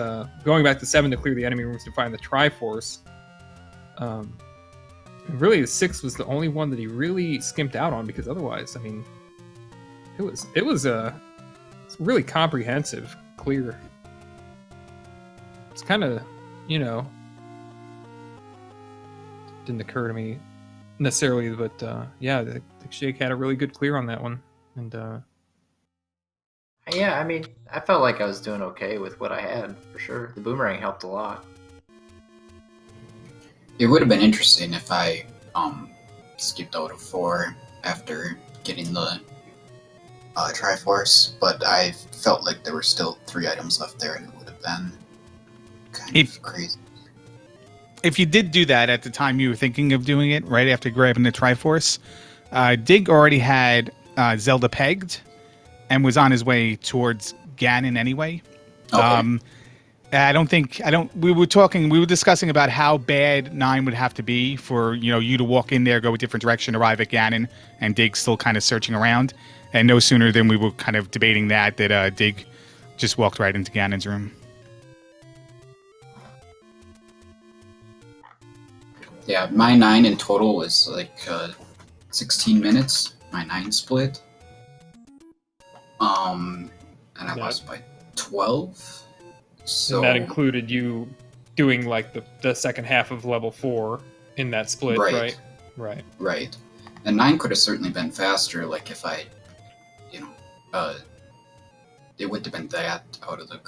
going back to 7 to clear the enemy rooms to find the Triforce. Really, the 6 was the only one that he really skimped out on, because otherwise, I mean, it was really comprehensive clear. It's kind of, didn't occur to me necessarily, but yeah, the Shake had a really good clear on that one, and Yeah, I mean, I felt like I was doing okay with what I had, for sure. The boomerang helped a lot. it would have been interesting if I skipped out of 4 after getting the Triforce, but I felt like there were still 3 items left there, and it would have been kind of crazy. If you did do that at the time you were thinking of doing it, right after grabbing the Triforce, Dig already had Zelda pegged and was on his way towards Ganon anyway. Okay. We were discussing about how bad 9 would have to be for, you to walk in there, go a different direction, arrive at Ganon, and Dig still kind of searching around. And no sooner than we were kind of debating that Dig just walked right into Ganon's room. Yeah, my 9 in total was like 16 minutes. My 9 split. And I lost by 12. So and that included you doing like the second half of level 4 in that split, right? Right. And 9 could have certainly been faster, like if I, it would have been that out of the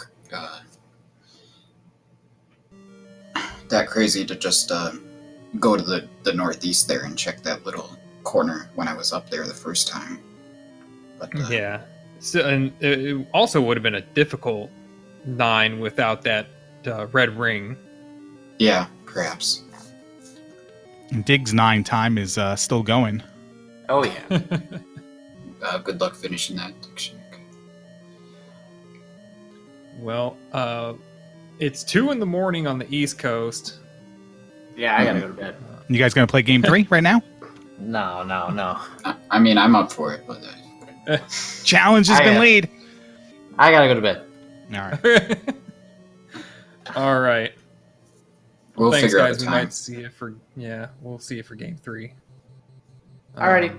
that crazy to just go to the northeast there and check that little corner when I was up there the first time. But Yeah. So, and it also would have been a difficult 9 without that red ring. yeah, perhaps. Dig's 9 time is still going. Oh, yeah. Good luck finishing that. Well, it's 2 in the morning on the East Coast. Yeah, I gotta go to bed. You guys gonna play game 3 right now? No. I mean, I'm up for it, but Challenge has been laid. I gotta go to bed. All right. All right. we'll Thanks, figure guys. out a We time. might see it we'll see it for game 3. Alrighty.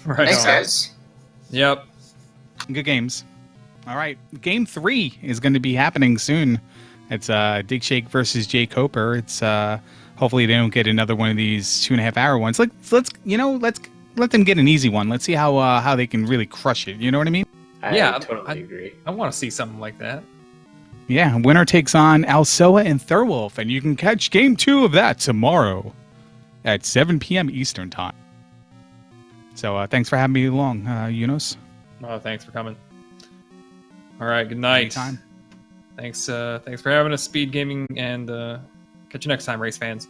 Right. Thanks, on. guys. Yep. Good games. All right. Game 3 is going to be happening soon. It's Digshake versus jkoper. It's hopefully they don't get another one of these 2.5 hour ones. Let's let them get an easy one. Let's see how they can really crush it. You know what I mean? I totally agree. I want to see something like that. Yeah. Winner takes on Alsoa and Thurwolf, and you can catch game 2 of that tomorrow at 7 p.m. Eastern time. So thanks for having me along, Yunus. Oh, thanks for coming. All right. Good night. Anytime. Thanks for having us, Speed Gaming, and catch you next time, race fans.